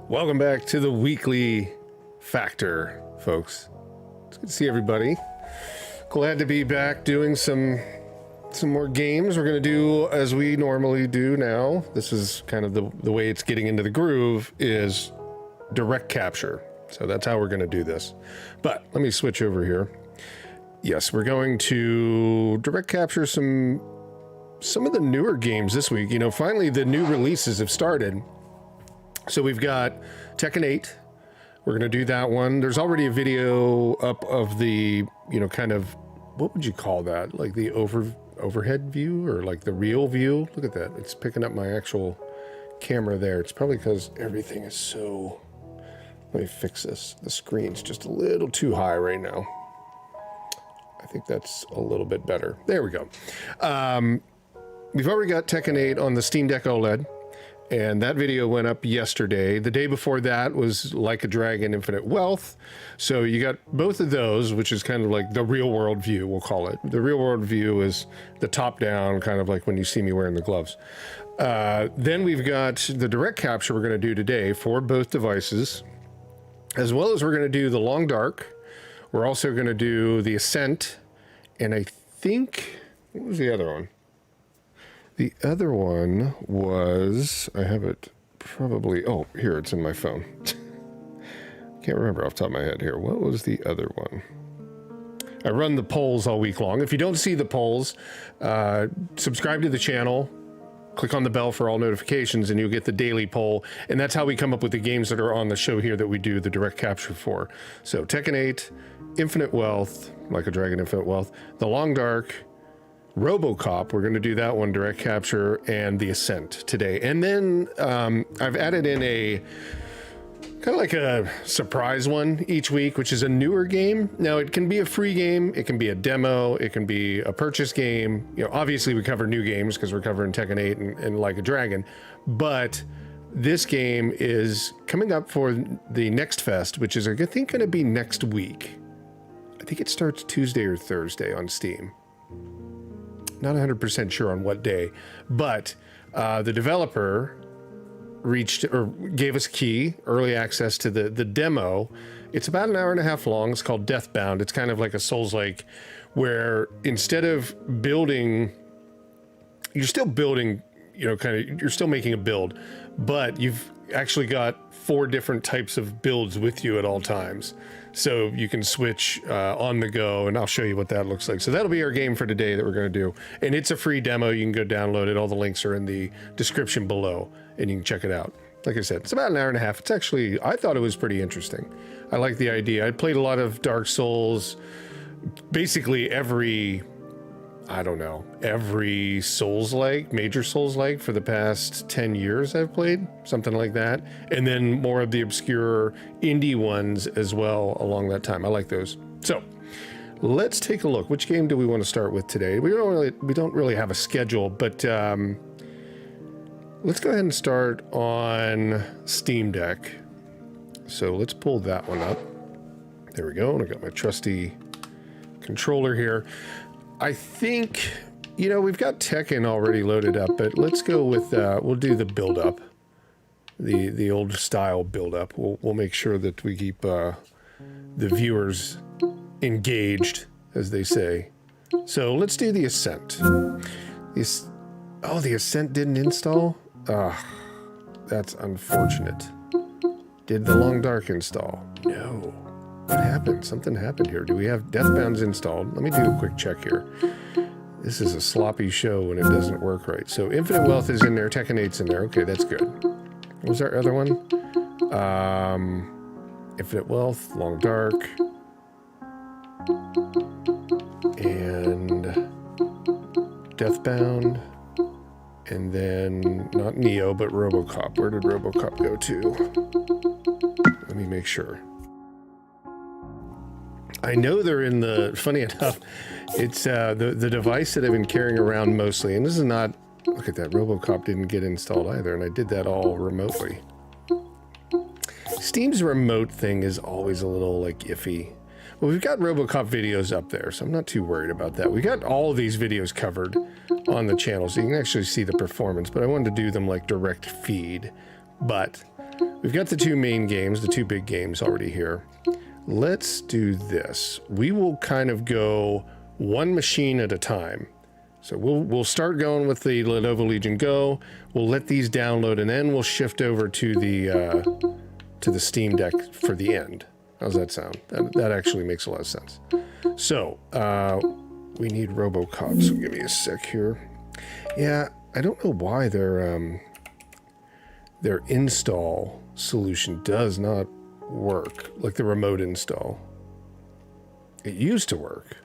Welcome back to the weekly Factor, folks. It's good to see everybody. Glad to be back doing some more games. We're going to do as we normally do now. This is kind of the way it's getting into the groove is direct capture. So that's how we're going to do this. But let me switch over here. Yes, we're going to direct capture some of the newer games this week. You know, finally the new releases have started. So we've got Tekken 8. We're going to do that one. There's already a video up of the, you know, kind of, what would you call that? Like the overhead view or like the real view? Look at that. It's picking up my actual camera there. It's probably because everything is so... Let me fix this. The screen's just a little too high right now. I think that's a little bit better. There we go. We've already got Tekken 8 on the Steam Deck Oled. And that video went up yesterday. The day before that was Like a Dragon Infinite Wealth. So you got both of those, which is kind of like the real world view, we'll call it. The real world view is the top down, kind of like when you see me wearing the gloves. Then we've got the direct capture we're going to do today for both devices, as well as we're going to do the Long Dark. We're also going to do the Ascent. And I think, what was the other one? The other one was, I have it probably, oh, here, it's in my phone. Can't remember off the top of my head here. What was the other one? I run the polls all week long. If you don't see the polls, subscribe to the channel, click on the bell for all notifications, and you'll get the daily poll. And that's how we come up with the games that are on the show here that we do the direct capture for. So Tekken 8, Infinite Wealth, Like a Dragon Infinite Wealth, The Long Dark, Robocop, we're going to do that one, direct capture, and the Ascent today. And then I've added in a kind of like a surprise one each week, which is a newer game. Now, it can be a free game, it can be a demo, it can be a purchase game. You know, obviously we cover new games because we're covering Tekken 8 and Like a Dragon, but this game is coming up for the Next Fest, which is I think going to be next week. I think it starts Tuesday or Thursday on Steam. Not 100% sure on what day, but the developer gave us a key, early access to the demo. It's about an hour and a half long. It's called Deathbound. It's kind of like a Souls-like, where instead of building, you're still building, you know, you're still making a build, but you've actually got 4 different types of builds with you at all times. So you can switch on the go, and I'll show you what that looks like. So that'll be our game for today that we're going to do. And it's a free demo. You can go download it. All the links are in the description below, and you can check it out. Like I said, it's about an hour and a half. It's actually, I thought it was pretty interesting. I like the idea. I played a lot of Dark Souls, basically every Souls-like, major Souls-like for the past 10 years I've played, something like that. And then more of the obscure indie ones as well along that time. I like those. So let's take a look. Which game do we want to start with today? We don't really have a schedule, but let's go ahead and start on Steam Deck. So let's pull that one up. There we go. And I got my trusty controller here. I think, you know, we've got Tekken already loaded up, but let's go with, we'll do the build-up, the old style build-up. We'll make sure that we keep the viewers engaged, as they say. So let's do the Ascent. The Ascent didn't install? That's unfortunate. Did the Long Dark install? No. What happened? Something happened here. Do we have Deathbound's installed? Let me do a quick check here. This is a sloppy show when it doesn't work right. So Infinite Wealth is in there. Tekken 8's in there. Okay, that's good. What was our other one? Infinite Wealth, Long Dark, and Deathbound, and then not Neo, but Robocop. Where did Robocop go to? Let me make sure. I know they're in the, funny enough, it's the device that I've been carrying around mostly. And this is not, look at that, Robocop didn't get installed either. And I did that all remotely. Steam's remote thing is always a little like iffy. Well, we've got Robocop videos up there, so I'm not too worried about that. We got all of these videos covered on the channel, so you can actually see the performance, but I wanted to do them like direct feed. But we've got the two main games, the two big games already here. Let's do this. We will kind of go one machine at a time. So we'll start going with the Lenovo Legion Go. We'll let these download, and then we'll shift over to the Steam Deck for the end. How's that sound? That actually makes a lot of sense. So we need Robocop. So give me a sec here. Yeah, I don't know why their install solution does not work, like the remote install. It used to work.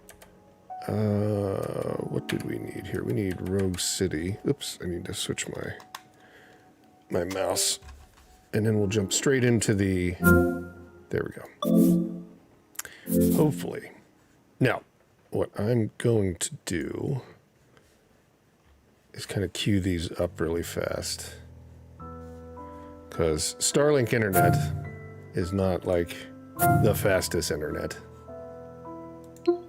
What did we need here? We need Rogue City. Oops, I need to switch my mouse. And then we'll jump straight into the... There we go. Hopefully. Now, what I'm going to do is kind of queue these up really fast. Because Starlink internet is not like the fastest internet.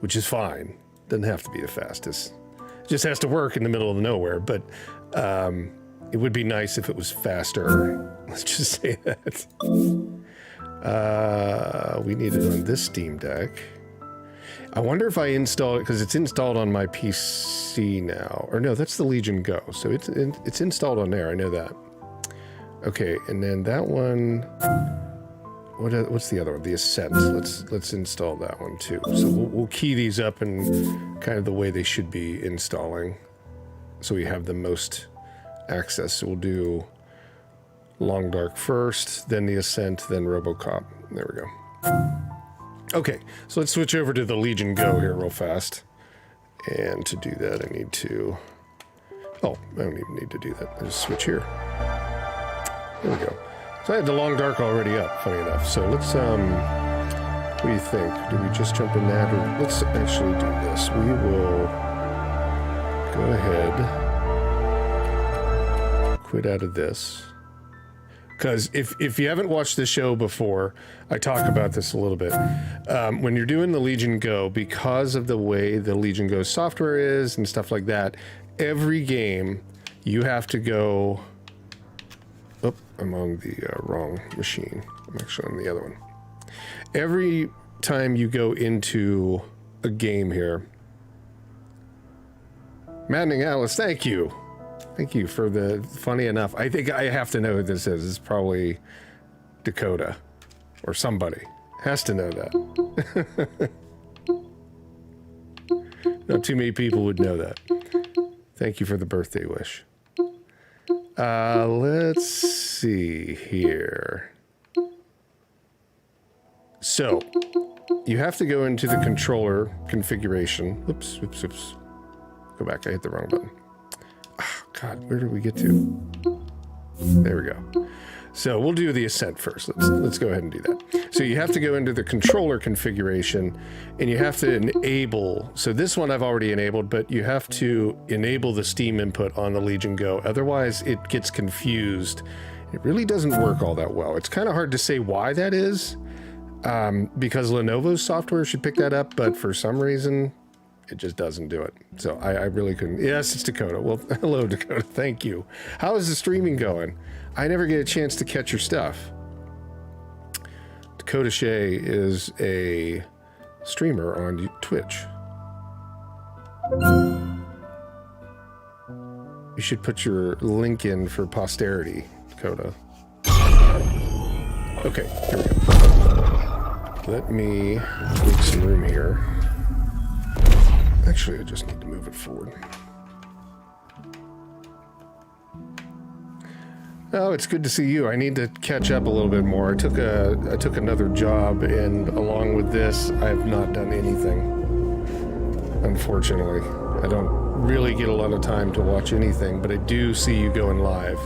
Which is fine. Doesn't have to be the fastest. It just has to work in the middle of nowhere, but it would be nice if it was faster. Let's just say that. We need it on this Steam Deck. I wonder if I install it, because it's installed on my PC now. Or no, that's the Legion Go. So it's installed on there, I know that. Okay, and then that one... What's the other one? The Ascent. Let's install that one too. So we'll key these up in kind of the way they should be installing, so we have the most access. So we'll do Long Dark first, then the Ascent, then Robocop. There we go. Okay, so let's switch over to the Legion Go here real fast. And to do that, I need to... Oh, I don't even need to do that. I just switch here. There we go. So I had the Long Dark already up, funny enough. So let's, what do you think? Do we just jump in that, or let's actually do this? We will go ahead, quit out of this. Because if you haven't watched this show before, I talk about this a little bit. When you're doing the Legion Go, because of the way the Legion Go software is and stuff like that, every game you have to go... Oh, I'm on the wrong machine. I'm actually on the other one. Every time you go into a game here... Maddening Alice, thank you. Thank you for the... Funny enough, I think I have to know who this is. It's probably Dakota. Or somebody. Has to know that. Not too many people would know that. Thank you for the birthday wish. Let's see here. So, you have to go into the controller configuration. Oops. Go back, I hit the wrong button. Oh, God, where did we get to? There we go. So we'll do the Ascent first. Let's go ahead and do that. So you have to go into the controller configuration, and you have to enable. So this one I've already enabled, but you have to enable the Steam input on the Legion Go. Otherwise, it gets confused. It really doesn't work all that well. It's kind of hard to say why that is, because Lenovo's software should pick that up, but for some reason, it just doesn't do it. So I really couldn't. Yes, it's Dakota. Well, hello, Dakota. Thank you. How is the streaming going? I never get a chance to catch your stuff. Dakota Shea is a streamer on Twitch. You should put your link in for posterity, Dakota. Okay, here we go. Let me make some room here. Actually, I just need to move it forward. Oh, it's good to see you. I need to catch up a little bit more. I took another job, and along with this, I have not done anything. Unfortunately, I don't really get a lot of time to watch anything, but I do see you going live.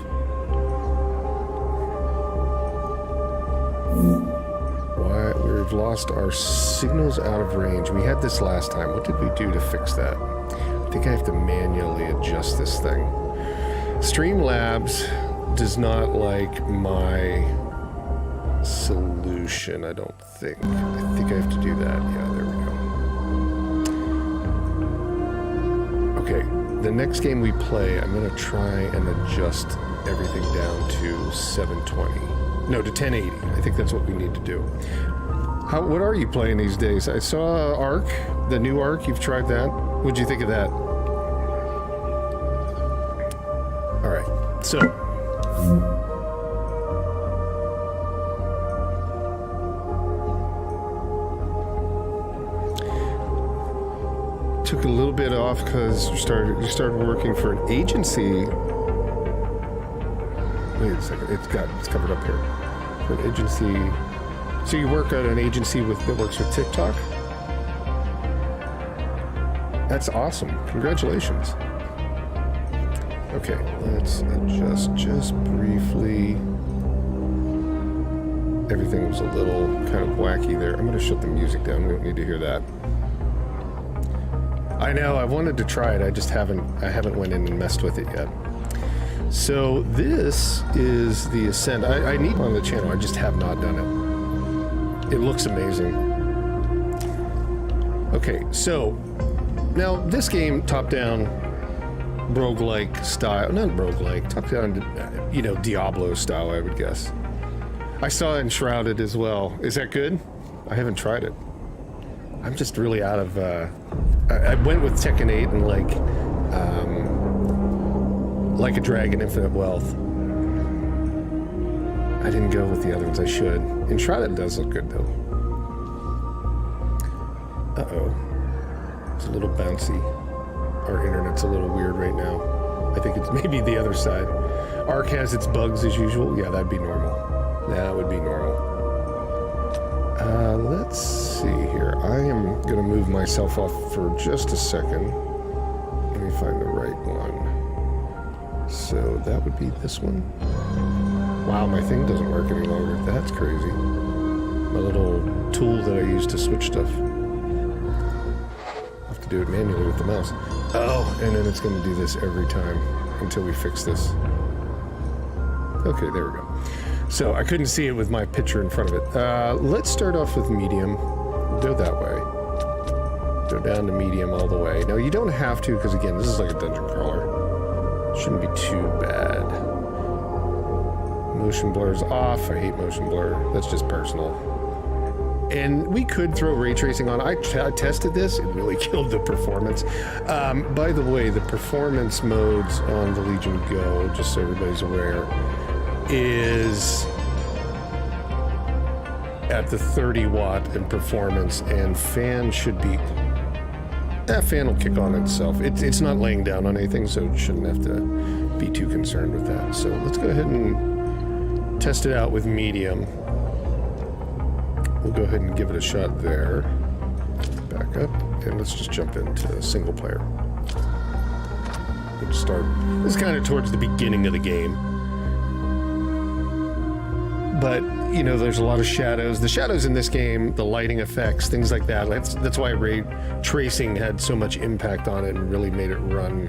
Why? We've lost our signals out of range. We had this last time. What did we do to fix that? I think I have to manually adjust this thing. Streamlabs does not like my solution, I don't think. I think I have to do that. Yeah, there we go. Okay, the next game we play, I'm going to try and adjust everything down to 720. No, to 1080. I think that's what we need to do. What are you playing these days? I saw Ark, the new Ark. You've tried that. What'd you think of that? All right, so. Took a little bit off because you started working for an agency. Wait a second, it's covered up here. For an agency. So you work at an agency that works with TikTok? That's awesome. Congratulations. Okay, let's adjust just briefly. Everything was a little kind of wacky there. I'm going to shut the music down. We don't need to hear that. I know, I wanted to try it. I just haven't went in and messed with it yet. So this is the Ascent. I need on the channel. I just have not done it. It looks amazing. Okay, so now this game, top-down, roguelike style. Not roguelike, top-down, you know, Diablo style, I would guess. I saw Enshrouded as well. Is that good? I haven't tried it. I'm just really out of... I went with Tekken 8 and like a Dragon, Infinite Wealth. I didn't go with the other ones. I should. Enshrouded does look good though. Uh-oh. It's a little bouncy. Our internet's a little weird right now. I think it's maybe the other side. Ark has its bugs as usual. Yeah, that'd be normal. That would be normal. Let's see here. I am going to move myself off for just a second. Let me find the right one. So that would be this one. Wow, my thing doesn't work any longer. That's crazy. My little tool that I use to switch stuff. I'll have to do it manually with the mouse. Oh, and then it's going to do this every time until we fix this. Okay, there we go. So I couldn't see it with my picture in front of it. Let's start off with medium. Go that way. Go down to medium all the way. Now you don't have to, because again, this is like a dungeon crawler. Shouldn't be too bad. Motion blur's off. I hate motion blur. That's just personal. And we could throw ray tracing on. I tested this. It really killed the performance. By the way, the performance modes on the Legion Go, just so everybody's aware, is at the 30 watt in performance, and fan should be... That fan will kick on itself. It's not laying down on anything, so it shouldn't have to be too concerned with that. So let's go ahead and test it out with medium. We'll go ahead and give it a shot there. Back up, and let's just jump into single player. We'll start... This is kind of towards the beginning of the game. But, you know, there's a lot of shadows. The shadows in this game, the lighting effects, things like that. That's why ray tracing had so much impact on it and really made it run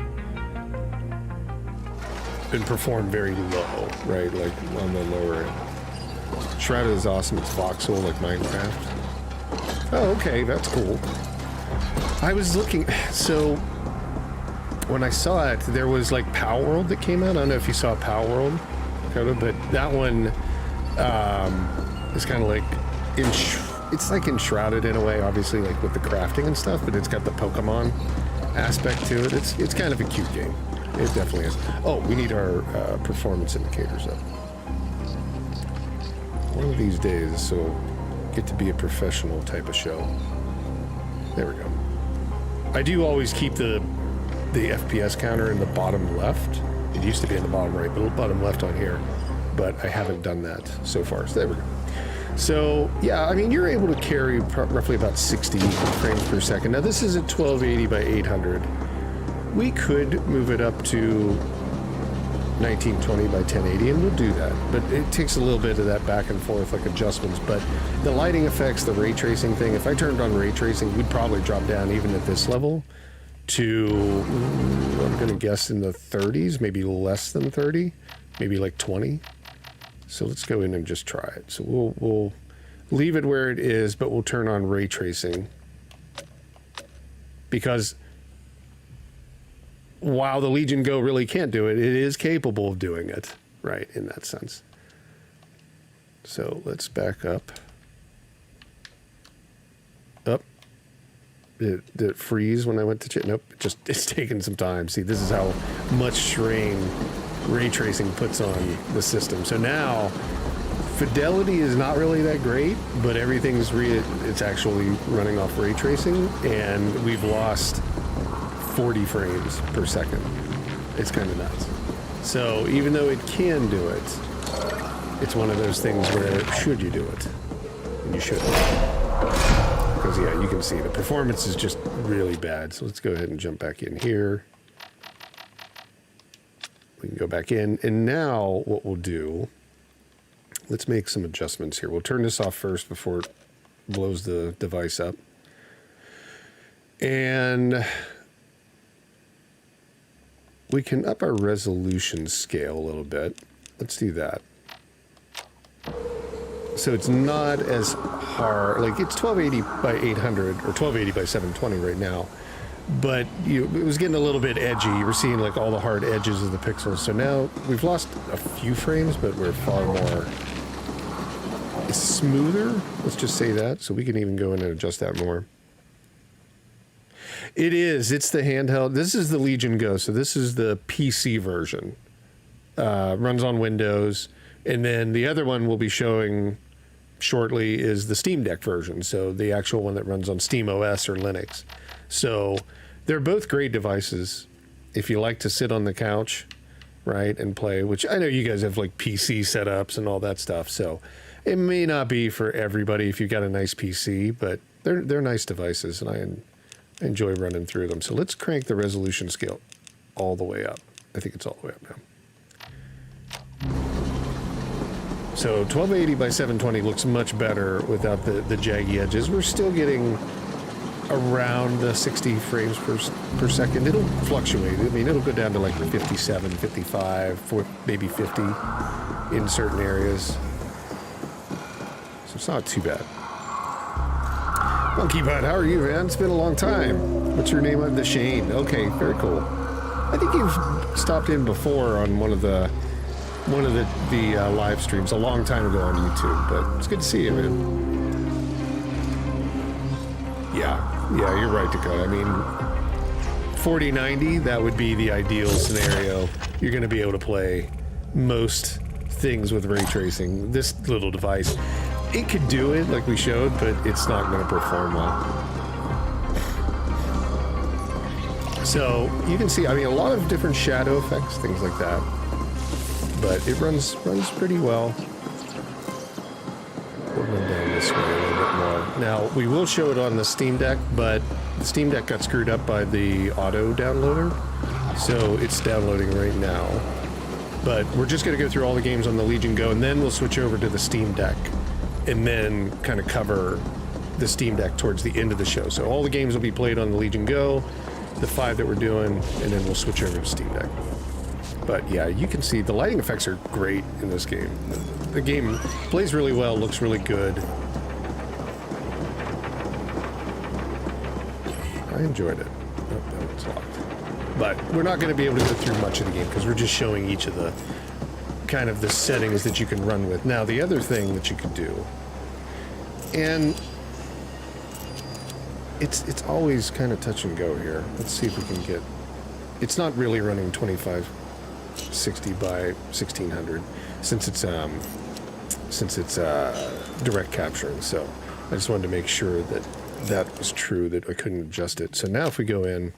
and perform very low, right? Like on the lower end. Shrouded is awesome. It's voxel like Minecraft. Oh, okay, that's cool. I was looking, so when I saw it, there was like Power World that came out. I don't know if you saw Power World, but that one is kind of like, it's like enshrouded in a way, obviously, like with the crafting and stuff, but it's got the Pokemon aspect to it. It's kind of a cute game. It definitely is. Oh, we need our performance indicators up. One of these days, this will get to be a professional type of show. There we go. I do always keep the FPS counter in the bottom left. It used to be in the bottom right, but bottom left on here. But I haven't done that so far. So there we go. So yeah, I mean, you're able to carry roughly about 60 frames per second. Now this is at 1280 by 800. We could move it up to 1920 by 1080, and we'll do that. But it takes a little bit of that back and forth, like adjustments. But the lighting effects, the ray tracing thing, if I turned on ray tracing, we'd probably drop down even at this level to, I'm going to guess in the 30s, maybe less than 30, maybe like 20. So let's go in and just try it. So we'll leave it where it is, but we'll turn on ray tracing. Because while the Legion Go really can't do it, it is capable of doing it, right, in that sense. So let's back up. Up. Did it freeze when I went to check? Nope, it's taking some time. See, this is how much strain ray tracing puts on the system. So now, fidelity is not really that great, but everything's it's actually running off ray tracing, and we've lost 40 frames per second. It's kind of nuts. So even though it can do it, it's one of those things where should you do it? And you shouldn't. Because yeah, you can see the performance is just really bad. So let's go ahead and jump back in here. We can go back in, and now what we'll do, let's make some adjustments here. We'll turn this off first before it blows the device up. And we can up our resolution scale a little bit. Let's do that. So it's not as hard, like it's 1280 by 800 or 1280 by 720 right now, but it was getting a little bit edgy. You were seeing like all the hard edges of the pixels. So now we've lost a few frames, but we're far more smoother. Let's just say that. So we can even go in and adjust that more. It is. It's the handheld. This is the Legion Go. So this is the PC version. Runs on Windows. And then the other one we'll be showing shortly is the Steam Deck version. So the actual one that runs on Steam OS or Linux. So they're both great devices if you like to sit on the couch, right, and play, which I know you guys have like PC setups and all that stuff. So it may not be for everybody if you've got a nice PC, but they're nice devices, and I enjoy running through them. So let's crank the resolution scale all the way up. I think it's all the way up now. So 1280 by 720 looks much better without the jaggy edges. We're still getting around the 60 frames per second. It'll fluctuate. I mean, it'll go down to like 57, 55, maybe 50 in certain areas. So it's not too bad. Monkey Bud, how are you, man? It's been a long time. What's your name on the Shane? Okay, very cool. I think you've stopped in before on one of the live streams a long time ago on YouTube, but it's good to see you, man. Yeah, you're right, Dakota. I mean, 4090, that would be the ideal scenario. You're going to be able to play most things with ray tracing. This little device, it could do it like we showed, but it's not going to perform well. So you can see, I mean, a lot of different shadow effects, things like that. But it runs pretty well. We'll run down this way a little bit more. Now, we will show it on the Steam Deck, but the Steam Deck got screwed up by the auto downloader, so it's downloading right now. But we're just going to go through all the games on the Legion Go, and then we'll switch over to the Steam Deck, and then kind of cover the Steam Deck towards the end of the show. So all the games will be played on the Legion Go, the 5 that we're doing, and then we'll switch over to Steam Deck. But yeah, you can see the lighting effects are great in this game. The game plays really well, looks really good. I enjoyed it. Oh, no, it's locked. But we're not going to be able to go through much of the game because we're just showing each of the kind of the settings that you can run with. Now, the other thing that you could do, and it's always kind of touch and go here. Let's see if we can get. It's not really running 2560 by 1600 since it's direct capturing. So I just wanted to make sure that was true, that I couldn't adjust it. So now if we go in,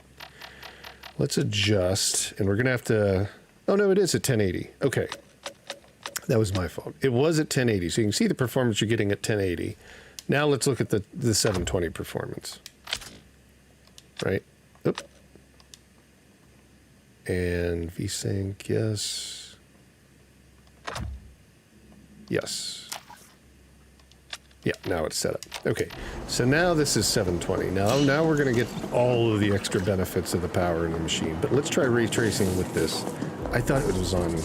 let's adjust, and we're gonna have to. Oh no, it is at 1080. Okay, that was my fault. It was at 1080, so you can see the performance you're getting at 1080. Now let's look at the 720 performance. Right. Oop. And VSync, yes. Yes. Yeah, now it's set up. Okay, so now this is 720. Now we're going to get all of the extra benefits of the power in the machine. But let's try ray tracing with this. I thought it was on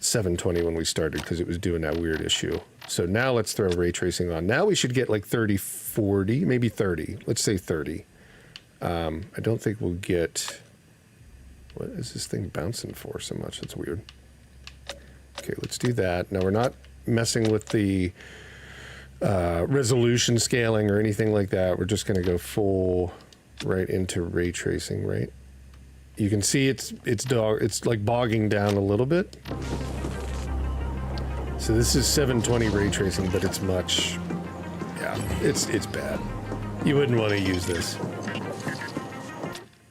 720 when we started because it was doing that weird issue. So now let's throw ray tracing on. Now we should get like 30, 40, maybe 30. Let's say 30. I don't think we'll get... What is this thing bouncing for so much? That's weird. Okay, let's do that. Now we're not messing with the resolution scaling or anything like that. We're just going to go full right into ray tracing, right? You can see it's like bogging down a little bit. So this is 720 ray tracing, but it's much, yeah, it's bad. You wouldn't want to use this.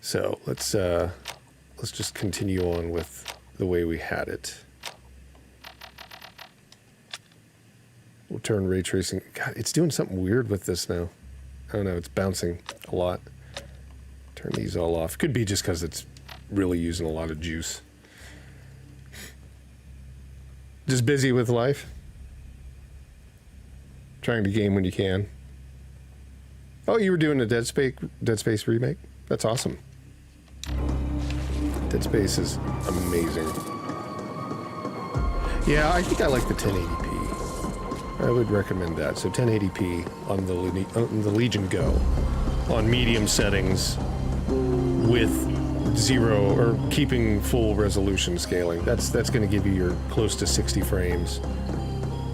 So let's just continue on with the way we had it. We'll turn ray tracing. God, it's doing something weird with this now. I don't know, it's bouncing a lot. Turn these all off. Could be just because it's really using a lot of juice. Just busy with life. Trying to game when you can. Oh, you were doing a Dead Space remake? That's awesome. Dead Space is amazing. Yeah, I think I like the 1080p. I would recommend that. So 1080p on the Legion Go on medium settings with zero or keeping full resolution scaling. That's going to give you your close to 60 frames.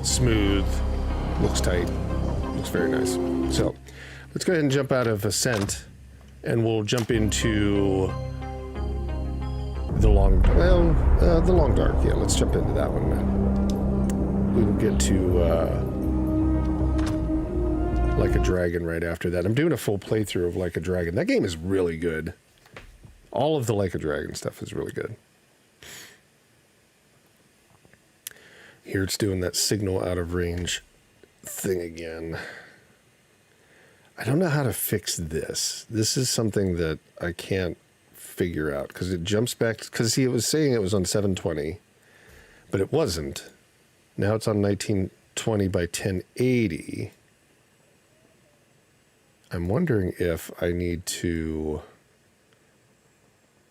Smooth, looks tight, looks very nice. So let's go ahead and jump out of Ascent, and we'll jump into the long dark. Yeah, let's jump into that one, man. We will get to Like a Dragon right after that. I'm doing a full playthrough of Like a Dragon. That game is really good. All of the Like a Dragon stuff is really good. Here it's doing that signal out of range thing again. I don't know how to fix this. This is something that I can't figure out because it jumps back. Because see, it was saying it was on 720, but it wasn't. Now it's on 1920 by 1080. I'm wondering if I need to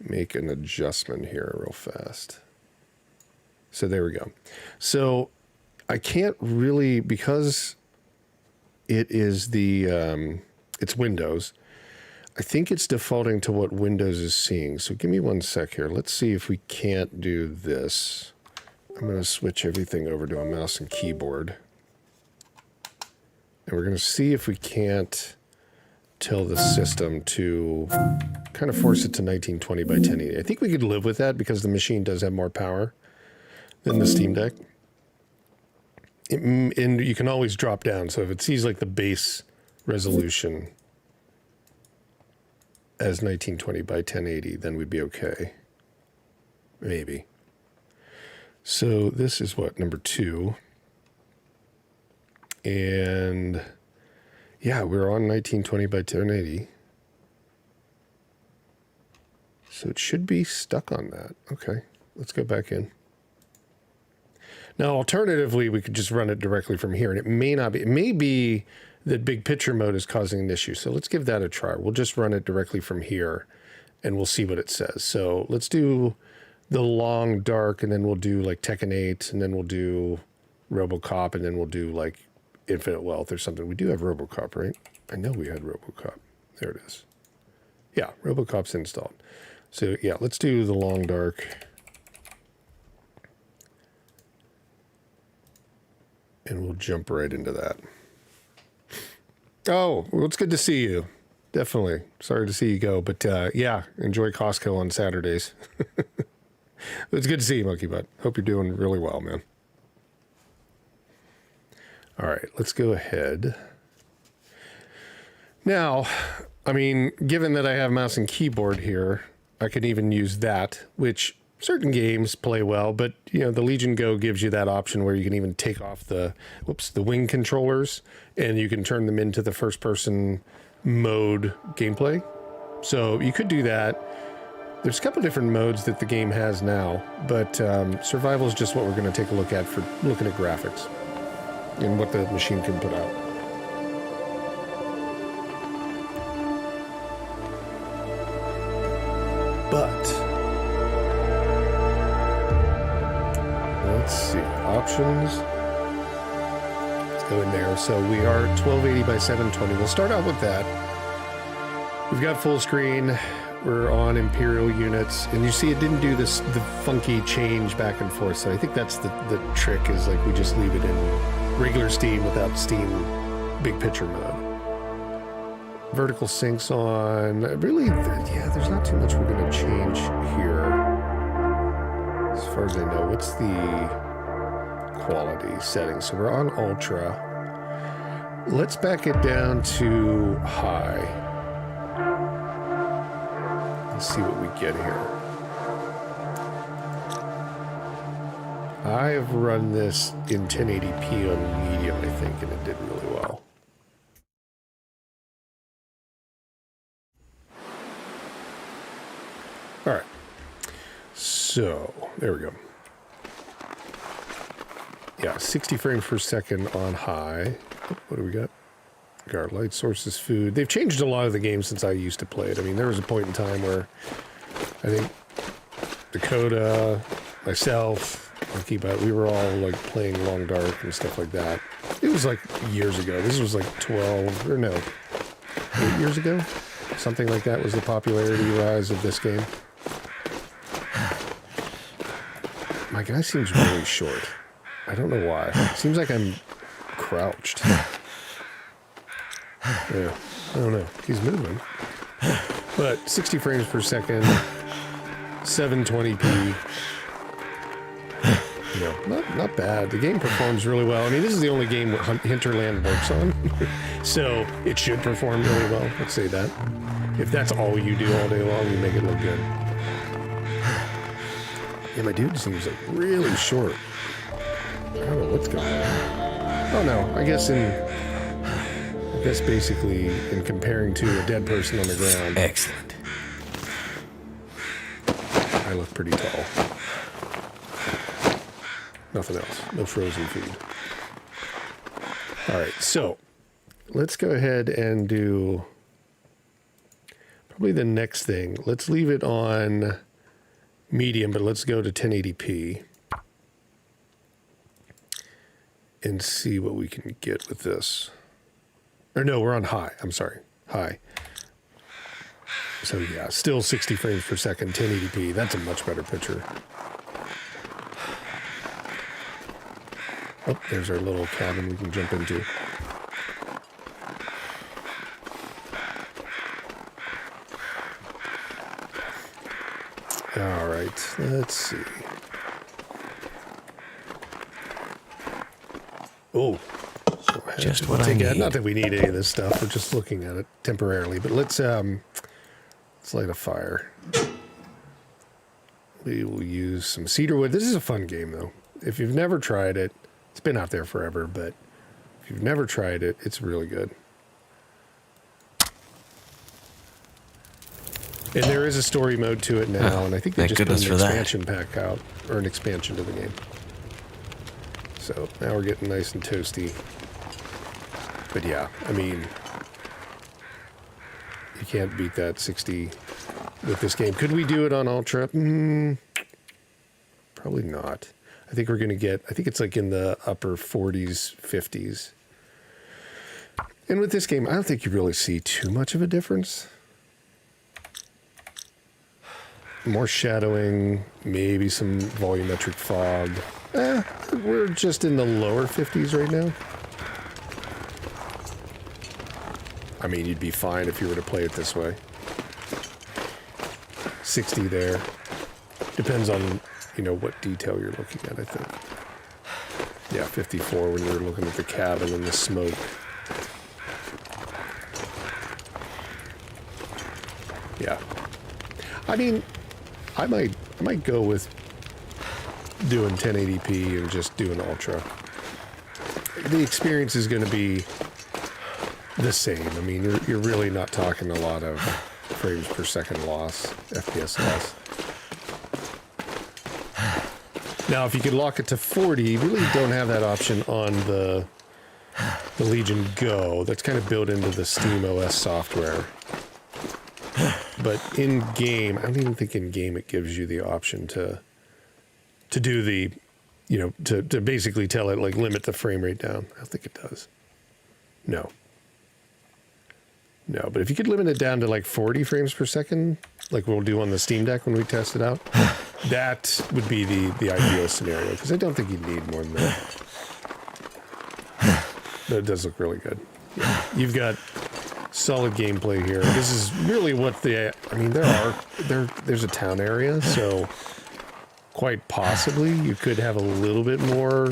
make an adjustment here real fast. So there we go. So I can't really, because it is it's Windows, I think it's defaulting to what Windows is seeing. So give me one sec here. Let's see if we can't do this. I'm going to switch everything over to a mouse and keyboard. And we're going to see if we can't tell the system to kind of force it to 1920 by 1080. I think we could live with that because the machine does have more power than the Steam Deck. And you can always drop down. So if it sees like the base resolution as 1920 by 1080, then we'd be okay. Maybe. So this is what, number 2. And yeah, we're on 1920 by 1080. So it should be stuck on that. Okay, let's go back in. Now, alternatively, we could just run it directly from here, and it may not be. It may be that big picture mode is causing an issue. So let's give that a try. We'll just run it directly from here, and we'll see what it says. So let's do the long dark, and then we'll do like Tekken 8, and then we'll do Robocop, and then we'll do like Infinite Wealth or something. We do have Robocop, right? I know we had Robocop. There it is. Yeah, Robocop's installed. So yeah, let's do the long dark. And we'll jump right into that. Oh, well, it's good to see you. Definitely. Sorry to see you go, but yeah, enjoy Costco on Saturdays. It's good to see you, Monkey Butt. Hope you're doing really well, man. All right, let's go ahead. Now, I mean, given that I have mouse and keyboard here, I can even use that, which certain games play well, but you know, the Legion Go gives you that option where you can even take off the wing controllers and you can turn them into the first person mode gameplay. So you could do that. There's a couple different modes that the game has now, but survival is just what we're going to take a look at for looking at graphics and what the machine can put out. But let's see, options. Let's go in there. So we are 1280 by 720. We'll start out with that. We've got full screen. we're on Imperial units, and you see it didn't do the funky change back and forth. So I think that's the trick, is like we just leave it in regular Steam without Steam big picture mode. Vertical syncs on. Really, yeah, there's not too much we're going to change here. As far as I know, what's the quality setting? So we're on Ultra. Let's back it down to high. Let's see what we get here. I've run this in 1080p on medium, I think, and it did really well. All right. So, there we go. Yeah, 60 frames per second on high. What do we got? Got our light sources, food. They've changed a lot of the games since I used to play it. I mean, there was a point in time where I think Dakota, myself, we were all like playing Long Dark and stuff like that. It was like years ago. This was like 12, or no, 8 years ago? Something like that was the popularity rise of this game. My guy seems really short. I don't know why. Seems like I'm crouched. Yeah, I don't know. He's moving. But 60 frames per second, 720p. You know, not bad. The game performs really well. I mean, this is the only game Hinterland works on. So it should perform really well. Let's say that. If that's all you do all day long, you make it look good. Yeah, my dude seems like really short. I don't know what's going on. Oh no, I guess basically in comparing to a dead person on the ground. Excellent. I look pretty tall. Nothing else. No frozen food. All right, so let's go ahead and do probably the next thing. Let's leave it on medium, but let's go to 1080p and see what we can get with this. Or no, we're on high. I'm sorry, high. So yeah, still 60 frames per second, 1080p. That's a much better picture. Oh, there's our little cabin we can jump into. All right, let's see. Oh, just what I need. Not that we need any of this stuff. We're just looking at it temporarily. But let's light a fire. We will use some cedar wood. This is a fun game, though. If you've never tried it, it's been out there forever. But if you've never tried it, it's really good. And there is a story mode to it now, and I think they just put an expansion pack out, or an expansion to the game. So now we're getting nice and toasty. But yeah, I mean, you can't beat that 60 with this game. Could we do it on Ultra? Probably not. I think we're going to get, I think it's like in the upper 40s, 50s. And with this game, I don't think you really see too much of a difference. More shadowing, maybe some volumetric fog. We're just in the lower 50s right now. I mean, you'd be fine if you were to play it this way. 60 there. Depends on, you know, what detail you're looking at, I think. Yeah, 54 when you're looking at the cabin and the smoke. Yeah. I mean, I might go with doing 1080p and just doing Ultra. The experience is going to be the same. I mean, you're really not talking a lot of frames per second loss, FPS loss. Now, if you could lock it to 40, you really don't have that option on the Legion Go. That's kind of built into the Steam OS software. But in game, I don't even think in game it gives you the option to do the, you know, to basically tell it, like, limit the frame rate down. I don't think it does. No. No, but if you could limit it down to like 40 frames per second, like we'll do on the Steam Deck when we test it out, that would be the ideal scenario, because I don't think you'd need more than that. But it does look really good. Yeah. You've got solid gameplay here. This is really what I mean, there's a town area, so quite possibly you could have a little bit more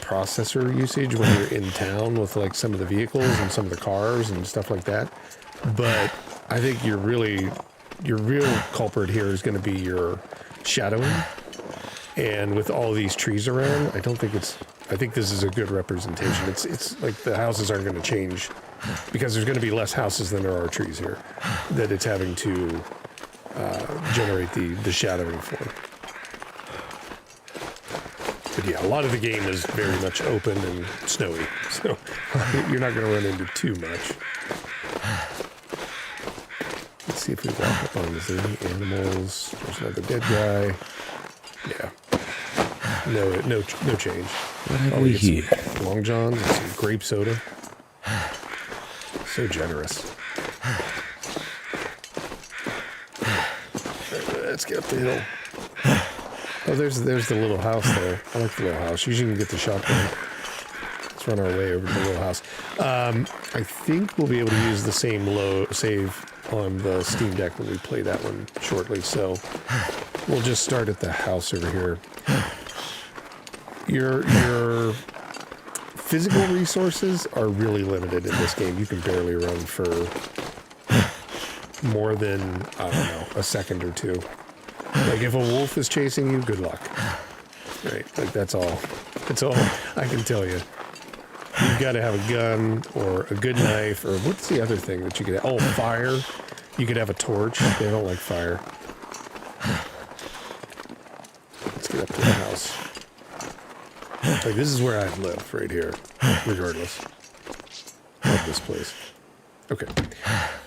processor usage when you're in town with like some of the vehicles and some of the cars and stuff like that. But I think your real culprit here is going to be your shadowing. And with all these trees around, I think this is a good representation. It's like the houses aren't going to change because there's going to be less houses than there are trees here that it's having to generate the shadowing for. But yeah, a lot of the game is very much open and snowy, so you're not going to run into too much. Let's see if we walk up on, is there any animals? There's another dead guy. Yeah. No change. What have we here? Some Long Johns and some grape soda. So generous. Let's get up the hill. Oh, there's the little house there. I like the little house. Usually you can get the shotgun. Let's run our way over to the little house. I think we'll be able to use the same save on the Steam Deck when we play that one shortly. So we'll just start at the house over here. Your physical resources are really limited in this game. You can barely run for more than, I don't know, a second or two. Like if a wolf is chasing you, good luck. Right? Like that's all I can tell you. You've got to have a gun or a good knife, or what's the other thing that you could have? Oh, fire. You could have a torch. They don't like fire. Let's get up to the house. Like this is where I'd live, right here, regardless. Love this place. Okay.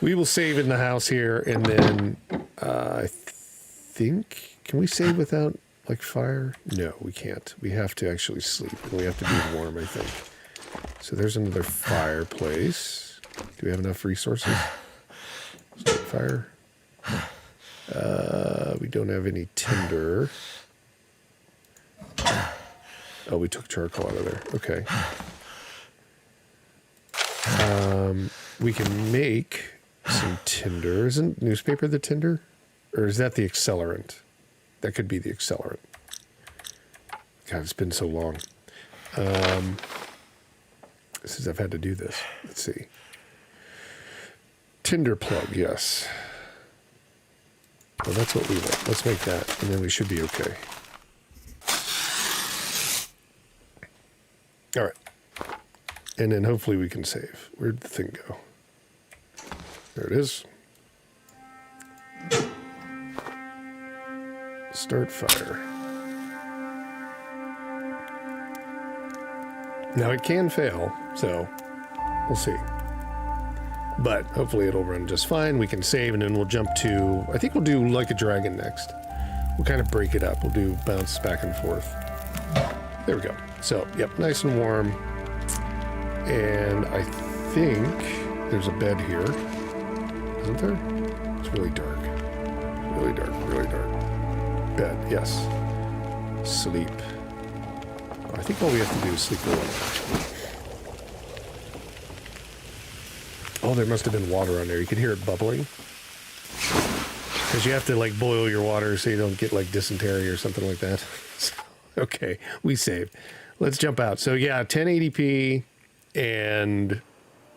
We will save in the house here, and then I think, can we save without like fire? No, we can't. We have to actually sleep, and we have to be warm, I think. So there's another fireplace. Do we have enough resources? Fire. We don't have any tinder. Oh, we took charcoal out of there. Okay. We can make some tinder. Isn't newspaper the tinder? Or is that the accelerant? That could be the accelerant. God, it's been so long. Since I've had to do this. Let's see. Tinder plug, yes. Well, that's what we want. Let's make that, and then we should be okay. All right. And then hopefully we can save. Where'd the thing go? There it is. Start fire. Now it can fail, so we'll see. But hopefully it'll run just fine. We can save, and then we'll jump to, I think we'll do Like a Dragon next. We'll kind of break it up. We'll do bounce back and forth. There we go. So, yep, nice and warm. And I think there's a bed here. Isn't there? It's really dark. Really dark, really dark. Bed, yes. Sleep. I think all we have to do is sleep for one. Oh, there must have been water on there. You can hear it bubbling. Because you have to, like, boil your water so you don't get, like, dysentery or something like that. Okay, we saved. Let's jump out. So, yeah, 1080p and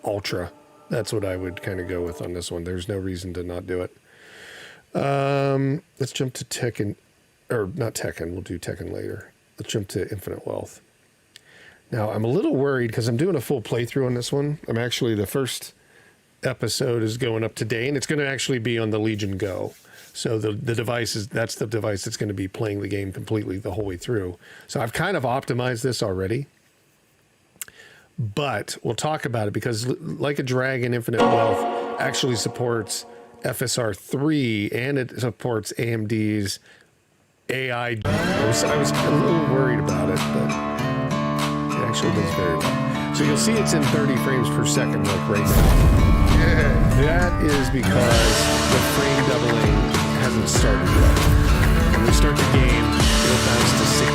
Ultra. That's what I would kind of go with on this one. There's no reason to not do it. Let's jump to Tekken. Or, not Tekken. We'll do Tekken later. Let's jump to Infinite Wealth. Now, I'm a little worried because I'm doing a full playthrough on this one. I'm actually, the first episode is going up today, and it's going to actually be on the Legion Go. So the device is, that's the device that's going to be playing the game completely the whole way through. So I've kind of optimized this already. But we'll talk about it because Like a Dragon Infinite Wealth actually supports FSR 3, and it supports AMD's AI. I was a little worried about it, but it actually does very well. So you'll see it's in 30 frames per second, like right now. That is because the frame doubling hasn't started yet. When we start the game, it'll bounce to 60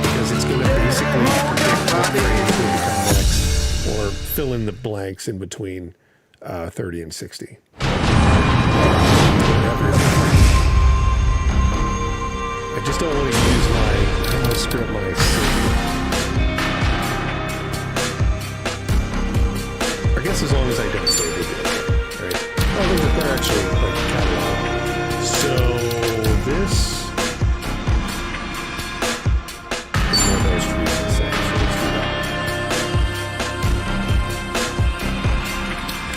because it's going to basically predict what frames will become next, or fill in the blanks in between 30 and 60. I just don't want to use my, I'm going to screw up my save. I guess as long as I don't save it, right? I think that they're actually like catalog. So this is my most recent save, so let's do that.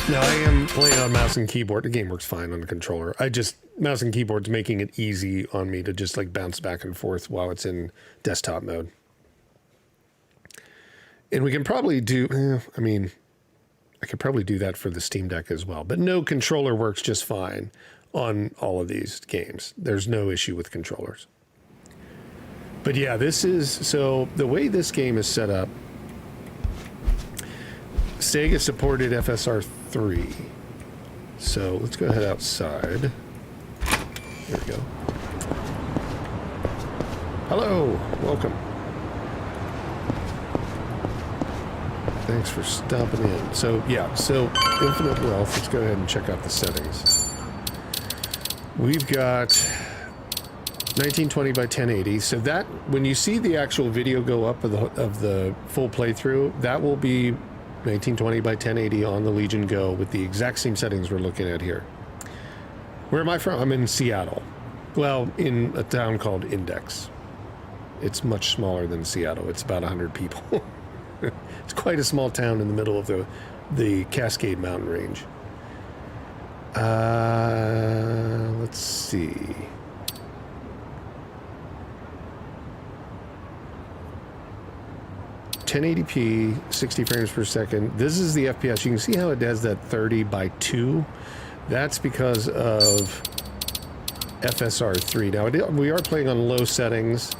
Now I am playing on mouse and keyboard. The game works fine on the controller. Mouse and keyboard's making it easy on me to just like bounce back and forth while it's in desktop mode. And we can probably do, I could probably do that for the Steam Deck as well. But no, controller works just fine on all of these games. There's no issue with controllers. But yeah, so the way this game is set up, Sega supported FSR 3. So let's go ahead outside. There we go. Hello, welcome. Thanks for stopping in. So yeah, so Infinite Wealth, let's go ahead and check out the settings. We've got 1920 by 1080. So that, when you see the actual video go up of the full playthrough, that will be 1920 by 1080 on the Legion Go with the exact same settings we're looking at here. Where am I from? I'm in Seattle. Well, in a town called Index. It's much smaller than Seattle. It's about 100 people. It's quite a small town in the middle of the Cascade Mountain Range. Let's see. .1080p, 60 frames per second. This is the FPS. You can see how it does that 30 by 2. That's because of FSR 3. Now, we are playing on low settings,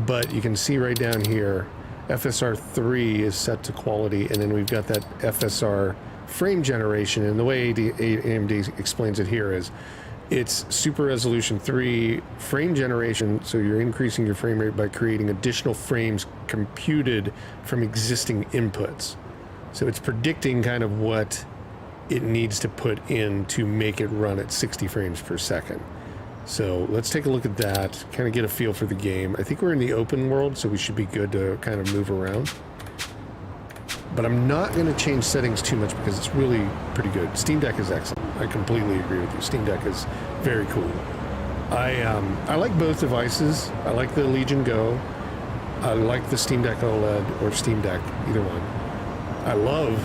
but you can see right down here, FSR 3 is set to quality, and then we've got that FSR frame generation. And the way AMD explains it here is it's super resolution 3 frame generation, so you're increasing your frame rate by creating additional frames computed from existing inputs. So it's predicting kind of what it needs to put in to make it run at 60 frames per second. So let's take a look at that, kind of get a feel for the game. I think we're in the open world, so we should be good to kind of move around. But I'm not going to change settings too much because it's really pretty good. Steam Deck is excellent. I completely agree with you. Steam Deck is very cool. I like both devices. I like the Legion Go. I like the Steam Deck Oled or Steam Deck, either one. I love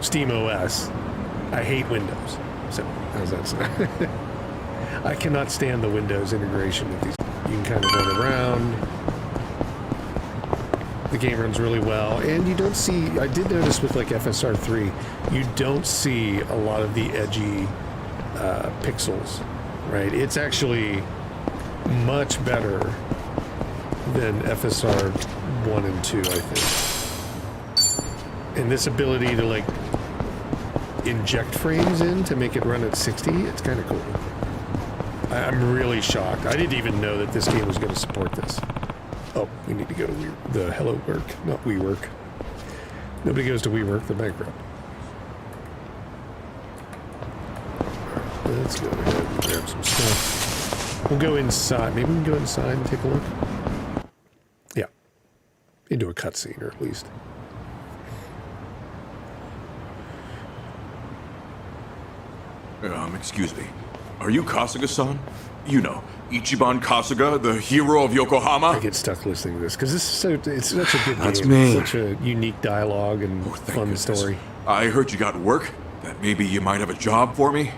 Steam OS. I hate Windows. So how's that sound? I cannot stand the Windows integration with these. You can kind of run around. The game runs really well, and you don't see, I did notice with like FSR 3, you don't see a lot of the edgy pixels, right? It's actually much better than FSR 1 and 2, I think. And this ability to like inject frames in to make it run at 60, it's kind of cool. I'm really shocked. I didn't even know that this game was going to support this. Oh, we need to go to the Hello Work, not WeWork. Nobody goes to WeWork, they're bankrupt. Let's go ahead and grab some stuff. We'll go inside. Maybe we can go inside and take a look. Yeah. Into a cutscene, or at least. Excuse me. Are you Kasuga-san? You know, Ichiban Kasuga, the hero of Yokohama? I get stuck listening to this, because it's such a good game. That's me. Such a unique dialogue and fun goodness. story. I heard you got work, that maybe you might have a job for me?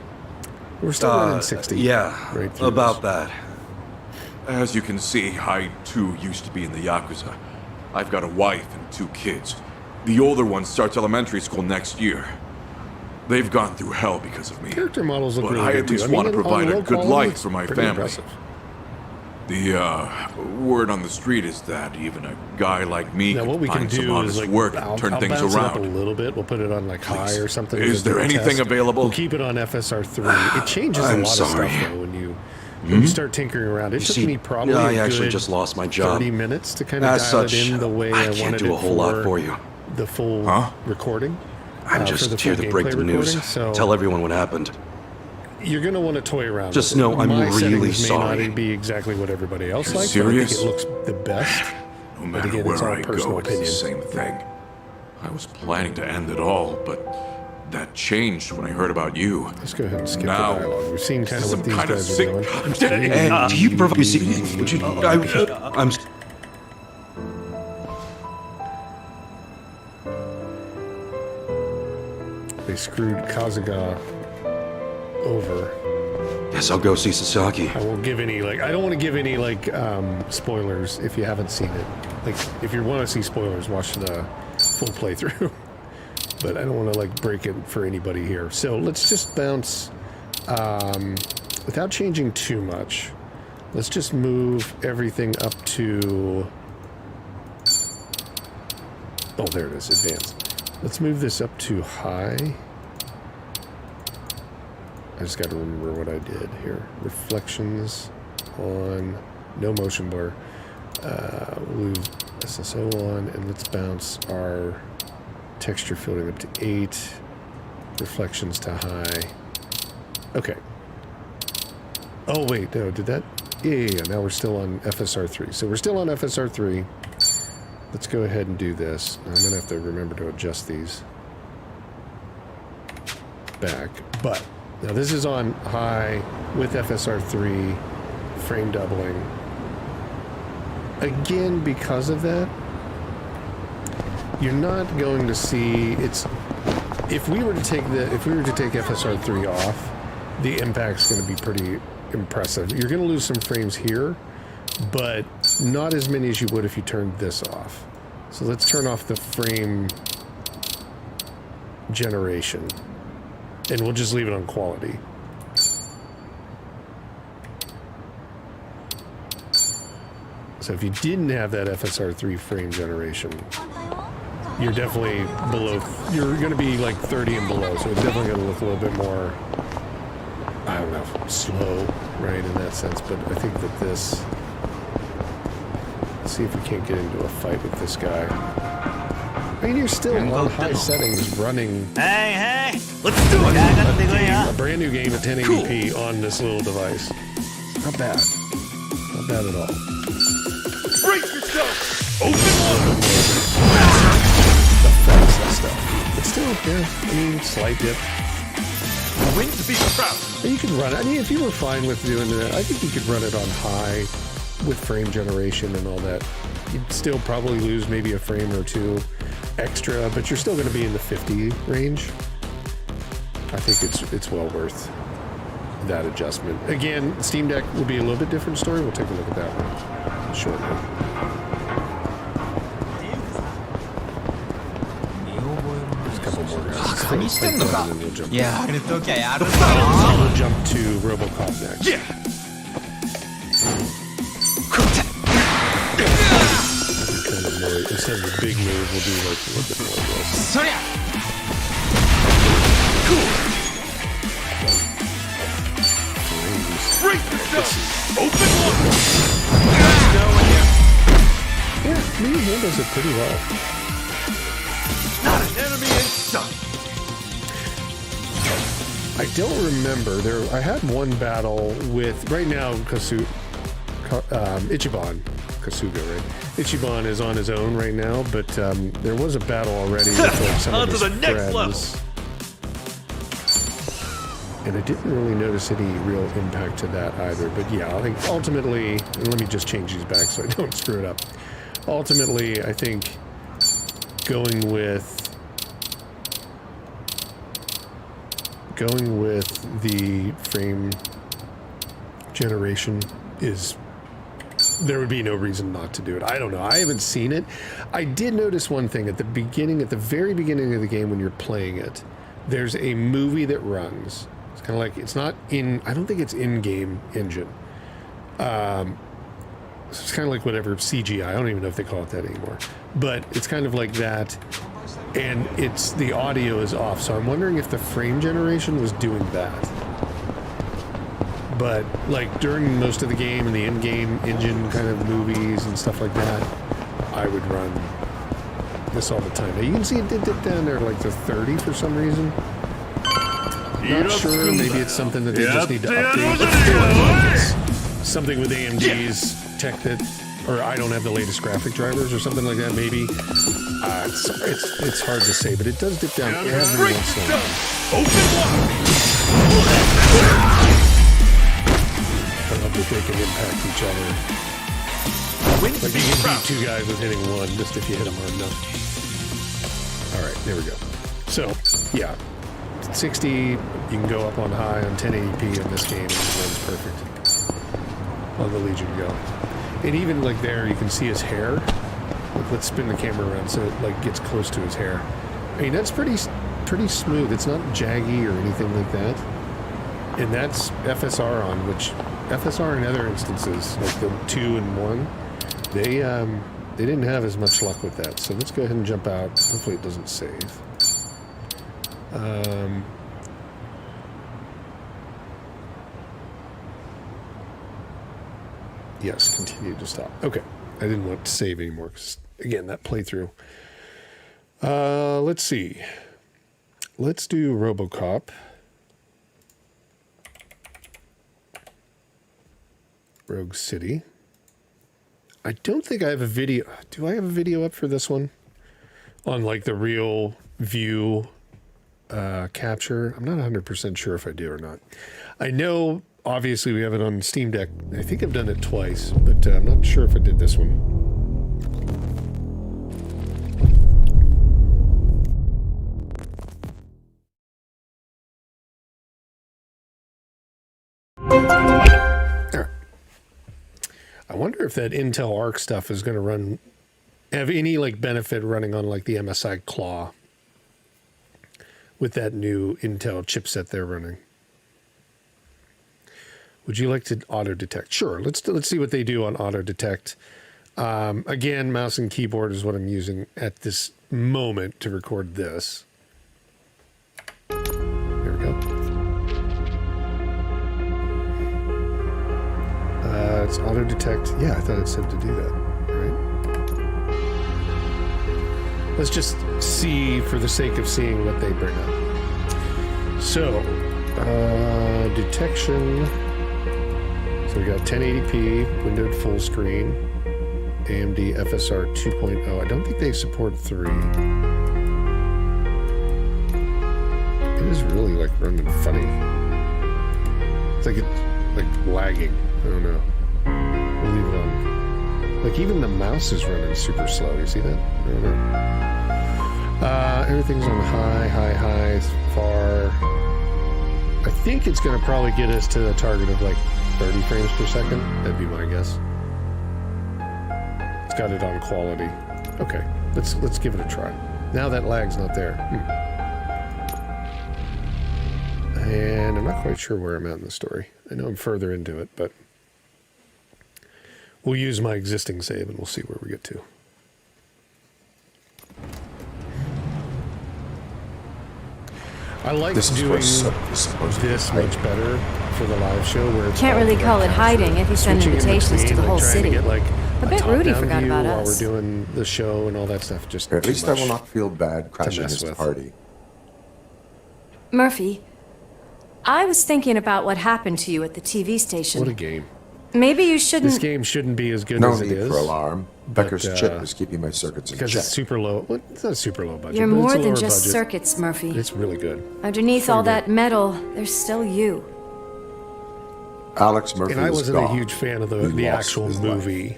We're still running 60. Yeah, right through about this. that. As you can see, I too used to be in the Yakuza. I've got a wife and 2 kids. The older one starts elementary school next year. They've gone through hell because of me. Character models look but really I good at least too. want to provide a good life it's for my pretty family. impressive. The word on the street is that even a guy like me Now, what can we can find some do is honest like work and turn things bounce it up a around. little bit. We'll put it on like high or something. Is there anything available? We'll keep it on FSR3. It changes a lot of stuff though when you start tinkering around. It took me probably I a actually good just lost my job. 30 minutes to kind of As dial such, it in the way I can't wanted do a it whole lot for you. the full recording. I'm for just the here full to break gameplay the news. recording, so Tell everyone what happened. you're going to want to toy around Just with it. know I'm My really settings sorry. may not be exactly what everybody else You're likes, serious? but I think it looks the best. No matter again, it's where all I personal go, it's opinion. the same thing. I was planning to end it all, but that changed when I heard about you. Let's go ahead and skip Now, the dialogue. We've seen kind of some what these kind of guys are sick doing. goddamn- And do you provide? You see, would you? I'm. They screwed Kazuga over. Guess I'll go see Sasaki. I won't give any I don't want to give any spoilers if you haven't seen it. Like if you want to see spoilers, watch the full playthrough. But I don't want to break it for anybody here. So let's just bounce without changing too much. Let's just move everything up to, oh, there it is, advanced. Let's move this up to high. I just got to remember what I did here. Reflections on, no motion blur. We'll leave SSO on, and let's bounce our texture filtering up to 8. Reflections to high. Okay. Oh, wait, no, did that? Yeah, now we're still on FSR3. So we're still on FSR3. Let's go ahead and do this. I'm going to have to remember to adjust these back. But now this is on high with FSR3 frame doubling. Again, because of that, you're not going to see it's. If we were to take FSR3 off, the impact's going to be pretty impressive. You're going to lose some frames here, but not as many as you would if you turned this off. So let's turn off the frame generation, and we'll just leave it on quality. So if you didn't have that FSR3 frame generation, you're definitely below, you're going to be 30 and below, so it's definitely going to look a little bit more, I don't know, slow, right, in that sense. But I think that this, let's see if we can't get into a fight with this guy. I mean, you're still on high settings running Hey, let's do it. a brand new game at 1080p on this little device. Not bad. Not bad at all. Break yourself! Open one! Affects that stuff. But still, yeah, I mean, slight dip. Win to be proud. And you can run it. I mean, if you were fine with doing that, I think you could run it on high with frame generation and all that. You'd still probably lose maybe a frame or two extra, but you're still going to be in the 50 range. I think it's well worth that adjustment. Again, Steam Deck will be a little bit different story. We'll take a look at that one shortly. There's a couple more guys. And then we'll jump. Yeah. We'll jump to Robocop next. Yeah! Kind of more, instead of the big move, we'll do a little bit more of this. Break yourself! Open one! Yeah, he handles it pretty well. Not an enemy in sight! I don't remember I had one battle with right now Ichiban Kasuga, right? Ichiban is on his own right now, but there was a battle already with some of his friends. And I didn't really notice any real impact to that either. But yeah, I think ultimately, and let me just change these back so I don't screw it up. Ultimately, I think going with the frame generation is, there would be no reason not to do it. I don't know. I haven't seen it. I did notice one thing at the very beginning of the game when you're playing it. There's a movie that runs. It's kind of like, it's not in, I don't think it's in-game engine. it's kind of like whatever CGI. I don't even know if they call it that anymore. But it's kind of like that. And it's the audio is off. So I'm wondering if the frame generation was doing that. But like during most of the game and the in-game engine kind of movies and stuff like that, I would run this all the time. Now you can see it did dip down there like to 30 for some reason. Not sure, maybe it's something that they just need to update. Something with AMD's tech that, or I don't have the latest graphic drivers or something like that, maybe. It's hard to say, but it does dip down every once in a while. I love that they can impact each other. Like you can beat two guys with hitting one, just if you hit them hard enough. Alright, there we go. So, yeah. 60, you can go up on high on 1080p in this game, and it runs perfect on the Legion Go. And even like there, you can see his hair. Like, let's spin the camera around so it like gets close to his hair. I mean, that's pretty smooth. It's not jaggy or anything like that. And that's FSR on, which FSR in other instances, like the 2 and 1, they didn't have as much luck with that. So let's go ahead and jump out. Hopefully it doesn't save. Yes, continue to stop. Okay. I didn't want to save anymore because, again, that playthrough. Let's see. Let's do Robocop. Rogue City. I don't think I have a video. Do I have a video up for this one? On, like, the real view capture? I'm not 100% sure if I do or not. I know... Obviously, we have it on Steam Deck. I think I've done it twice, but I'm not sure if I did this one. All right. I wonder if that Intel Arc stuff is going to have any like benefit running on like the MSI Claw with that new Intel chipset they're running. Would you like to auto detect? Sure. Let's see what they do on auto detect. Again, mouse and keyboard is what I'm using at this moment to record this. There we go. It's auto detect. Yeah, I thought it said to do that. All right. Let's just see for the sake of seeing what they bring up. So, detection. So we got 1080p, windowed full screen, AMD FSR 2.0. I don't think they support 3. It is really like running funny. It's like lagging. I don't know. We'll leave it on. Like even the mouse is running super slow. You see that? I don't know. Everything's on high, far. I think it's going to probably get us to a target of like 30 frames per second. That'd be my guess. It's got it on quality. Okay, let's give it a try. Now that lag's not there. And I'm not quite sure where I'm at in the story. I know I'm further into it, but we'll use my existing save and we'll see where we get to. I like doing this much better for the live show where it's can't really call it hiding if you send invitations to the whole city. Get, like, a bit Rudy forgot about while us. we're doing the show and all that stuff. Just at least I will not feel bad crashing this party. Murphy, I was thinking about what happened to you at the TV station. What a game. Maybe you shouldn't... This game shouldn't be as good no as it is. No need for alarm. Becker's chip is keeping my circuits in check. Because it's super low. Well, it's not super low budget. You're more than just budget. circuits, Murphy. It's really good. Underneath all that metal, there's still you. Alex Murphy and I wasn't gone. a huge fan of the actual movie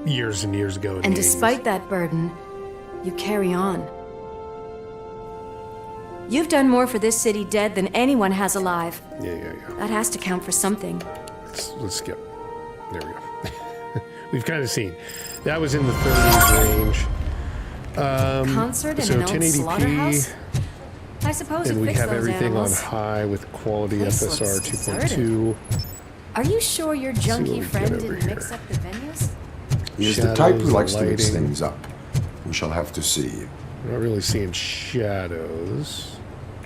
years and years ago. And despite that burden, you carry on. You've done more for this city dead than anyone has alive. Yeah. That has to count for something. Let's skip. There we go. We've kind of seen. That was in the 30s range. Concert in an old slaughterhouse? I suppose and it we fixed have those everything animals. on high with quality This FSR looks 2.2. Are you sure your what junkie we friend get over didn't mix here. up the venues? He is the type who Shadows, likes to mix lighting. things up. We shall have to see. I'm not really seeing shadows.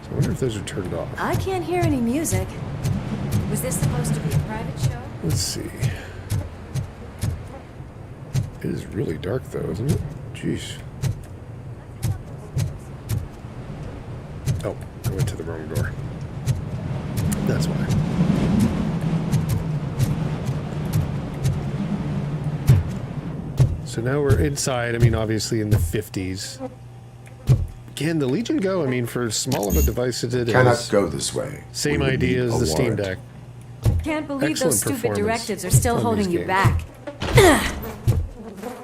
So I wonder if those are turned off. I can't hear any music. Was this supposed to be a private show? Let's see. It is really dark though, isn't it? Jeez. Oh, I went to the wrong door. That's why. So now we're inside, I mean, obviously in the 50s. Again, the Legion Go, I mean, for as small of a device as it Cannot is, go this way. same We would idea need as a the Steam warrant. Deck. Can't believe Excellent those stupid performance directives are still on holding these you games. back.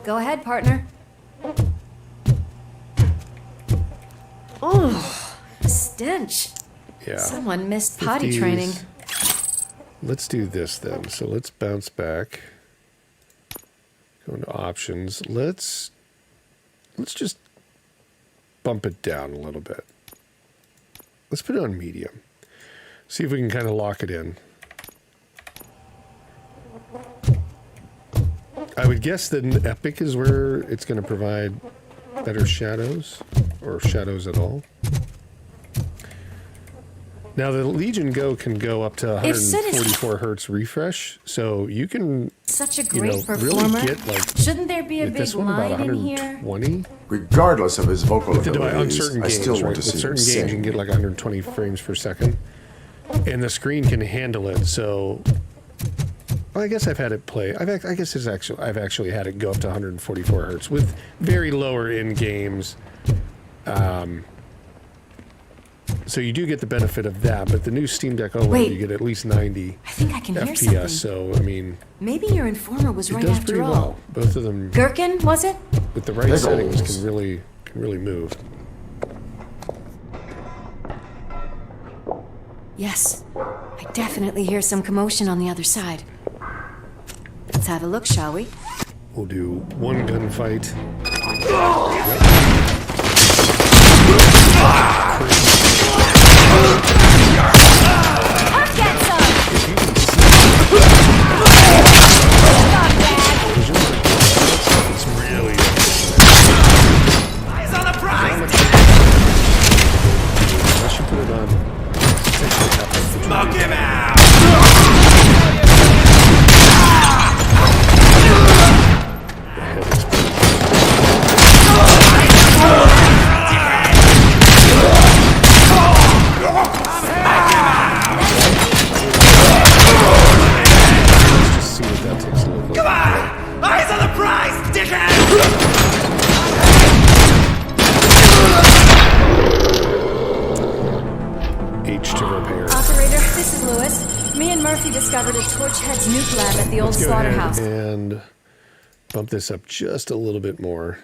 Go ahead, partner. Oh, the stench. Yeah. Someone missed potty 50s. training. Let's do this then. So let's bounce back. Go into options. Let's just bump it down a little bit. Let's put it on medium. See if we can kind of lock it in. I would guess that an Epic is where it's going to provide better shadows, or shadows at all. Now the Legion Go can go up to 144 hertz refresh, so you can Such a you great know, performer. really get like Shouldn't there be a get big this one about line in here? 120. Regardless of his vocal On abilities, certain I games, still right? want to With see him certain games, you can sing. get like 120 frames per second, and the screen can handle it. So, well, I guess I've had it play. I've actually had it go up to 144 hertz with very lower end games. So you do get the benefit of that, but the new Steam Deck Oled, Wait. you get at least 90 I think I can hear FPS. something. So I mean, Maybe your informer was it right does after pretty all. well. Both of them Gherkin, was it? with the right Big settings ols. can really move. Yes. I definitely hear some commotion on the other side. Let's have a look, shall we? We'll do one gunfight. I'll get some! Stop that! It's really Eyes on the prize! I should put it on. Smoke him out! Just see what that takes a look Come like. on! Eyes on the prize, dickhead! H to repair. Operator, this is Lewis. Me and Murphy discovered a Torchhead's nuke lab at the old Let's go ahead slaughterhouse. and bump this up just a little bit more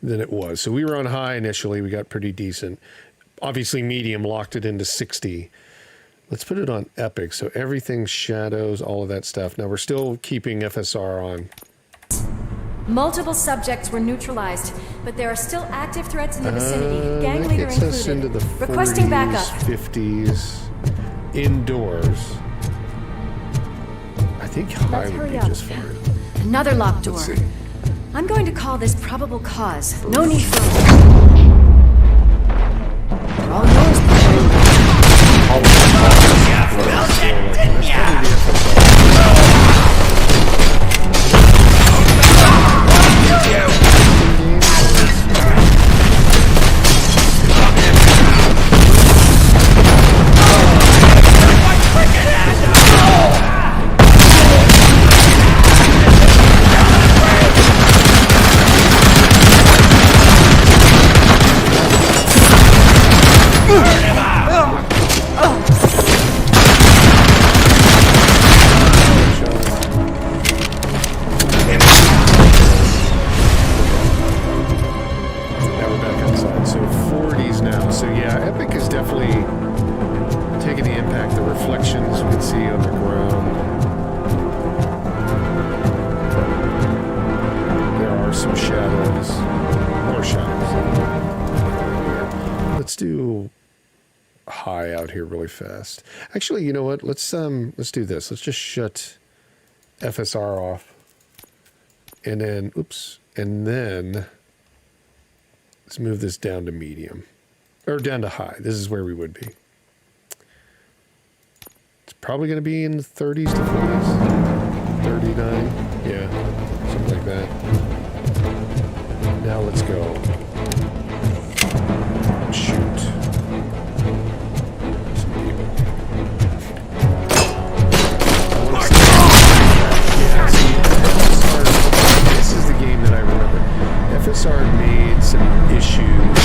than it was. So we were on high initially. We got pretty decent. Obviously, medium locked it into 60. Let's put it on epic. So everything shadows, all of that stuff. Now we're still keeping FSR on. Multiple subjects were neutralized, but there are still active threats in the vicinity, gang That leader gets us into included. the Requesting 40s, backup. 50s, indoors. I think high Let's would hurry be up. just fine. Another locked door. Let's see. I'm going to call this probable cause. No need for... They're all yours, Built it, didn't ya? really fast. Actually, you know what? Let's do this. Let's just shut FSR off. And then, oops. And then let's move this down to medium. Or down to high. This is where we would be. It's probably going to be in the 30s to 40s. 39. Yeah. Something like that. Now let's go. Shoot. Some people. Yeah, see, FSR, this is the game that I remember. FSR made some issues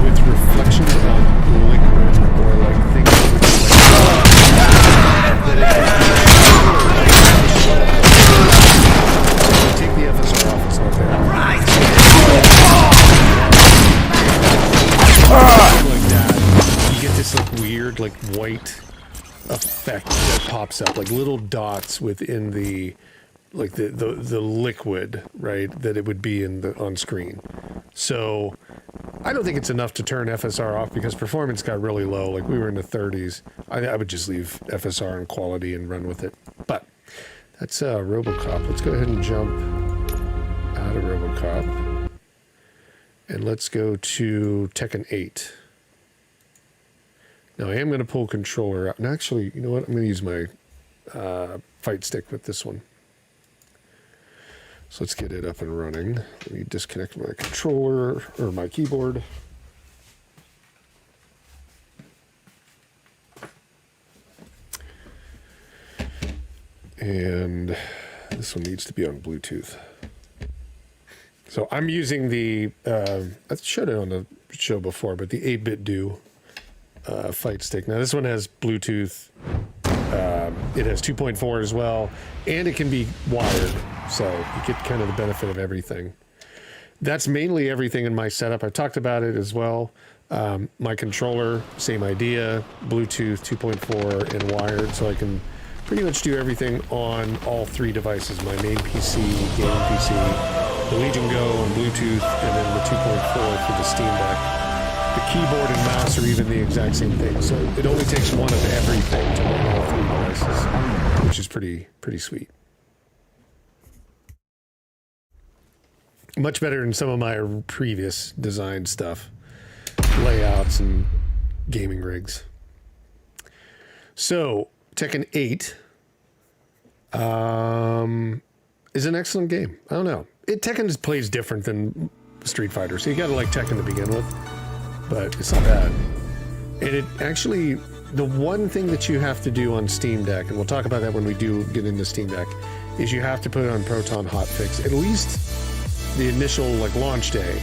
with reflections on liquid, or like things that would be like, take the FSR off, it's not there. Like that, you get this like weird, like white effect that pops up, like little dots within the, like the liquid, right, that it would be in the on screen. So I don't think it's enough to turn FSR off because performance got really low. Like we were in the 30s. I would just leave FSR on quality and run with it. But that's Robocop. Let's go ahead and jump out of Robocop. And let's go to Tekken 8. Now I am going to pull controller out. And actually, you know what? I'm going to use my fight stick with this one. So let's get it up and running. Let me disconnect my controller or my keyboard. And this one needs to be on Bluetooth. So I'm using the, I showed it on the show before, but the 8-bit do fight stick. Now this one has Bluetooth. It has 2.4 as well, and it can be wired, so you get kind of the benefit of everything. That's mainly everything in my setup. I talked about it as well. My controller, same idea, Bluetooth 2.4 and wired, so I can pretty much do everything on all three devices. My main PC, gaming PC, the Legion Go and Bluetooth, and then the 2.4 for the Steam Deck. The keyboard and mouse are even the exact same thing, so it only takes one of everything to run all three devices, which is pretty sweet. Much better than some of my previous design stuff, layouts and gaming rigs. So Tekken 8 is an excellent game. I don't know. Tekken just plays different than Street Fighter, so you gotta like Tekken to begin with. But it's not bad. And it actually, the one thing that you have to do on Steam Deck, and we'll talk about that when we do get into Steam Deck, is you have to put it on Proton Hotfix, at least the initial like launch day.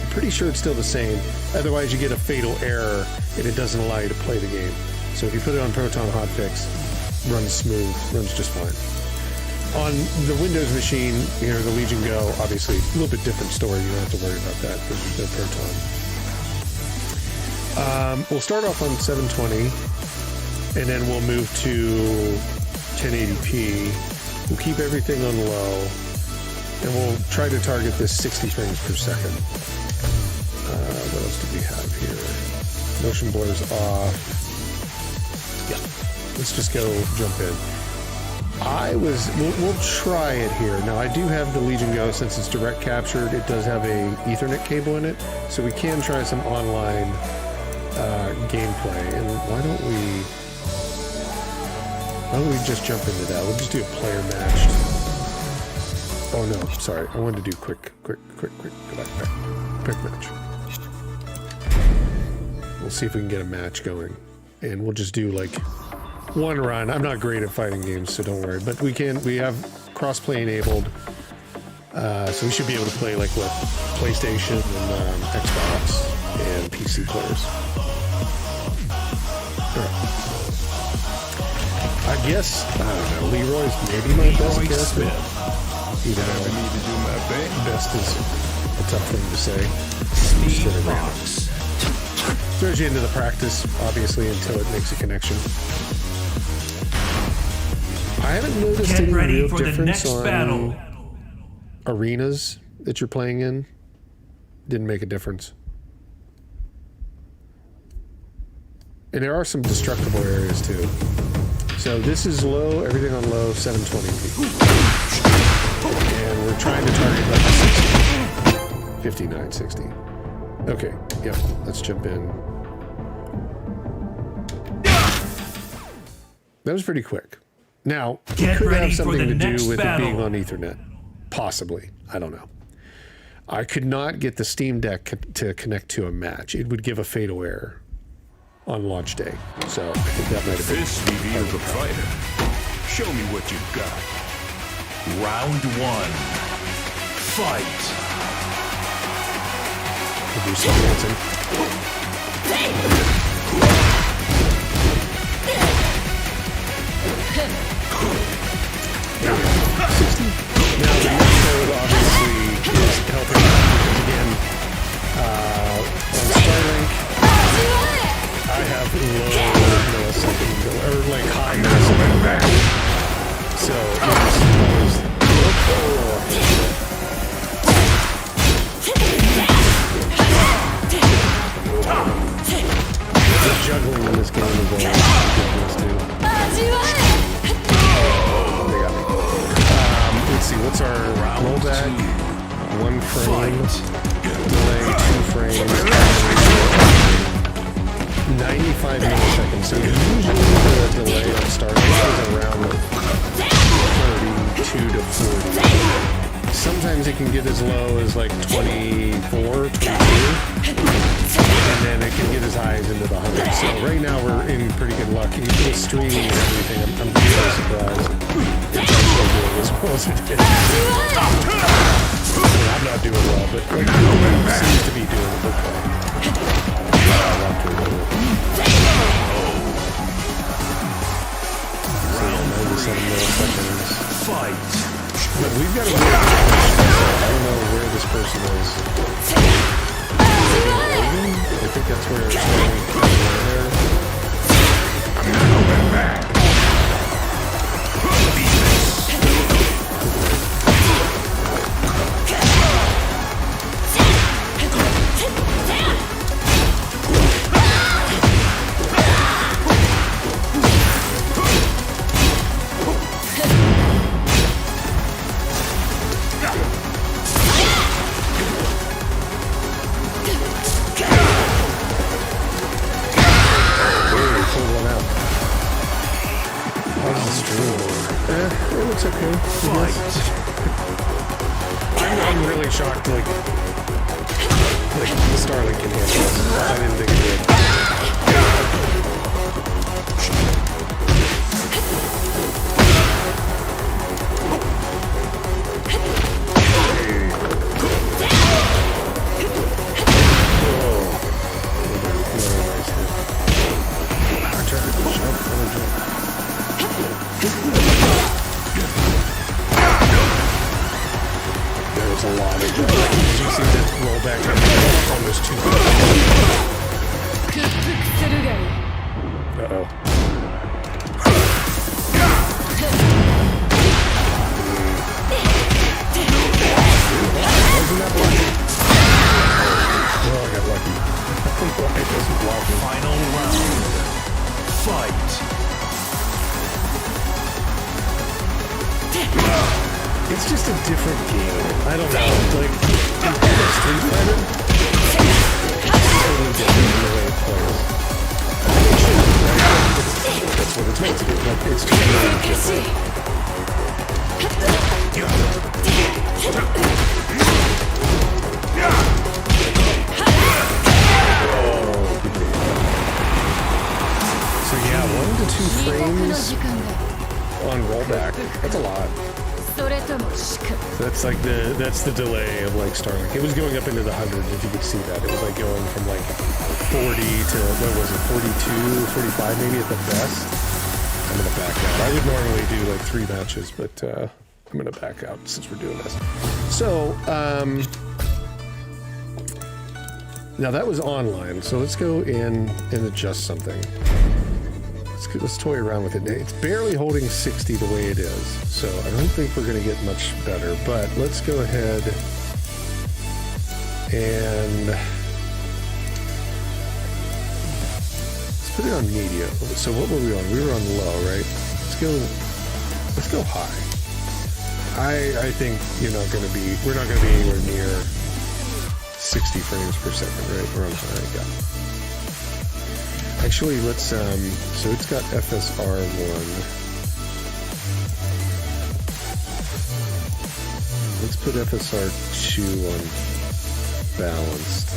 I'm pretty sure it's still the same. Otherwise you get a fatal error and it doesn't allow you to play the game. So if you put it on Proton Hotfix, runs smooth, runs just fine. On the Windows machine, you know, the Legion Go, obviously a little bit different story. You don't have to worry about that because there's no Proton. We'll start off on 720, and then we'll move to 1080p. We'll keep everything on low, and we'll try to target this 60 frames per second. What else do we have here? Motion blur's off. Yeah, let's just go jump in. We'll try it here. Now I do have the Legion Go, since it's direct captured, it does have a Ethernet cable in it, so we can try some online gameplay. And why don't we just jump into that? We'll just do a player matched. Oh no, sorry, I wanted to do quick, go back, quick match. We'll see if we can get a match going, and we'll just do like one run. I'm not great at fighting games, so don't worry, but we have crossplay enabled, so we should be able to play like with PlayStation and Xbox and PC players. I guess, I don't know, Leroy's maybe my best character. You know, best is a tough thing to say. Throws you into the practice, obviously, until it makes a connection. I haven't noticed any real difference on arenas that you're playing in. Didn't make a difference. And there are some destructible areas too. So this is low, everything on low, 720p. And we're trying to target like 60. 59, 60. Okay, yep, let's jump in. That was pretty quick. Now, it could have something to do with it being on Ethernet. Possibly. I don't know. I could not get the Steam Deck to connect to a match. It would give a fatal error on launch day. So I think that might have been... This reveals a fighter. Show me what you've got. Round 1. Fight. We'll do some dancing. There we go. 60. Now the next code obviously is helping out because again, on Starlink, I have low millisecond, or like high millisecond. So the juggling in this game is ridiculous too. Let's see, what's our rollback? 1 frame, delay, 2 frames, 95 milliseconds. So usually the delay on Starlink is around 32 to 40. Sometimes it can get as low as like 24, 22. And then it can get as high as into the hundreds. So right now we're in pretty good luck. With streaming and everything, I'm really surprised. It's actually doing as well as it did. I'm not doing well, but like, it seems to be doing okay. So 97 milliseconds. Fight. But we've got a weird I don't know where this person is. I think that's where it's going. There. I'm coming back. It's okay. I'm really shocked, like the Starlink can handle this. I didn't think it did. There's a lot of jump. You see that roll back almost 2 feet. Uh-oh. Wasn't that lucky? Well, I got lucky. It doesn't block me. Final round. Fight. It's just a different game. I don't know. Like, Street Fighter, totally different in the way it plays. That's what it's meant to do. Like, it's just really different. So yeah, 1 to 2 frames on rollback. That's a lot. That's like that's the delay of like Starlink. It was going up into the hundreds, if you could see that. It was like going from like 40 to, what was it, 42, 45 maybe at the best. I'm gonna back out. I would normally do like 3 matches, but I'm gonna back out since we're doing this. So, now that was online, so let's go in and adjust something. Let's toy around with it. It's barely holding 60 the way it is, so I don't think we're going to get much better, but let's go ahead and let's put it on medium. So what were we on? We were on low, right? Let's go high. I think we're not gonna be anywhere near 60 frames per second, right? We're on high, yeah. Actually, let's so it's got FSR1. Let's put FSR2 on balanced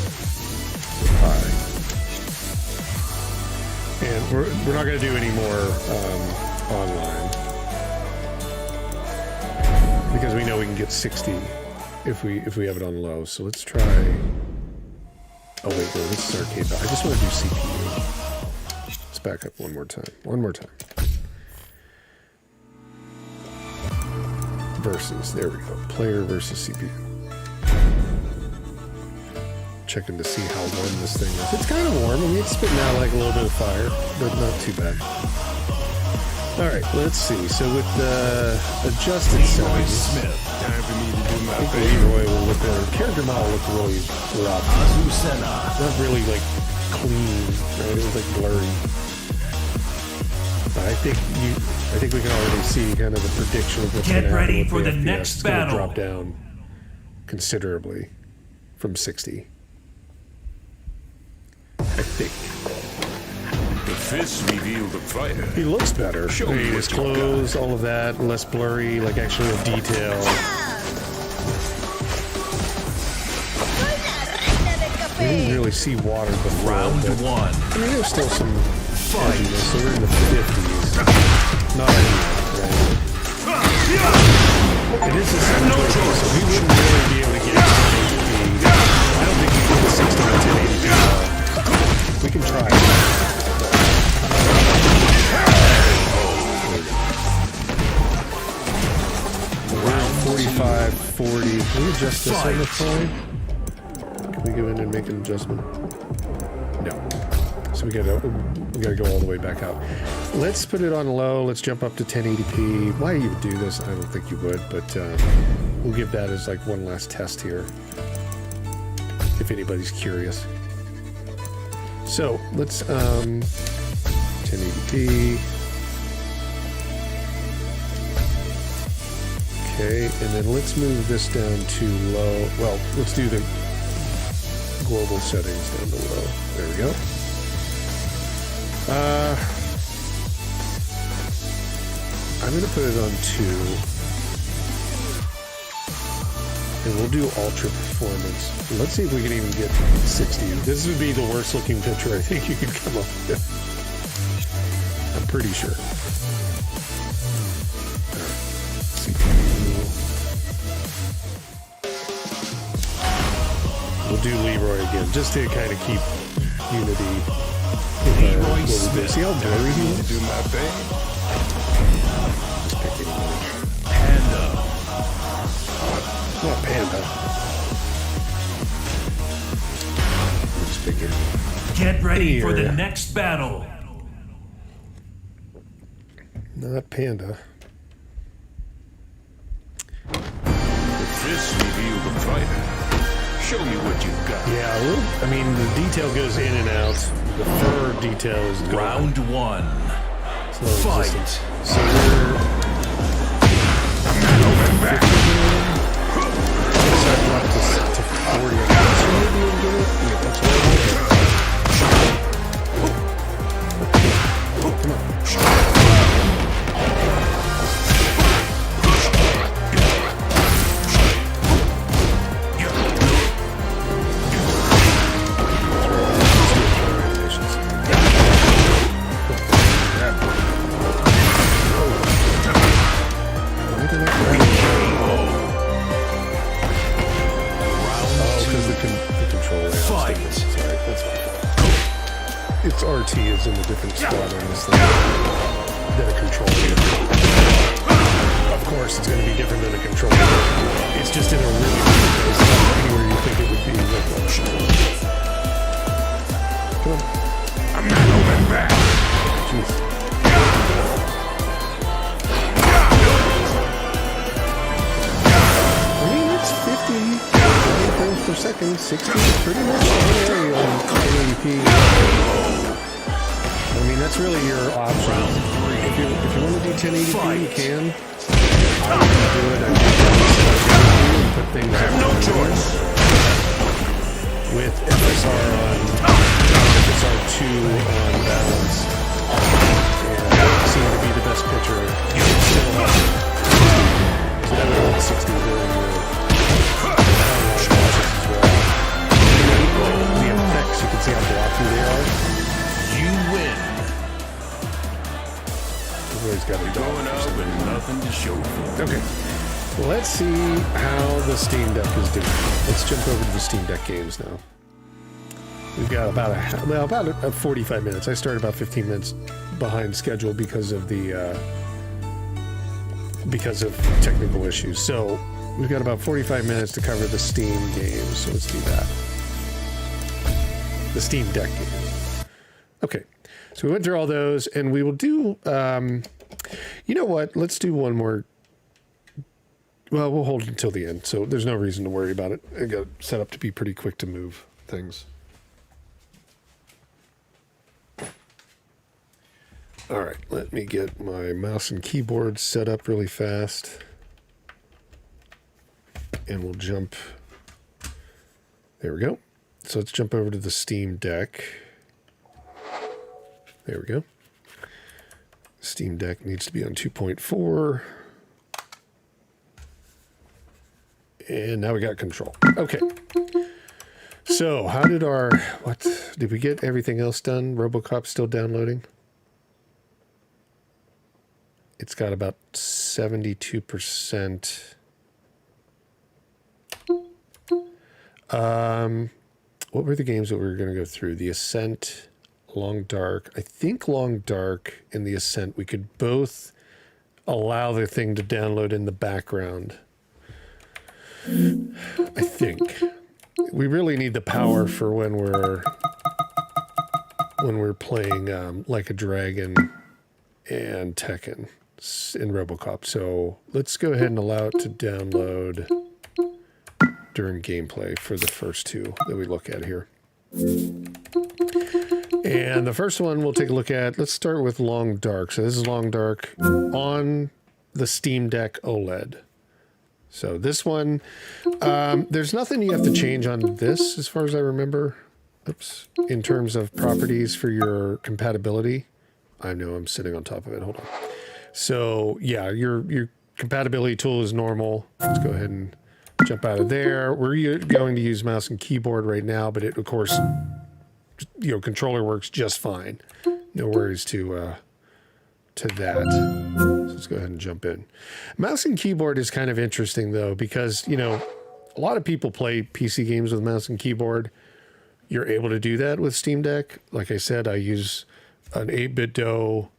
high. And we're not going to do any more online because we know we can get 60 if we have it on low. So let's try. Oh wait, no, this is arcade. I just want to do CPU. Let's back up one more time. One more time. Versus. There we go. Player versus CPU. Checking to see how warm this thing is. It's kind of warm. I mean, it's spitting out like a little bit of fire, but not too bad. All right, let's see. So with the adjusted settings, Time for me to do my I think Leroy will look better. Character model looked really rough. Not really like clean, right? It was like blurry. But I think we can already see kind of the prediction of what's going to happen. Get ready with for the FPS. next It's gonna battle. drop down considerably from 60. I think. The fists reveal the fighter. He looks better. Show I me mean, what his you got. clothes, all of that, less blurry, like actual detail. We didn't really see water before. Round but, one. I mean, there's still some edginess, so we're in the 50s. Not anymore, right? It is a 720, so we wouldn't really be able to get 1080p. I don't think we can get 60 to 1080p. We can try. Around 45, 40. Can we adjust this on the fly? Can we go in and make an adjustment? No. So we gotta go all the way back out. Let's put it on low. Let's jump up to 1080p. Why you would do this? I don't think you would, but we'll give that as like one last test here, if anybody's curious. So let's 1080p. Okay, and then let's move this down to low. Well, let's do the global settings down to low. There we go. I'm going to put it on 2. And we'll do ultra performance. Let's see if we can even get 60. This would be the worst looking picture I think you could come up with. I'm pretty sure. We'll do Leroy again, just to kind of keep unity. Leroy See how blurry he to is? do my thing. Just pick anybody. Panda. Not Panda. Just pick anybody. Get ready for the Here. next battle. Not Panda. The fists reveal the fighter. Show me what you got. Yeah, a little, I mean, the detail goes in and out. The fur detail is gone. Round one. It's non-existent. Fight. So we're... So I'm up to 40. So maybe we'll get it. Yeah, that's what I want. Come on. Its RT is in a different spot on this thing than a controller. Of course, it's going to be different than a controller. It's just in a really weird place, not anywhere you think it would be. Come on. I'm not holding back. Jeez. I mean, it's 50 frames per second, 60 pretty much on 1080p. mean, that's really your option. If you want to do 1080p, you can. I wouldn't do it. I put things Have no choice. with FSR on FSR2 on balance. And it seemed to be the best picture. You can still have 760 during your the effects, you can see how blocky they are. You win. Everybody's got a Going up with nothing to show for it. Okay. Let's see how the Steam Deck is doing. Let's jump over to the Steam Deck games now. We've got about 45 minutes. I started about 15 minutes behind schedule because of technical issues. So we've got about 45 minutes to cover the Steam games. So let's do that. The Steam Deck games. Okay. So we went through all those, and we will do. You know what? Let's do one more. Well, we'll hold it until the end, so there's no reason to worry about it. I got it set up to be pretty quick to move things. All right, let me get my mouse and keyboard set up really fast. And we'll jump. There we go. So let's jump over to the Steam Deck. There we go. Steam Deck needs to be on 2.4. And now we got control. Okay. So how did did we get everything else done? Robocop still downloading? It's got about 72%. What were the games that we were going to go through? The Ascent, Long Dark. I think Long Dark and the Ascent, we could both allow the thing to download in the background. I think we really need the power for when we're playing Like a Dragon and Tekken in Robocop. So let's go ahead and allow it to download during gameplay for the first two that we look at here. And the first one we'll take a look at, let's start with Long Dark. So this is Long Dark on the Steam Deck OLED. So this one, there's nothing you have to change on this as far as I remember. Oops. In terms of properties for your compatibility. I know I'm sitting on top of it. Hold on. So yeah, your compatibility tool is normal. Let's go ahead and jump out of there. We're going to use mouse and keyboard right now, but it, of course, controller works just fine. No worries to that. So let's go ahead and jump in. Mouse and keyboard is kind of interesting though, because, a lot of people play PC games with mouse and keyboard. You're able to do that with Steam Deck. Like I said, I use an 8-bit DOE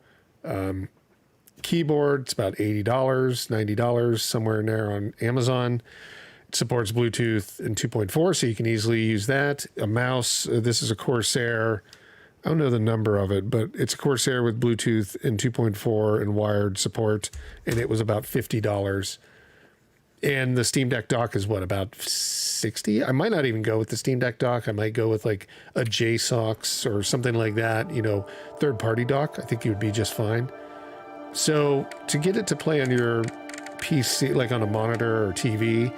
keyboard. It's about $80, $90, somewhere in there on Amazon. It supports Bluetooth and 2.4, so you can easily use that. A mouse, this is a Corsair. I don't know the number of it, but it's a Corsair with Bluetooth and 2.4 and wired support, and it was about $50. And the Steam Deck dock is what, about $60? I might not even go with the Steam Deck dock. I might go with like a JSOX or something like that, third-party dock. I think you would be just fine. So to get it to play on your PC, like on a monitor or TV,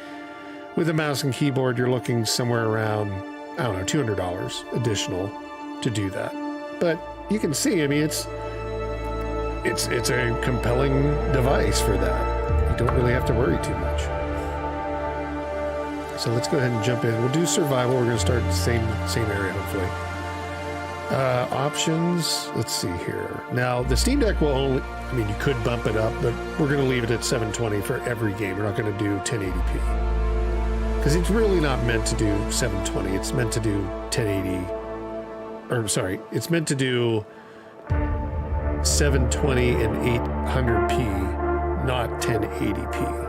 with a mouse and keyboard, you're looking somewhere around, I don't know, $200 additional to do that. But you can see, it's a compelling device for that. You don't really have to worry too much. So let's go ahead and jump in. We'll do survival. We're going to start the same area, hopefully. Options. Let's see here. Now, the Steam Deck will only, you could bump it up, but we're going to leave it at 720 for every game. We're not going to do 1080p. Because it's really not meant to do 720. It's meant to do 1080. It's meant to do 720 and 800p, not 1080p.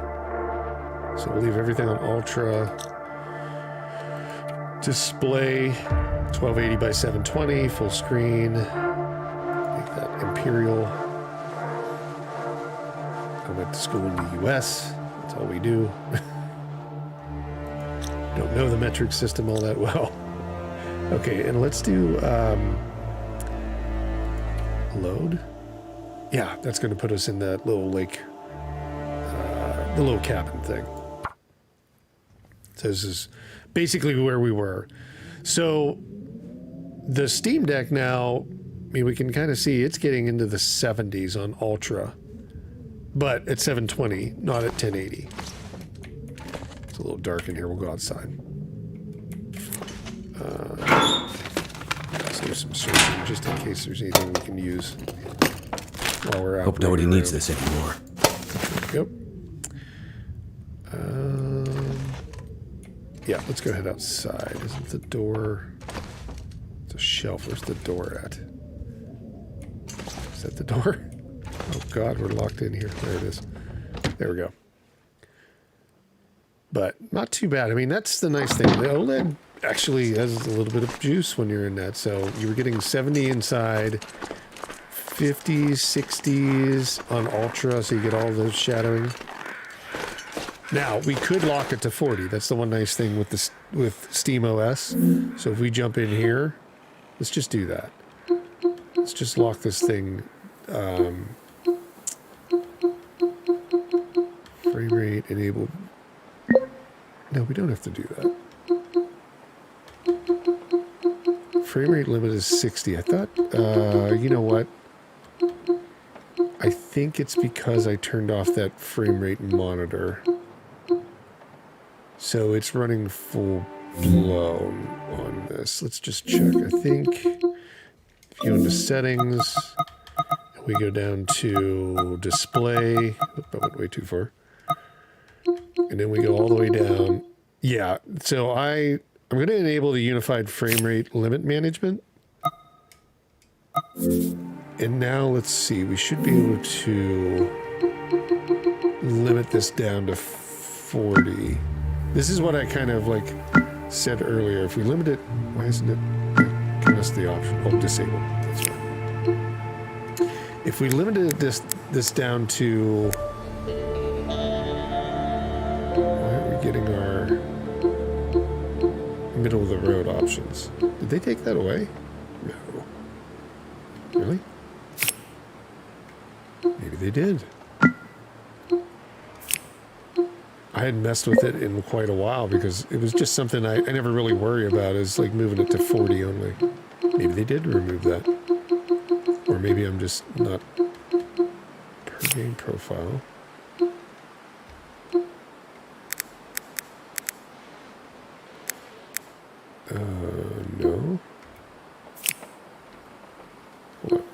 So we'll leave everything on ultra. Display 1280 by 720, full screen. Make that Imperial. I went to school in the US. That's all we do. Don't know the metric system all that well. Okay, and let's do load. Yeah, that's going to put us in that little like the little cabin thing. So this is basically where we were. So the Steam Deck now, I mean, we can kind of see it's getting into the 70s on Ultra, but at 720, not at 1080. It's a little dark in here. We'll go outside. Save some searching just in case there's anything we can use while we're out. Hope nobody needs this anymore. Yep. Yeah, let's go head outside. Isn't the door... It's a shelf. Where's the door at? Is that the door? Oh God, we're locked in here. There it is. There we go. But not too bad. I mean, that's the nice thing. The OLED actually has a little bit of juice when you're in that. So you were getting 70 inside, 50s, 60s on Ultra, so you get all those shadowing. Now, we could lock it to 40. That's the one nice thing with this with Steam OS. So if we jump in here, let's just do that. Let's just lock this thing. Frame rate enabled. No, we don't have to do that. Frame rate limit is 60. I thought, you know what? I think it's because I turned off that frame rate monitor. So it's running full blown on this. Let's just check. I think if you go into settings, we go down to display. Oop, I went way too far. And then we go all the way down. Yeah, so I'm going to enable the unified frame rate limit management. And now let's see, we should be able to limit this down to 40. This is what I kind of like said earlier. If we limit it, why isn't it giving us the option? Oh, disable. That's fine. If we limited this down to, why aren't we getting our middle of the road options? Did they take that away? No. Really? Maybe they did. I hadn't messed with it in quite a while because it was just something I never really worry about, is like moving it to 40 only. Maybe they did remove that. Or maybe I'm just not per game profile. No. What?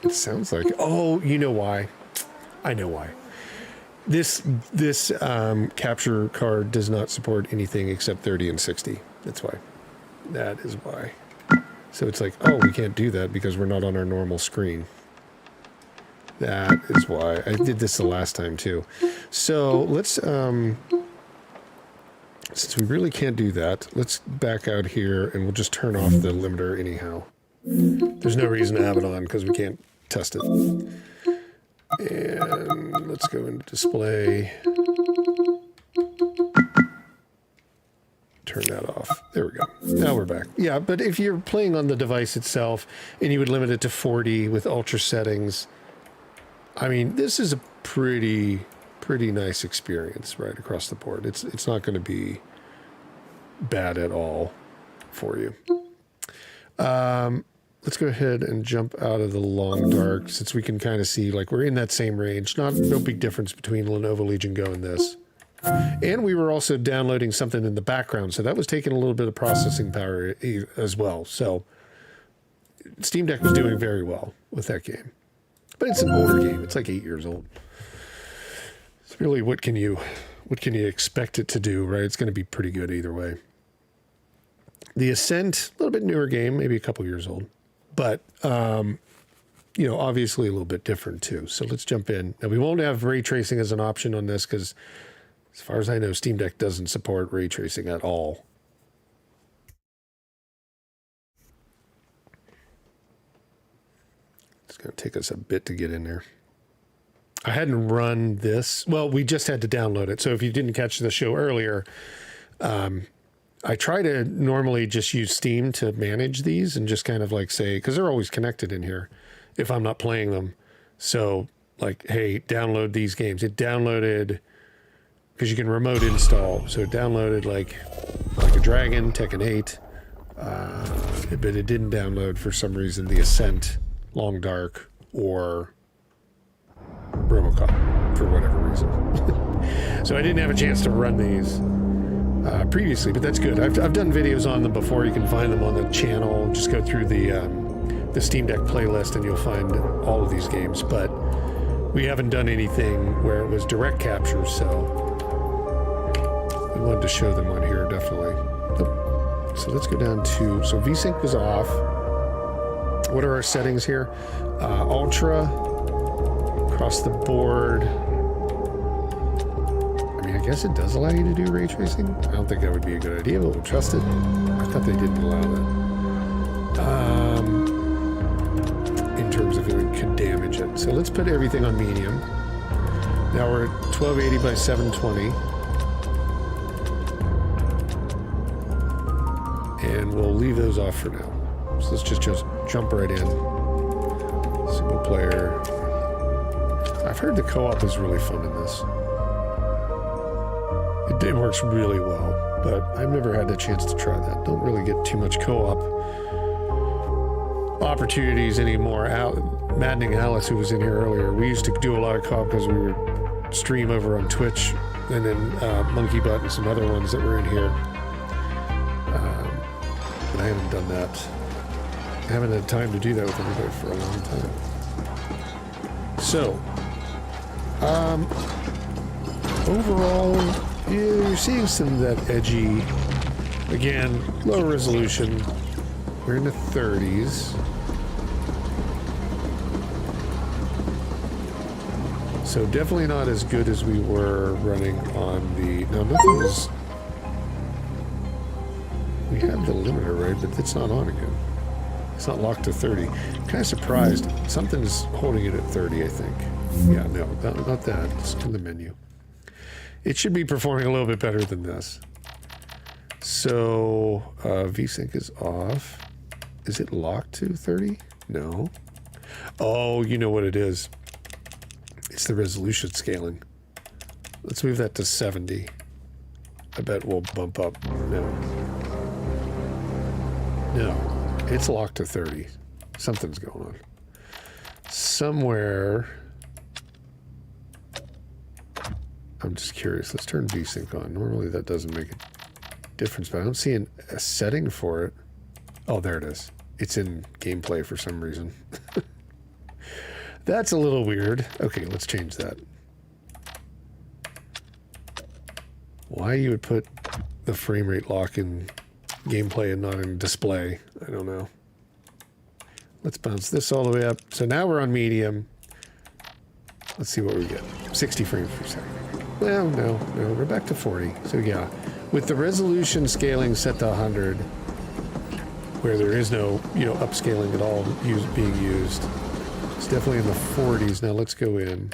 It sounds like, oh, you know why. I know why. This capture card does not support anything except 30 and 60. That's why. That is why. So it's like, oh, we can't do that because we're not on our normal screen. That is why. I did this the last time too. So let's, since we really can't do that, let's back out here and we'll just turn off the limiter anyhow. There's no reason to have it on because we can't test it. And let's go into display. Turn that off. There we go. Now we're back. Yeah, but if you're playing on the device itself and you would limit it to 40 with ultra settings, I mean, this is a pretty nice experience right across the board. It's not going to be bad at all for you. Let's go ahead and jump out of the long dark since we can kind of see, like, we're in that same range. No big difference between Lenovo Legion Go and this. And we were also downloading something in the background, so that was taking a little bit of processing power as well. So Steam Deck was doing very well with that game. But it's an older game. It's like 8 years old. It's really, what can you expect it to do, right? It's going to be pretty good either way. The Ascent, a little bit newer game, maybe a couple years old. But, you know, obviously a little bit different too. So let's jump in. Now, we won't have ray tracing as an option on this because, as far as I know, Steam Deck doesn't support ray tracing at all. It's going to take us a bit to get in there. I hadn't run this. Well, we just had to download it. So if you didn't catch the show earlier, I try to normally just use Steam to manage these and just kind of like say, because they're always connected in here if I'm not playing them. So like, hey, download these games. It downloaded, because you can remote install. So it downloaded like a Dragon, Tekken 8, but it didn't download for some reason the Ascent, Long Dark, or Robocop for whatever reason. So I didn't have a chance to run these previously, but that's good. I've done videos on them before. You can find them on the channel. Just go through the Steam Deck playlist and you'll find all of these games. But we haven't done anything where it was direct capture, so we wanted to show them on here, definitely. So let's go down to, so VSync was off. What are our settings here? Ultra, across the board. I mean, I guess it does allow you to do ray tracing. I don't think that would be a good idea, but we'll trust it. I thought they didn't allow that. In terms of it could damage it. So let's put everything on medium. Now we're at 1280 by 720. And we'll leave those off for now. So let's just jump right in. Single player. I've heard the co-op is really fun in this. It works really well, but I've never had a chance to try that. Don't really get too much co-op opportunities anymore. Maddening Alice, who was in here earlier, we used to do a lot of co-op because we would stream over on Twitch, and then Monkey Butt and some other ones that were in here. But I haven't done that. I haven't had time to do that with anybody for a long time. So, overall, yeah, you're seeing some of that edgy, again, low resolution. We're in the 30s. So definitely not as good as we were running on the, no, nothing was, we have the limiter, right? But it's not on again. It's not locked to 30. I'm kind of surprised. Something's holding it at 30, I think. Yeah, no, not that. It's in the menu. It should be performing a little bit better than this. So, VSync is off. Is it locked to 30? No. Oh, you know what it is. It's the resolution scaling. Let's move that to 70. I bet we'll bump up. No, it's locked to 30. Something's going on. Somewhere. I'm just curious. Let's turn VSync on. Normally that doesn't make a difference, but I don't see a setting for it. Oh, there it is. It's in gameplay for some reason. That's a little weird. Okay, let's change that. Why you would put the frame rate lock in gameplay and not in display, I don't know. Let's bounce this all the way up. So now we're on medium. Let's see what we get. 60 frames per second. Well, no, we're back to 40. So yeah, with the resolution scaling set to 100, where there is no, upscaling at all being used, it's definitely in the 40s. Now let's go in.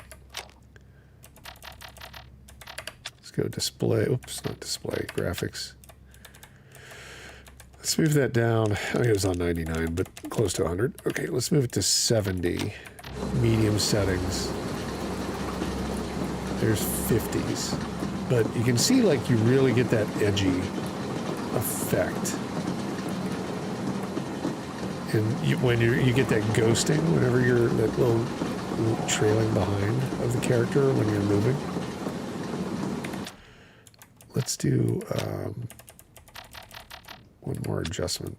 Let's go display. Oops, not display. Graphics. Let's move that down. I think it was on 99, but close to 100. Okay, let's move it to 70. Medium settings. There's 50s. But you can see, like, you really get that edgy effect. And when you get that ghosting, whenever you're that little trailing behind of the character when you're moving. Let's do one more adjustment.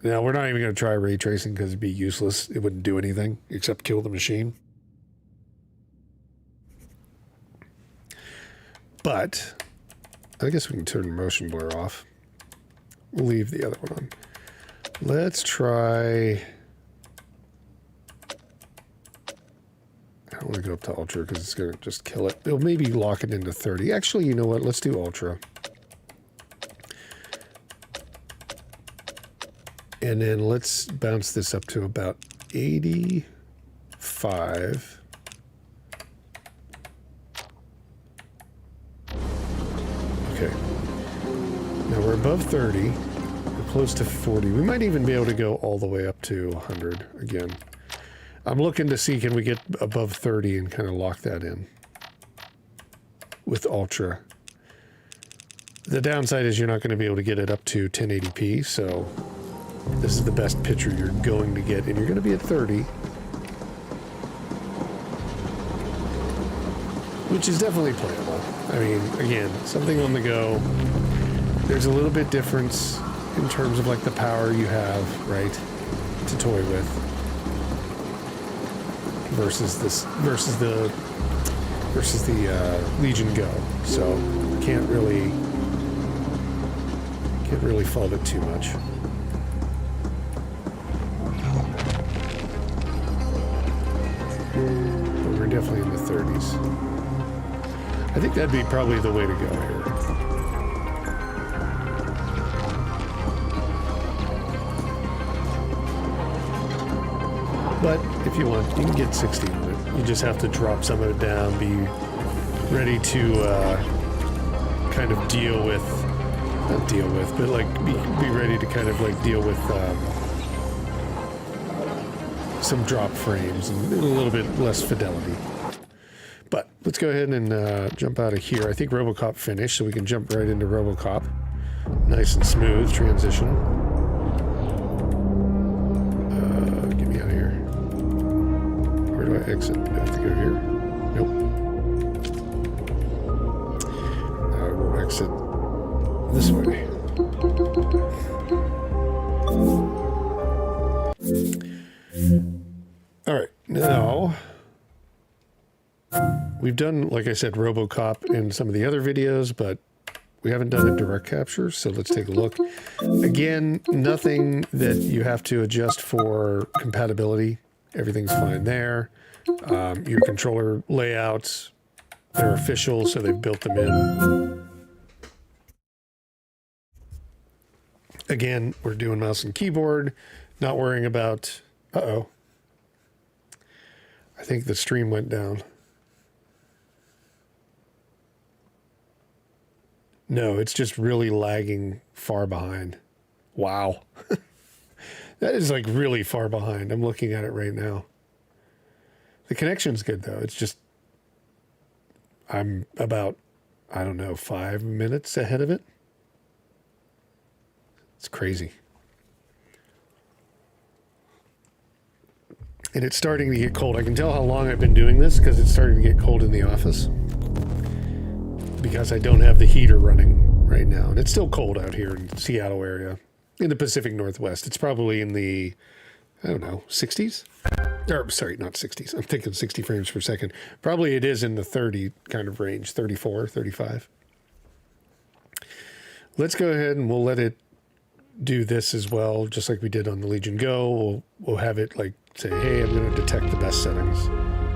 Now, we're not even going to try ray tracing because it'd be useless. It wouldn't do anything except kill the machine. But I guess we can turn the motion blur off. We'll leave the other one on. Let's try. I don't want to go up to Ultra because it's going to just kill it. It'll maybe lock it into 30. Actually, you know what? Let's do Ultra. And then let's bounce this up to about 85. Okay. Now we're above 30. We're close to 40. We might even be able to go all the way up to 100 again. I'm looking to see, can we get above 30 and kind of lock that in with Ultra. The downside is you're not going to be able to get it up to 1080p, so this is the best picture you're going to get, and you're going to be at 30. Which is definitely playable. I mean, again, something on the go. There's a little bit difference in terms of like the power you have, right, to toy with versus the Legion Go. So can't really fault it too much. But we're definitely in the 30s. I think that'd be probably the way to go here. But if you want, you can get 60 on it. You just have to drop some of it down, be ready to kind of deal with, not deal with, but like be ready to kind of like deal with some drop frames and a little bit less fidelity. But let's go ahead and jump out of here. I think Robocop finished, so we can jump right into Robocop. Nice and smooth transition. Get me out of here. Where do I exit? Do I have to go here? Nope. I will exit this way. All right, now we've done, like I said, Robocop in some of the other videos, but we haven't done a direct capture, so let's take a look. Again, nothing that you have to adjust for compatibility. Everything's fine there. Your controller layouts, they're official, so they've built them in. Again, we're doing mouse and keyboard, not worrying about... Uh-oh. I think the stream went down. No, it's just really lagging far behind. Wow. That is like really far behind. I'm looking at it right now. The connection's good though. It's just, I'm about, I don't know, 5 minutes ahead of it. It's crazy. And it's starting to get cold. I can tell how long I've been doing this because it's starting to get cold in the office. Because I don't have the heater running right now. And it's still cold out here in the Seattle area. In the Pacific Northwest. It's probably in the, I don't know, 60s? Or, sorry, not 60s. I'm thinking 60 frames per second. Probably it is in the 30 kind of range. 34, 35. Let's go ahead and we'll let it do this as well. Just like we did on the Legion Go. We'll have it like say, hey, I'm going to detect the best settings.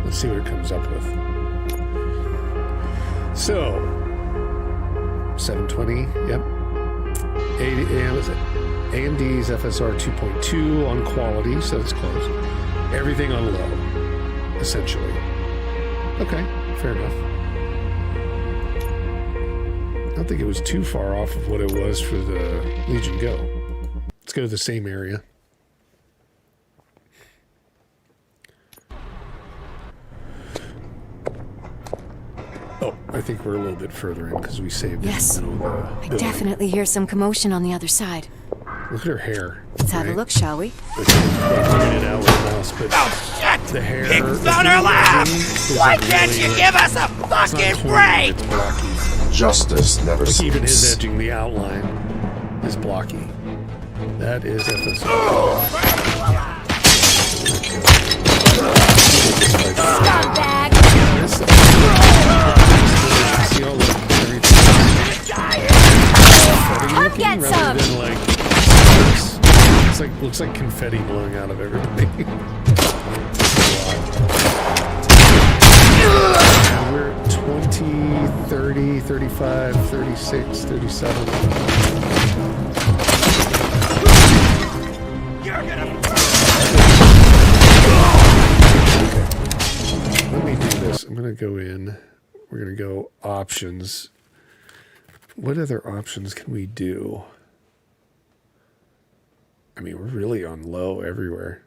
Let's see what it comes up with. So, 720, yep. AMD's FSR 2.2 on quality, so it's close. Everything on low, essentially. Okay, fair enough. I don't think it was too far off of what it was for the Legion Go. Let's go to the same area. Oh, I think we're a little bit further in because we saved Yes, it in the middle of the I building. definitely hear some commotion on the other side. Look at her hair. Let's have a look, shall we? Figured it out with the mouse, but the hair. It's on her lap! Why can't you give us a fucking break? It's blocky. Justice never Like even his sleeps. edging, the outline is blocky. That is FSR. Scumbag! See all the everything. Come get some! Rather than like, it's like looks like confetti blowing out of everything. And we're at 20, 30, 35, 36, 37. You're gonna... Let me do this. I'm going to go in. We're going to go options. what other options can we do? I mean, we're really on low everywhere.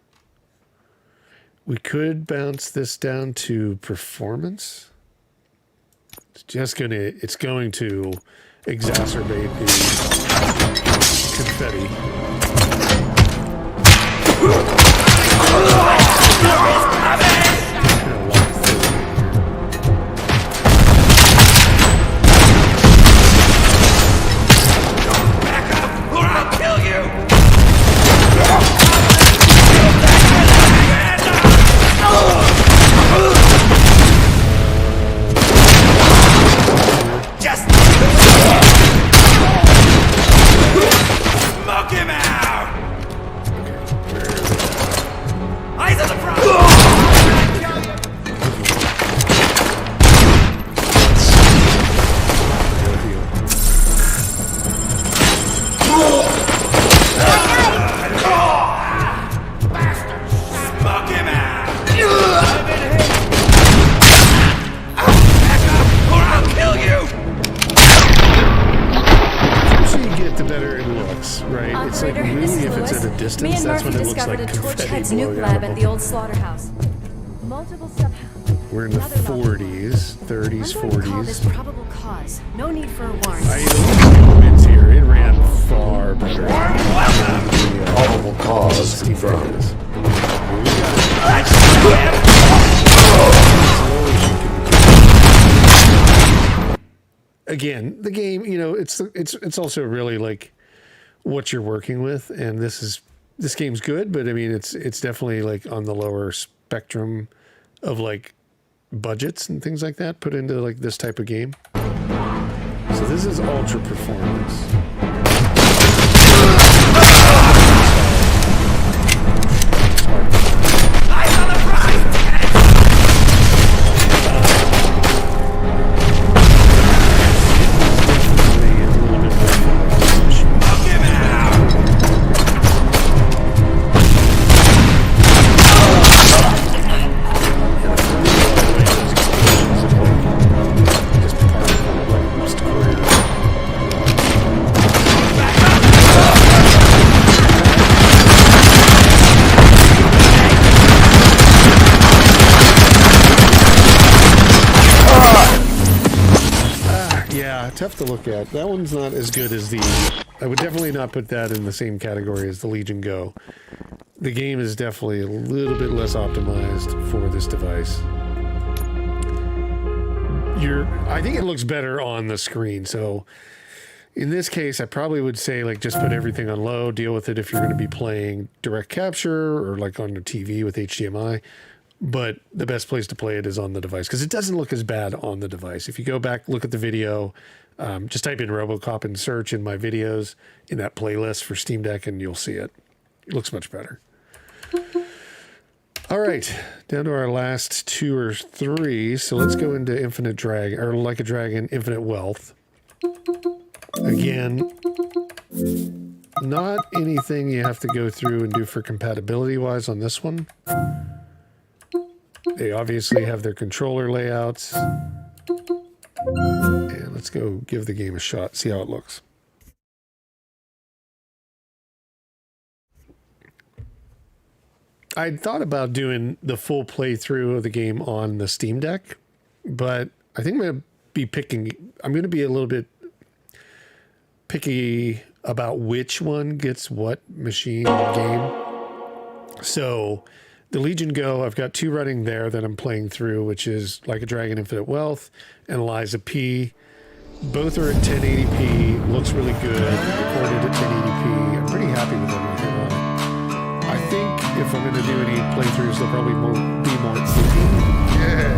We could bounce this down to performance. It's going to exacerbate the confetti. We're in the 40s, 30s, 40s. Call this probable cause. No need for a warrant. I know here. It ran far better. Probable cause confirmed. Again, the game, you know, it's also really like what you're working with, and this game's good, but I mean it's definitely like on the lower spectrum of like budgets and things like that put into like this type of game. So this is ultra performance. Tough to look at. That one's not as good as I would definitely not put that in the same category as the Legion Go. The game is definitely a little bit less optimized for this device. I think it looks better on the screen. So in this case, I probably would say like just put everything on low, deal with it if you're going to be playing direct capture or like on your TV with HDMI. But the best place to play it is on the device because it doesn't look as bad on the device. If you go back, look at the video, just type in Robocop and search in my videos in that playlist for Steam Deck and you'll see it. It looks much better. All right, down to our last 2 or 3. So let's go into Infinite Dragon, or Like a Dragon, Infinite Wealth. Again, not anything you have to go through and do for compatibility-wise on this one. They obviously have their controller layouts. And let's go give the game a shot, see how it looks. I'd thought about doing the full playthrough of the game on the Steam Deck, but I think I'm going to be a little bit picky about which one gets what machine game. So the Legion Go, I've got 2 running there that I'm playing through, which is Like a Dragon Infinite Wealth and Eliza P. Both are at 1080p, looks really good, recorded at 1080p. I'm pretty happy with everything on it. I think if I'm going to do any playthroughs, they'll probably be more on the Steam Deck.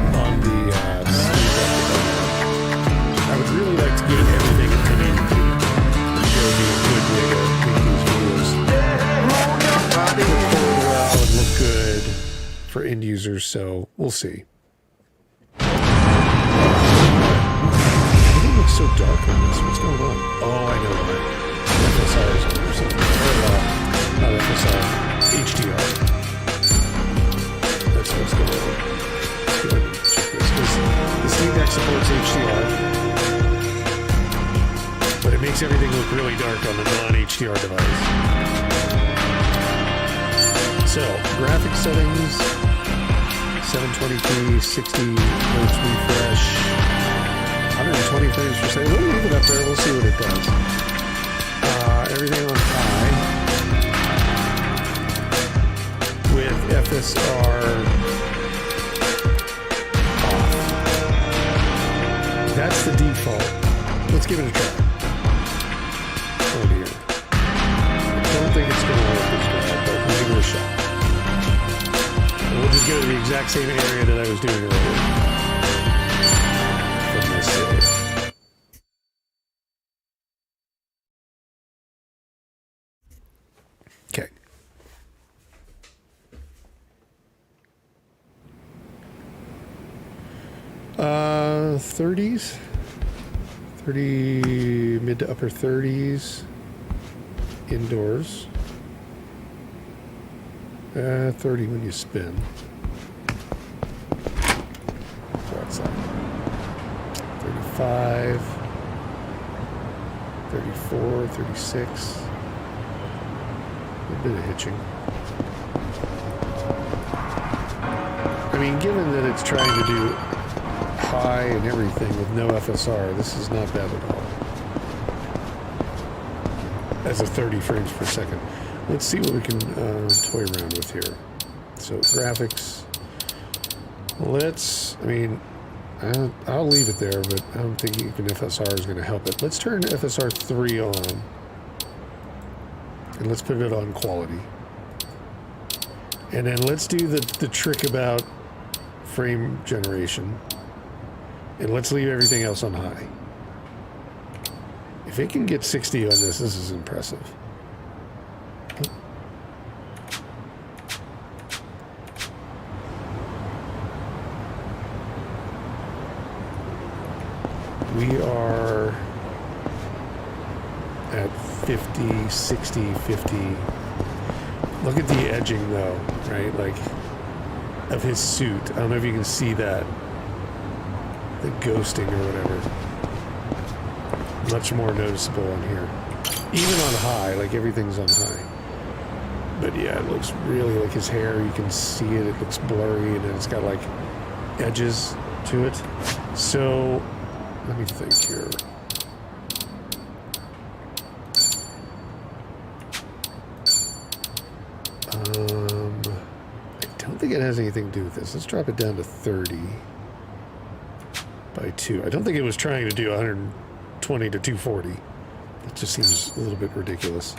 I would really like to get everything at 1080p. It would be a good way to make these videos. I think it would well and look good for end users, so we'll see. Everything looks so dark on this. What's going on? Oh, I know why. FSR is on or something. Not FSR. HDR. That's what's going on. Let's go ahead and check this. The Steam Deck supports HDR. makes everything look really dark on the non-HDR device. So, graphics settings, 720p, 60 hertz refresh, 120 frames per second. We'll leave it up there. We'll see what it does. Everything on high with FSR off. That's the default. Let's give it a try. Oh dear. I don't think it's going to work as well, but we'll give it a shot. And we'll just go to the exact same area that I was doing earlier. From my save. Okay. Uh, 30s. 30, mid to upper 30s. Indoors. 30 when you spin. So outside. 35. 34, 36. A bit of hitching. I mean, given that it's trying to do high and everything with no FSR, this is not bad at all. As a 30 frames per second. Let's see what we can toy around with here. So graphics. I'll leave it there, but I don't think even FSR is going to help it. Let's turn FSR 3 on. And let's put it on quality. And then let's do the trick about frame generation. And let's leave everything else on high. If it can get 60 on this is impressive. We are at 50, 60, 50. Look at the edging though, right? Like, of his suit. I don't know if you can see that. The ghosting or whatever. Much more noticeable on here. Even on high, like everything's on high. But yeah, it looks really like his hair, you can see it, it looks blurry, and then it's got like edges to it. So, let me think here. I don't think it has anything to do with this. Let's drop it down to 30 by 2. I don't think it was trying to do 120 to 240. It just seems a little bit ridiculous.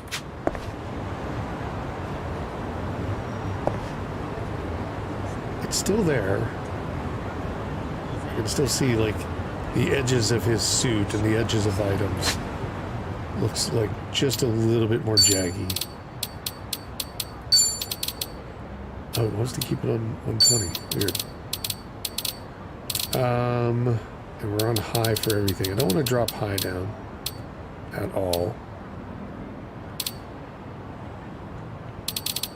It's still there. You can still see like the edges of his suit and the edges of items. Looks like just a little bit more jaggy. Oh, it wants to keep it on 120. Weird. And we're on high for everything. I don't want to drop high down at all.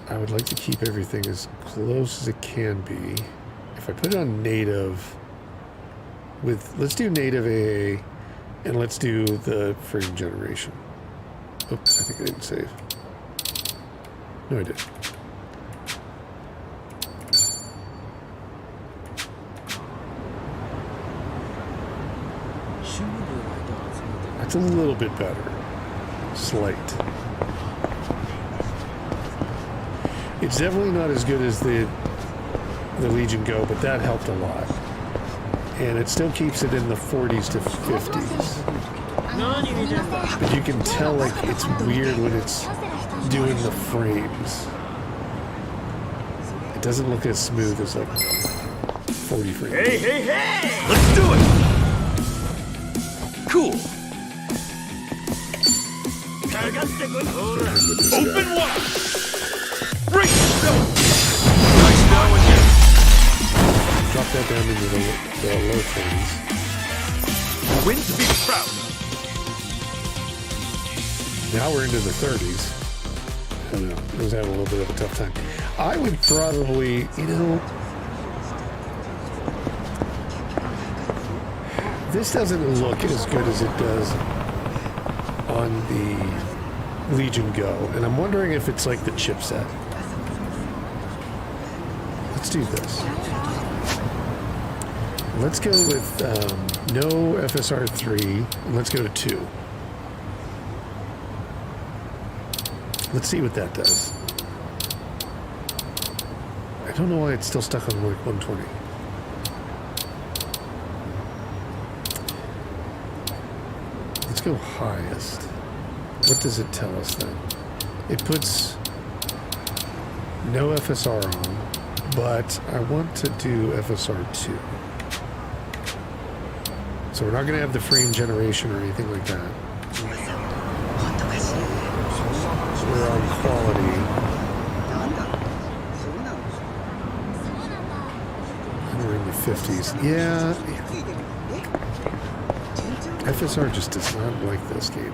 I would like to keep everything as close as it can be. If I put it on native with, let's do native AA and let's do the frame generation. Oops, I think I didn't save. No, I did. It's a little bit better. Slight. It's definitely not as good as the Legion Go, but that helped a lot. And it still keeps it in the 40s to 50s. But you can tell like it's weird when it's doing the frames. It doesn't look as smooth as like 40 frames. Hey! Let's do it! Cool! Open wide! Break! Nice knowing you! Drop that down into the low 30s. Win to be proud. Now we're into the 30s. I don't know. I was having a little bit of a tough time. I would probably, this doesn't look as good as it does on the Legion Go, and I'm wondering if it's like the chipset. Let's do this. Let's go with no FSR3, and let's go to 2. Let's see what that does. I don't know why it's still stuck on like 120. Let's go highest. What does it tell us then? It puts no FSR on, but I want to do FSR2. So we're not going to have the frame generation or anything like that. So we're on quality. And we're in the 50s. Yeah. FSR just does not like this game.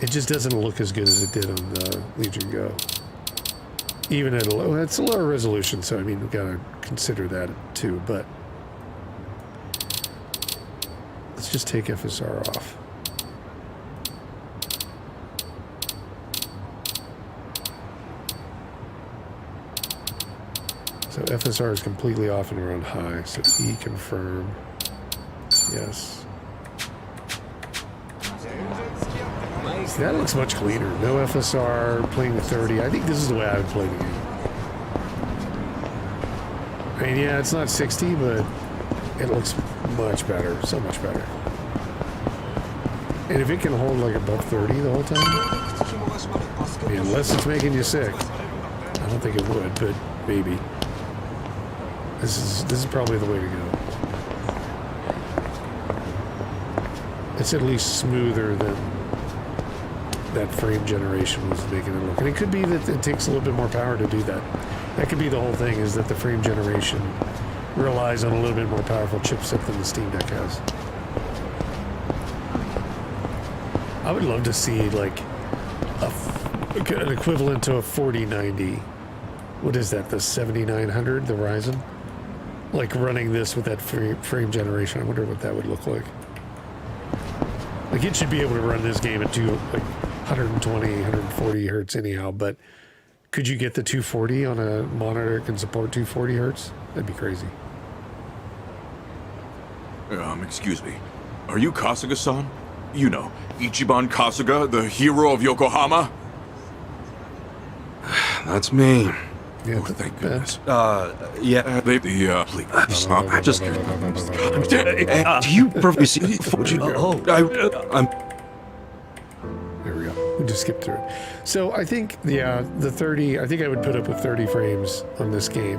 It just doesn't look as good as it did on the Legion Go. Even at a low, it's a lower resolution, so I mean, we've got to consider that too, but let's just take FSR off. So FSR is completely off and we're on high, so E confirm, yes. See, that looks much cleaner. No FSR, playing with 30. I think this is the way I would play the game. I mean, yeah, it's not 60, but it looks much better. So much better. And if it can hold like above 30 the whole time, I mean, unless it's making you sick. I don't think it would, but maybe. This is probably the way to go. It's at least smoother than that frame generation was making it look. And it could be that it takes a little bit more power to do that. That could be the whole thing, is that the frame generation relies on a little bit more powerful chipset than the Steam Deck has. I would love to see like an equivalent to a 4090. What is that, the 7900, the Ryzen? Like running this with that frame generation. I wonder what that would look like. Like it should be able to run this game at 120, 140 hertz anyhow, but could you get the 240 on a monitor that can support 240 hertz? That'd be crazy. Excuse me. Are you Kasuga-san? You know, Ichiban Kasuga, the hero of Yokohama? That's me. Yeah, Oh, thank goodness. Yeah. Please. Just. Do you perfectly see eeFoGee? I'm. There we go. We just skipped through it. So I think, yeah, the 30, I think I would put up with 30 frames on this game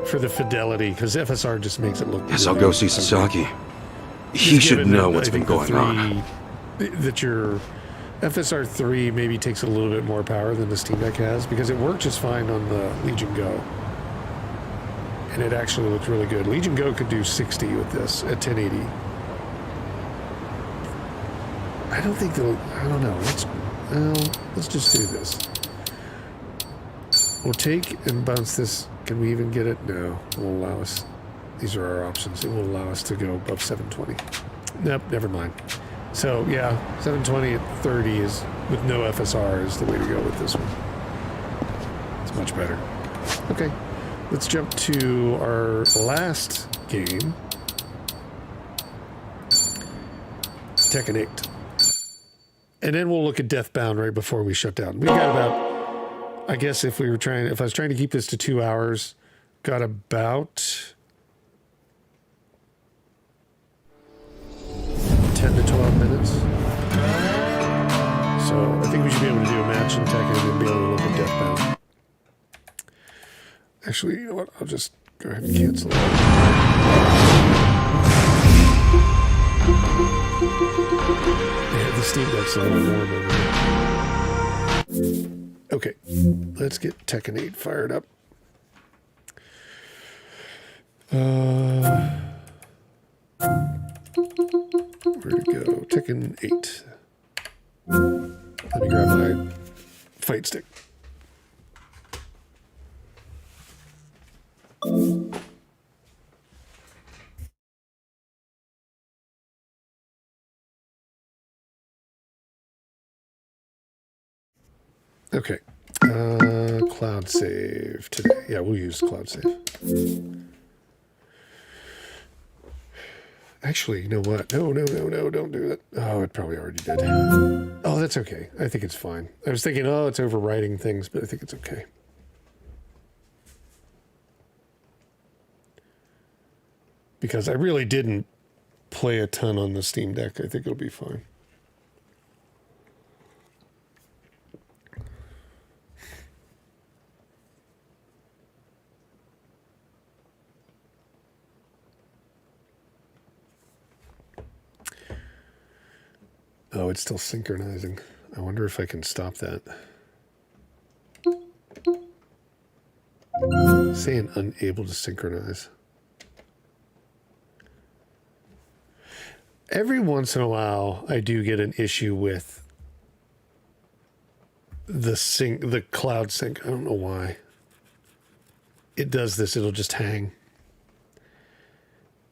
for the fidelity, because FSR just makes it look. Yes, I'll go see Sasaki. He should know what's been going on. That your FSR 3 maybe takes a little bit more power than the Steam Deck has, because it worked just fine on the Legion Go. And it actually looked really good. Legion Go could do 60 with this at 1080. I don't think they'll, I don't know. Let's just do this. We'll take and bounce this. Can we even get it? No, it won't allow us. These are our options. It will allow us to go above 720. Nope, never mind. So yeah, 720 at 30 is, with no FSR, is the way to go with this one. It's much better. Okay, let's jump to our last game. Tekken 8. And then we'll look at Deathbound right before we shut down. We got about, I guess if I was trying to keep this to 2 hours, got about 10 to 12 minutes. So I think we should be able to do a match in Tekken and be able to look at Deathbound. Actually, you know what? I'll just go ahead and cancel it. Yeah, the Steam Deck's a little warm over here. Okay, let's get Tekken 8 fired up. Where'd it go? Tekken 8. Let me grab my fight stick. Okay. Cloud save today. Yeah, we'll use cloud save. Actually, you know what? No, don't do that. Oh, it probably already did. Oh, that's okay. I think it's fine. I was thinking, oh, it's overwriting things, but I think it's okay. Because I really didn't play a ton on the Steam Deck. I think it'll be fine. Oh, it's still synchronizing. I wonder if I can stop that. Saying unable to synchronize. Every once in a while, I do get an issue with the cloud sync. I don't know why. It does this. It'll just hang.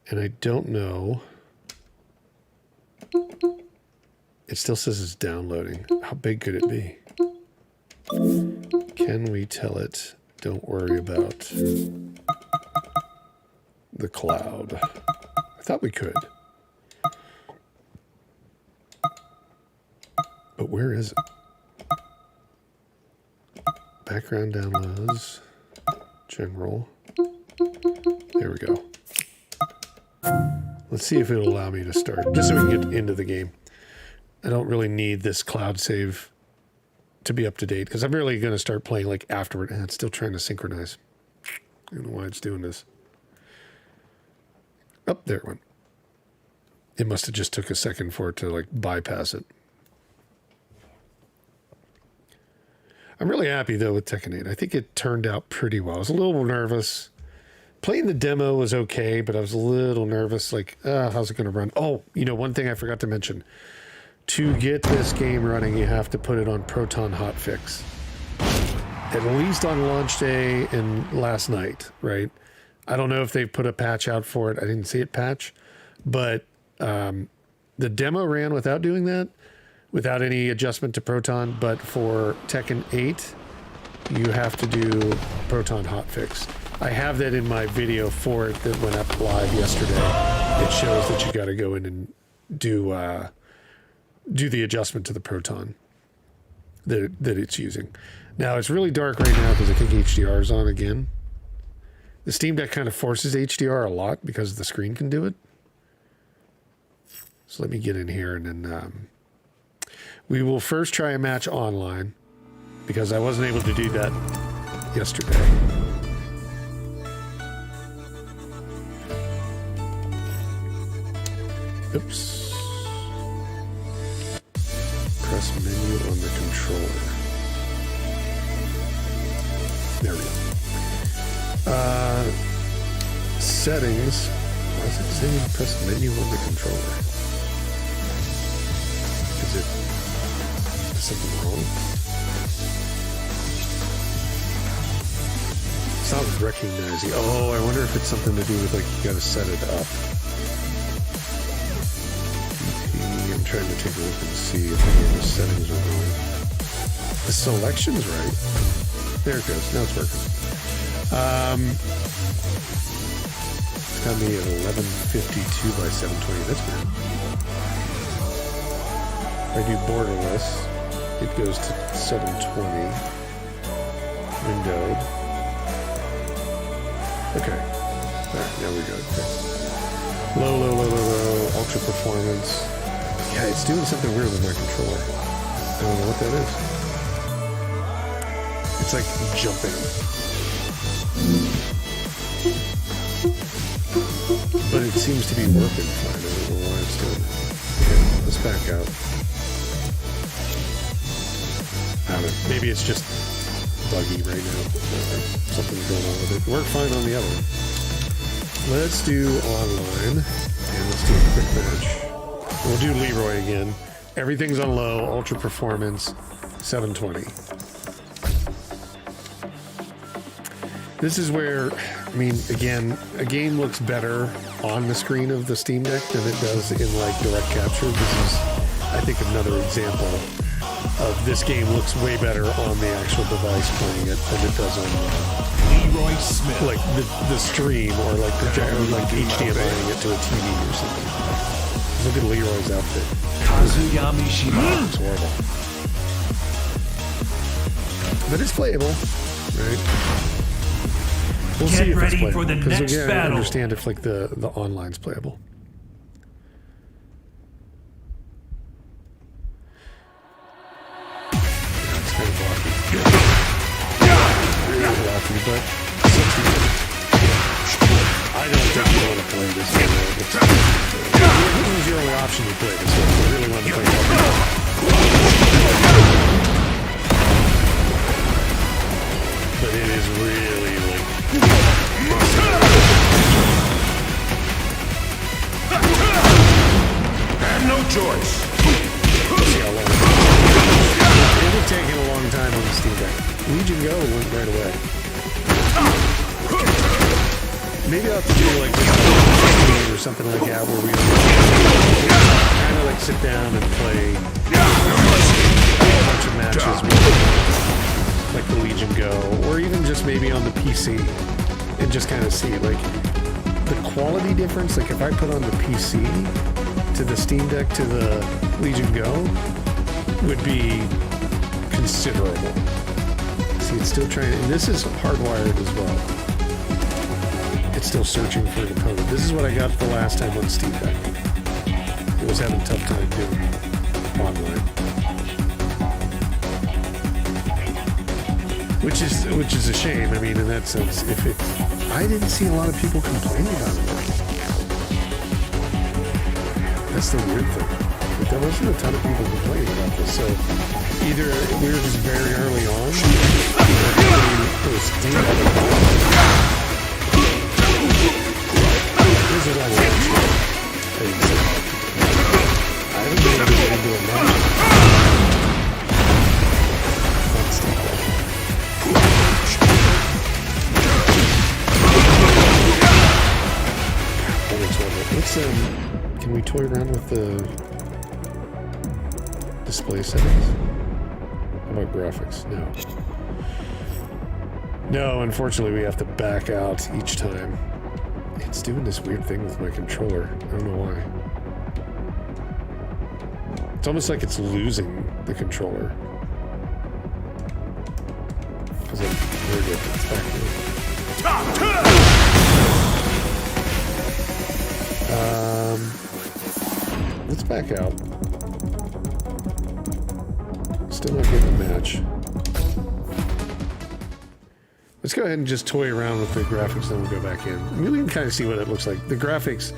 And I don't know. It still says it's downloading. How big could it be? Can we tell it, don't worry about the cloud? I thought we could. But where is it? Background downloads. General. There we go. Let's see if it'll allow me to start, just so we can get into the game. I don't really need this cloud save to be up to date because I'm really going to start playing like afterward. And it's still trying to synchronize. I don't know why it's doing this. Oh, there it went. It must have just took a second for it to like bypass it. I'm really happy though with Tekken 8. I think it turned out pretty well. I was a little nervous. Playing the demo was okay, but I was a little nervous. Like, how's it going to run? Oh, you know, one thing I forgot to mention. To get this game running, you have to put it on Proton Hotfix. At least on launch day and last night, right? I don't know if they put a patch out for it. I didn't see it patch. But the demo ran without doing that, without any adjustment to Proton. But for Tekken 8, you have to do Proton Hotfix. I have that in my video for it that went up live yesterday. It shows that you got to go in and do the adjustment to the Proton that it's using. Now, it's really dark right now because I think HDR is on again. The Steam Deck kind of forces HDR a lot because the screen can do it. So let me get in here and then we will first try a match online because I wasn't able to do that yesterday. Oops. Press menu on the controller. There we go. Settings. Why is it saying press menu on the controller? Is something wrong? It's not recognizing. Oh, I wonder if it's something to do with like you gotta set it up. I'm trying to take a look and see if any of the settings are wrong. The selection's right. There it goes. Now it's working. It's got me at 1152 by 720. That's weird. If I do borderless, it goes to 720. Windowed. Okay. Alright, now we go. Okay. Low, ultra performance. Yeah, it's doing something weird with my controller. I don't know what that is. It's like jumping. But it seems to be working fine. I don't know why it's doing it. Okay, let's back out. I don't know. Maybe it's just buggy right now. Something's going on with it. Worked fine on the other one. Let's do online. And let's do a quick match. We'll do Leroy again. Everything's on low, ultra performance, 720. This is where, I mean, again, a game looks better on the screen of the Steam Deck than it does in like direct capture. This is, I think, another example of this game looks way better on the actual device playing it than it does on Leroy Smith. like the stream or like like HDMIing it to a TV or something. Look at Leroy's outfit. Kazuyami Shimano. It's horrible. But it's playable, right? We'll Get see if ready it's playable. for the 'cause next again, I battle. understand if like the online's playable. Yeah, it's kind of blocky. Really blocky, but I don't think you want to play this game. This is the only option to play this game. I really want to play Tekken. But it is really like Have no choice. see how long it would take a long time on the Steam Deck. Legion Go went right away. Maybe I'll have to do like this game or something like that where we kind of like sit down and play a bunch of matches with like the Legion Go, or even just maybe on the PC and just kind of see like the quality difference. Like if I put on the PC to the Steam Deck to the Legion Go would be considerable. See, it's still trying, and this is hardwired as well. It's still searching for an opponent. This is what I got the last time on Steam Deck. It was having a tough time doing online. Which is a shame. I mean, in that sense, I didn't see a lot of people complaining about it. That's the weird thing. Like, there wasn't a ton of people complaining about this. So either we were just very early on, or it was Steam Deck. This is all the I haven't been able to get into a match on Steam Deck. Let's can we toy around with the display settings? How about graphics? No, unfortunately we have to back out each time. It's doing this weird thing with my controller. I don't know why. It's almost like it's losing the controller. Because there we go. It's back in. Let's back out. Still not getting a match. Let's go ahead and just toy around with the graphics, then we'll go back in. I mean, we can kind of see what it looks like. The graphics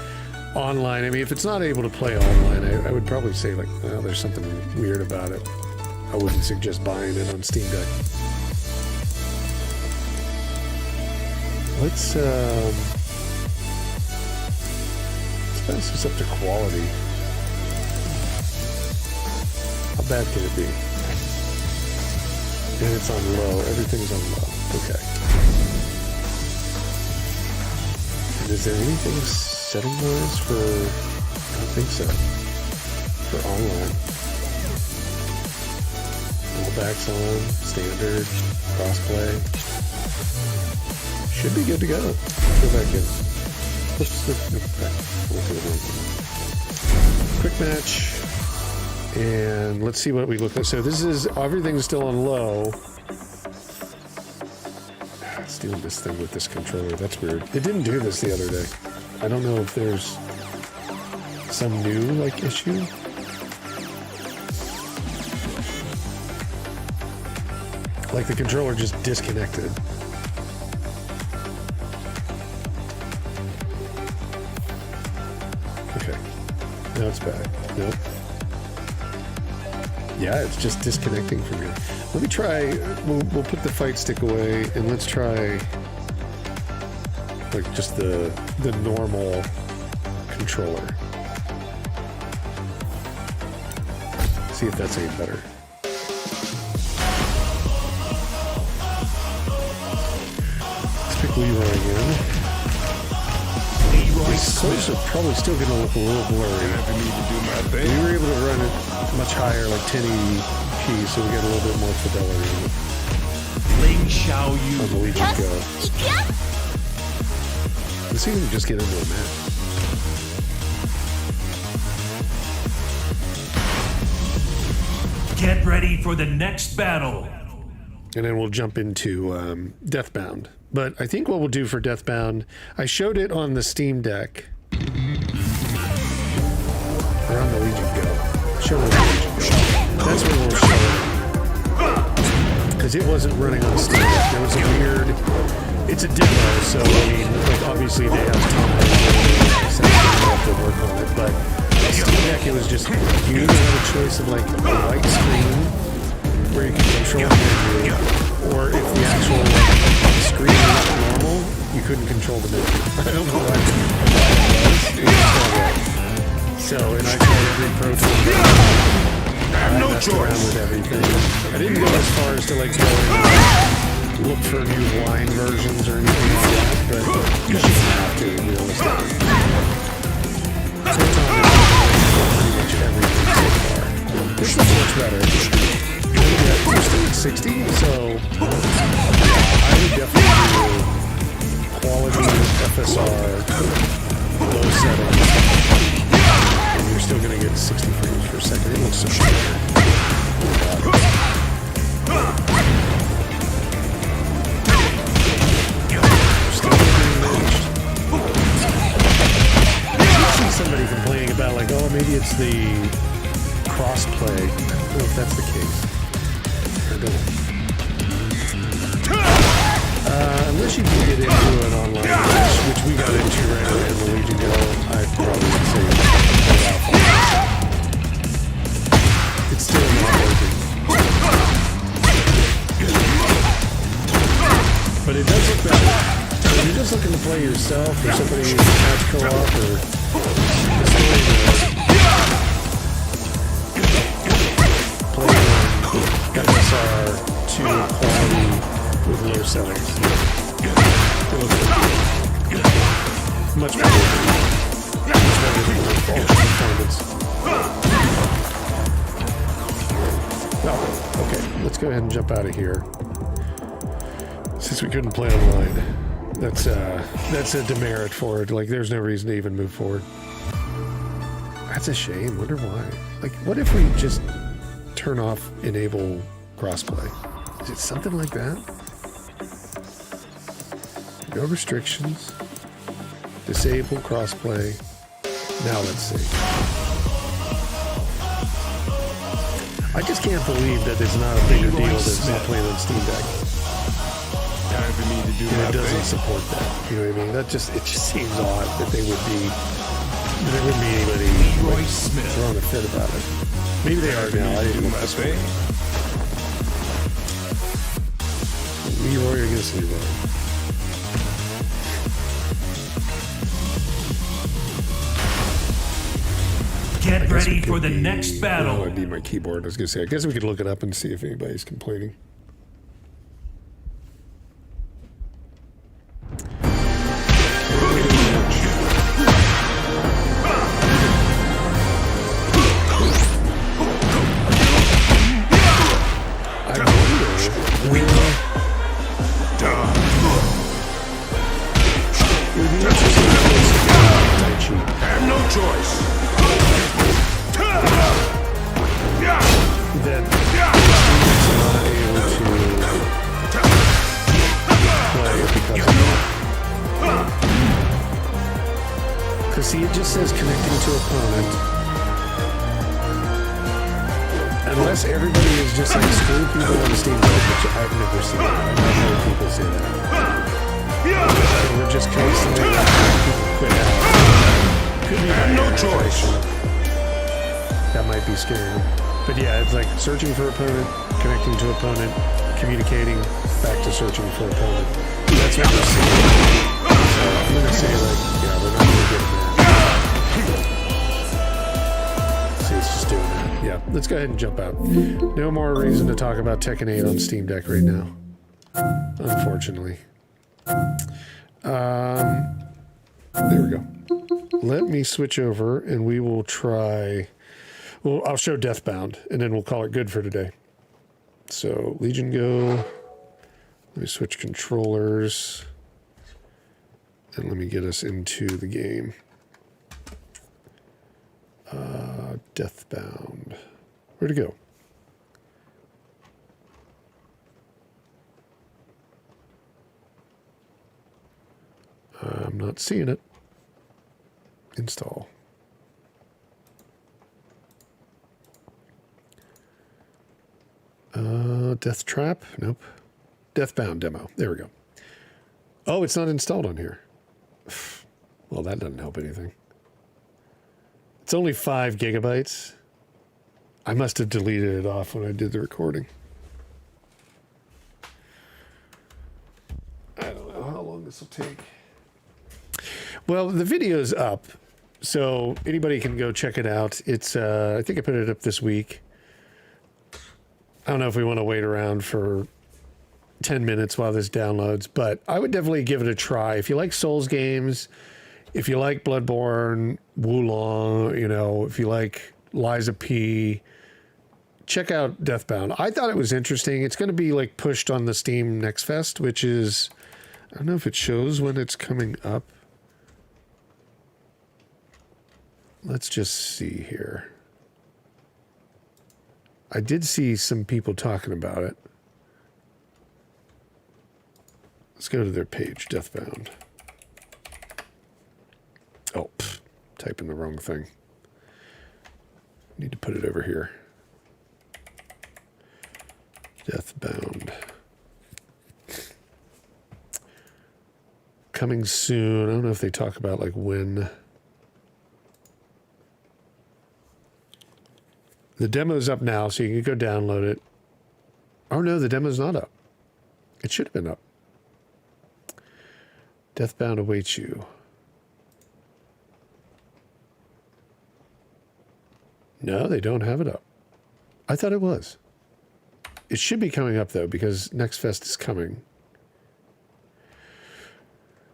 online, I mean, if it's not able to play online, I would probably say, like, well, there's something weird about it. I wouldn't suggest buying it on Steam Deck. Let's pass this up to quality. How bad can it be? And it's on low. Everything's on low. Okay. And is there anything setting-wise for... I don't think so. For online. All backs on. Standard. Crossplay. Should be good to go. Let's go back in. Let's go back. Quick match. And let's see what we look like. So this is, everything's still on low. It's doing this thing with this controller. That's weird. It didn't do this the other day. I don't know if there's some new, like, issue. Like the controller just disconnected. Okay. Now it's back. Nope. Yeah, it's just disconnecting from here. Let me try, we'll put the fight stick away and let's try like just the normal controller. See if that's any better. Let's pick Leroy again. These colors are probably still going to look a little blurry. We were able to run it much higher, like 1080p HP, so we get a little bit more fidelity Ling Xiao on the Yu. Legion Go. Let's see if we can just get into a match. Get ready for the next battle. And then we'll jump into Deathbound. But I think what we'll do for Deathbound, I showed it on the Steam Deck. Or on the Legion Go. Show it on the Legion Go. That's where we'll show it. Because it wasn't running on the Steam Deck. There was a weird... It's a demo, so I mean, like, obviously they have time so they have to work on it. But the Steam Deck, it was just... You either had a choice of, like, a white screen where you can control the menu, or if the actual screen was normal, you couldn't control the menu. I don't know why it was. So, and I tried every Pro Tool. I messed around with everything. I didn't go as far as to like go and look for new wine versions or anything like that, but you shouldn't have to, realistically. So it's on pretty much everything so far. This looks much better. We're still at 60, so I would definitely do quality FSR, low settings. You're still going to get 60 frames per second. It looks so good. Still being managed. I see somebody complaining about, like, oh, maybe it's the cross-play. I don't know if that's the case. I don't know. Unless you can get into an online match, which we got into right away in the Legion Go, I'd probably say it's still not working. But it does look better. If you're just looking to play yourself or somebody who's match co-op or just playing FSR 2 quality with low settings. Much better than performance. Oh, okay. Let's go ahead and jump out of here. Since we couldn't play online, that's a demerit for it. Like, there's no reason to even move forward. That's a shame. Wonder why. Like, what if we just turn off enable crossplay? Is it something like that? No restrictions. Disable crossplay. Now let's see. I just can't believe that it's not a bigger deal that it's not playing on Steam Deck. Time for me to do And it doesn't support that. You know what I mean? It just seems odd that there wouldn't be anybody like, throwing a fit about it. Maybe they are now. I didn't know this way. Leroy against Leroy. Get ready for the next Oh, battle. I need my keyboard. I was going to say, I guess we could look it up and see if anybody's complaining. See, it just says connecting to opponent. Unless everybody is just like screw people on Steam Deck, which I've never seen. I've never heard people say that. So we're just constantly people quit out. Could be no choice. That might be scary. But yeah, it's like searching for opponent, connecting to opponent, communicating, back to searching for opponent. That's what we're seeing. So I'm gonna say like, yeah, we're not gonna get that. See, it's just doing that. Yeah, let's go ahead and jump out. No more reason to talk about Tekken 8 on Steam Deck right now, unfortunately. There we go. Let me switch over and we will try... Well, I'll show Deathbound and then we'll call it good for today. So Legion Go. Let me switch controllers. And let me get us into the game. Deathbound. Where'd it go? I'm not seeing it. Install. Death Trap? Nope. Deathbound demo. There we go. Oh, it's not installed on here. Well, that doesn't help anything. It's only 5 gigabytes. I must have deleted it off when I did the recording. I don't know how long this will take. Well, the video's up, so anybody can go check it out. It's, I think I put it up this week. I don't know if we want to wait around for 10 minutes while this downloads, but I would definitely give it a try. If you like Souls games, if you like Bloodborne, Wulong, you know, if you like Liza P, check out Deathbound. I thought it was interesting. It's going to be like pushed on the Steam Next Fest, which is, I don't know if it shows when it's coming up. Let's just see here. I did see some people talking about it. Let's go to their page, Deathbound. Oh, typing the wrong thing. Need to put it over here. Deathbound. Coming soon. I don't know if they talk about like when. The demo's up now, so you can go download it. Oh no, the demo's not up. It should have been up. Deathbound awaits you. No, they don't have it up. I thought it was. It should be coming up though, because Next Fest is coming.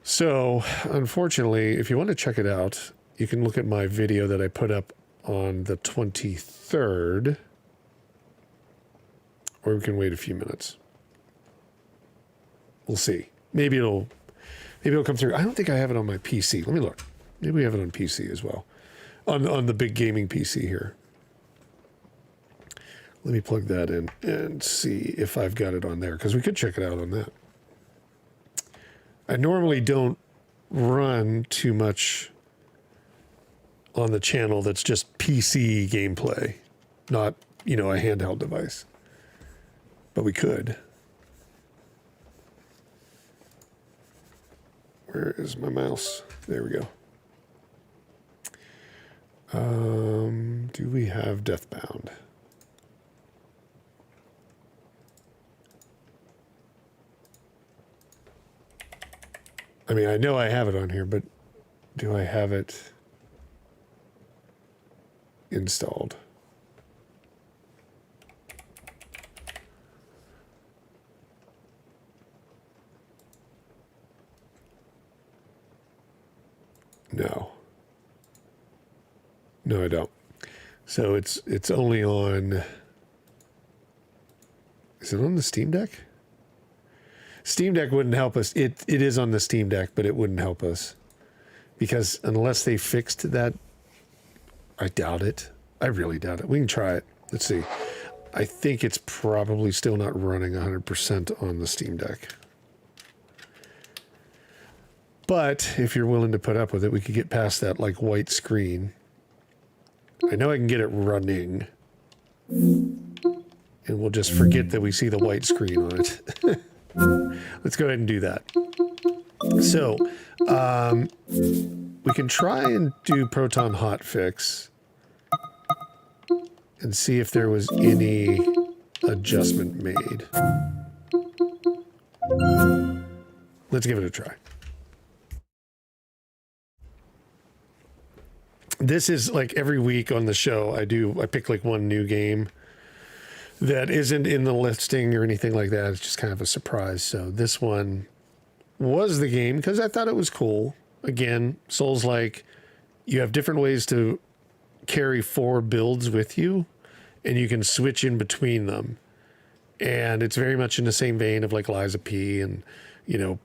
So, unfortunately, if you want to check it out, you can look at my video that I put up on the 23rd, or we can wait a few minutes. We'll see. Maybe it'll come through. I don't think I have it on my PC. Let me look. Maybe we have it on PC as well. On the big gaming PC here. Let me plug that in and see if I've got it on there, because we could check it out on that. I normally don't run too much on the channel that's just PC gameplay, not, you know, a handheld device. But we could. Where is my mouse? There we go. Do we have Deathbound? I mean, I know I have it on here, but do I have it installed? No. No, I don't. So it's only on. Is it on the Steam Deck? Steam Deck wouldn't help us. It is on the Steam Deck, but it wouldn't help us. Because unless they fixed that, I doubt it. I really doubt it. We can try it. Let's see. I think it's probably still not running 100% on the Steam Deck. But if you're willing to put up with it, we could get past that like white screen. I know I can get it running. And we'll just forget that we see the white screen on it. Let's go ahead and do that. So, we can try and do Proton Hotfix and see if there was any adjustment made. Let's give it a try. This is like every week on the show, I pick like one new game that isn't in the listing or anything like that. It's just kind of a surprise. So this one was the game because I thought it was cool. Again, Souls-like, you have different ways to carry 4 builds with you, and you can switch in between them. And it's very much in the same vein of like Liza P and, you know,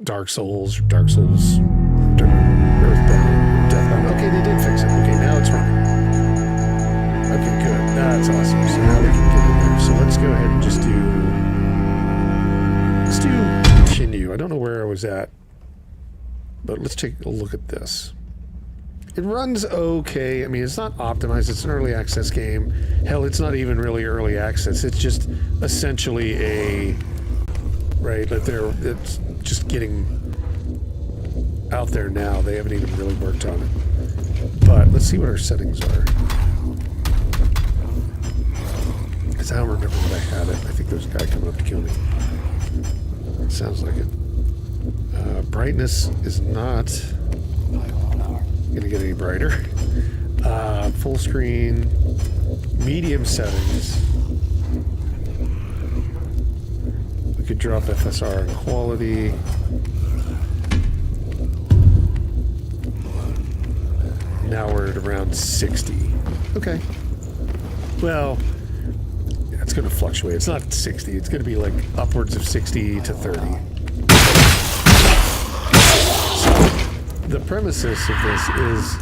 Dark Souls, Earthbound, Deathbound. Okay, they did fix it. Okay, now it's running. Okay, good. That's awesome. So now we can get in there. So let's go ahead and just do continue. I don't know where I was at, but let's take a look at this. It runs okay. I mean, it's not optimized. It's an early access game. Hell, it's not even really early access. It's just essentially a, right, that it's just getting out there now. They haven't even really worked on it. But let's see what our settings are. Because I don't remember what I had it. I think there's a guy coming up to kill me. Sounds like it. Brightness is not gonna get any brighter. Full screen, medium settings. We could drop FSR and quality. Now we're at around 60. Okay. Well, it's going to fluctuate. It's not 60. It's going to be like upwards of 60 to 30. The premises of this is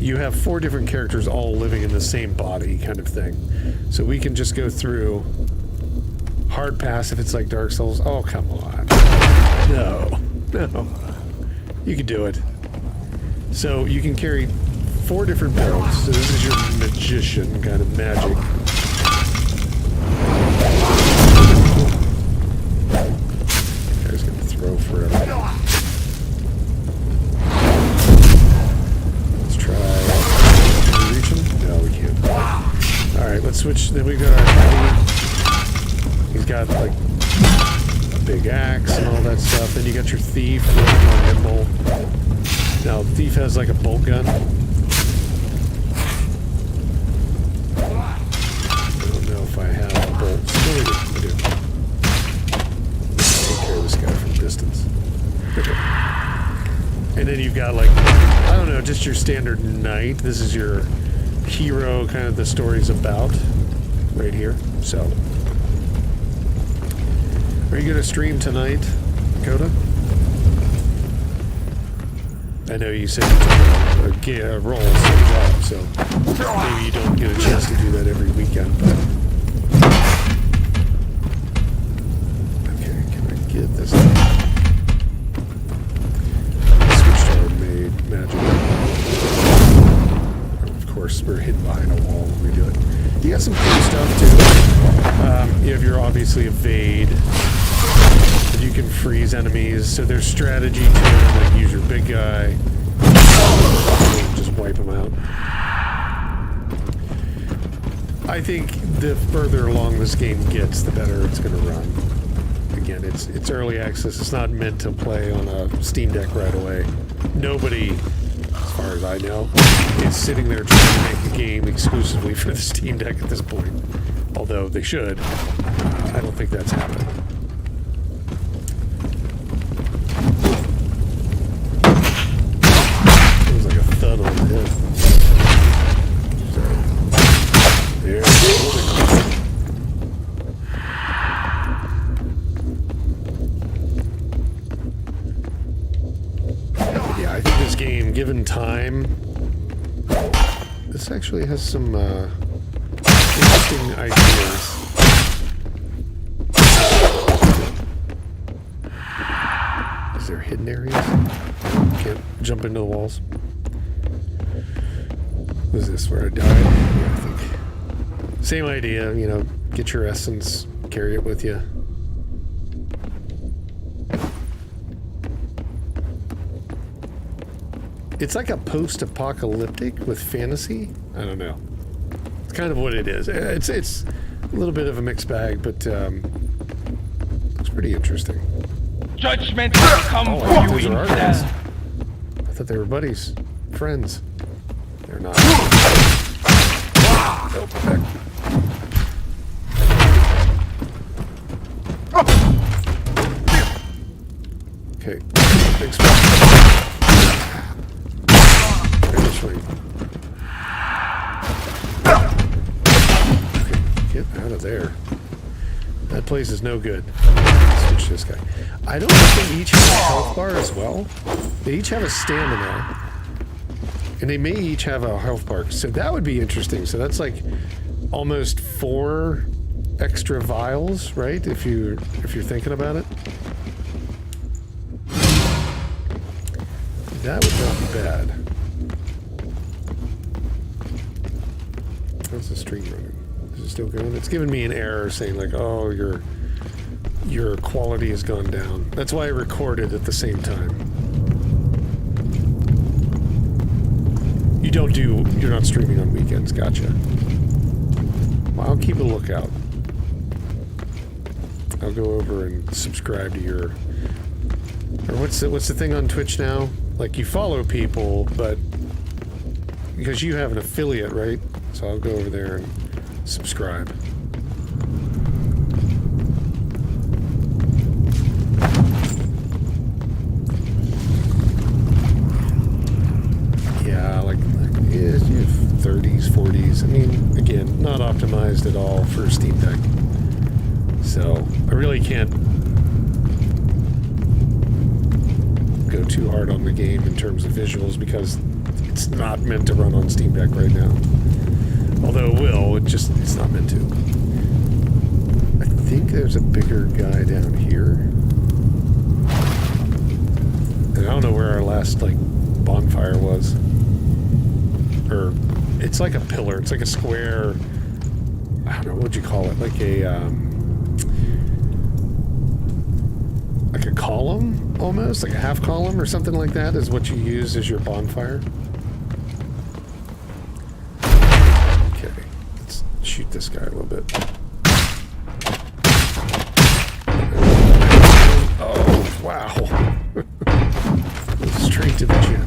you have 4 different characters all living in the same body kind of thing. So we can just go through hard pass if it's like Dark Souls. Oh, come on. No. You can do it. So you can carry 4 different builds. So this is your magician kind of magic. This guy's gonna throw forever. Let's try. Can we reach him? No, we can't. Alright, let's switch. Then we got our heavy. He's got like a big axe and all that stuff. Then you got your thief, a little more nimble. Now, thief has like a bolt gun. I don't know if I have bolts. No, I do. Take care of this guy from a distance. Okay. And then you've got like, I don't know, just your standard knight. This is your hero, kind of the story's about, right here. So, are you gonna stream tonight, Coda? I know you said you took a role, some job, so maybe you don't get a chance to do that every weekend, but... Okay, can I get this? Switch to our magic. Of course, we're hidden behind a wall when we do it. You got some cool stuff, too. You have your, obviously, evade. You can freeze enemies, so there's strategy to it, like use your big guy, just wipe them out. I think the further along this game gets, the better it's going to run. Again, it's early access, it's not meant to play on a Steam Deck right away. Nobody, as far as I know, is sitting there trying to make a game exclusively for the Steam Deck at this point. Although they should. I don't think that's happening. Thud on the head. So, there we go. Yeah, I think this game, given time, this actually has some interesting ideas. Is there hidden areas? Can't jump into the walls. Was this where I died? Yeah, I think. Same idea, you know, get your essence, carry it with you. It's like a post-apocalyptic with fantasy. I don't know. It's kind of what it is. It's a little bit of a mixed bag, but looks pretty interesting. Judgment will come for you in death. I thought they were buddies, friends. They're not. Nope, back. Okay, big spot. Very swing. Okay. Get out of there. That place is no good. Switch this guy. I don't think they each have a health bar as well. They each have a stamina. And they may each have a health bar. So that would be interesting. So that's like almost 4 extra vials, right? If you're thinking about it. That would not be bad. How's the stream running? Is it still going? It's giving me an error saying like, oh, your quality has gone down. That's why I recorded at the same time. You're not streaming on weekends, gotcha. Well, I'll keep a lookout. I'll go over and subscribe to your... Or what's the thing on Twitch now? Like, you follow people, but... Because you have an affiliate, right? So I'll go over there and subscribe. Yeah, like yeah, 30s, 40s. I mean, again, not optimized at all for Steam Deck. So I really can't go too hard on the game in terms of visuals because it's not meant to run on Steam Deck right now. Although it will, it's not meant to. I think there's a bigger guy down here. And I don't know where our last, like, bonfire was. Or, it's like a pillar. It's like a square... I don't know, what would you call it? Like a column, almost? Like a half column or something like that is what you use as your bonfire. Shoot this guy a little bit. Oh, wow. Straight to the chin.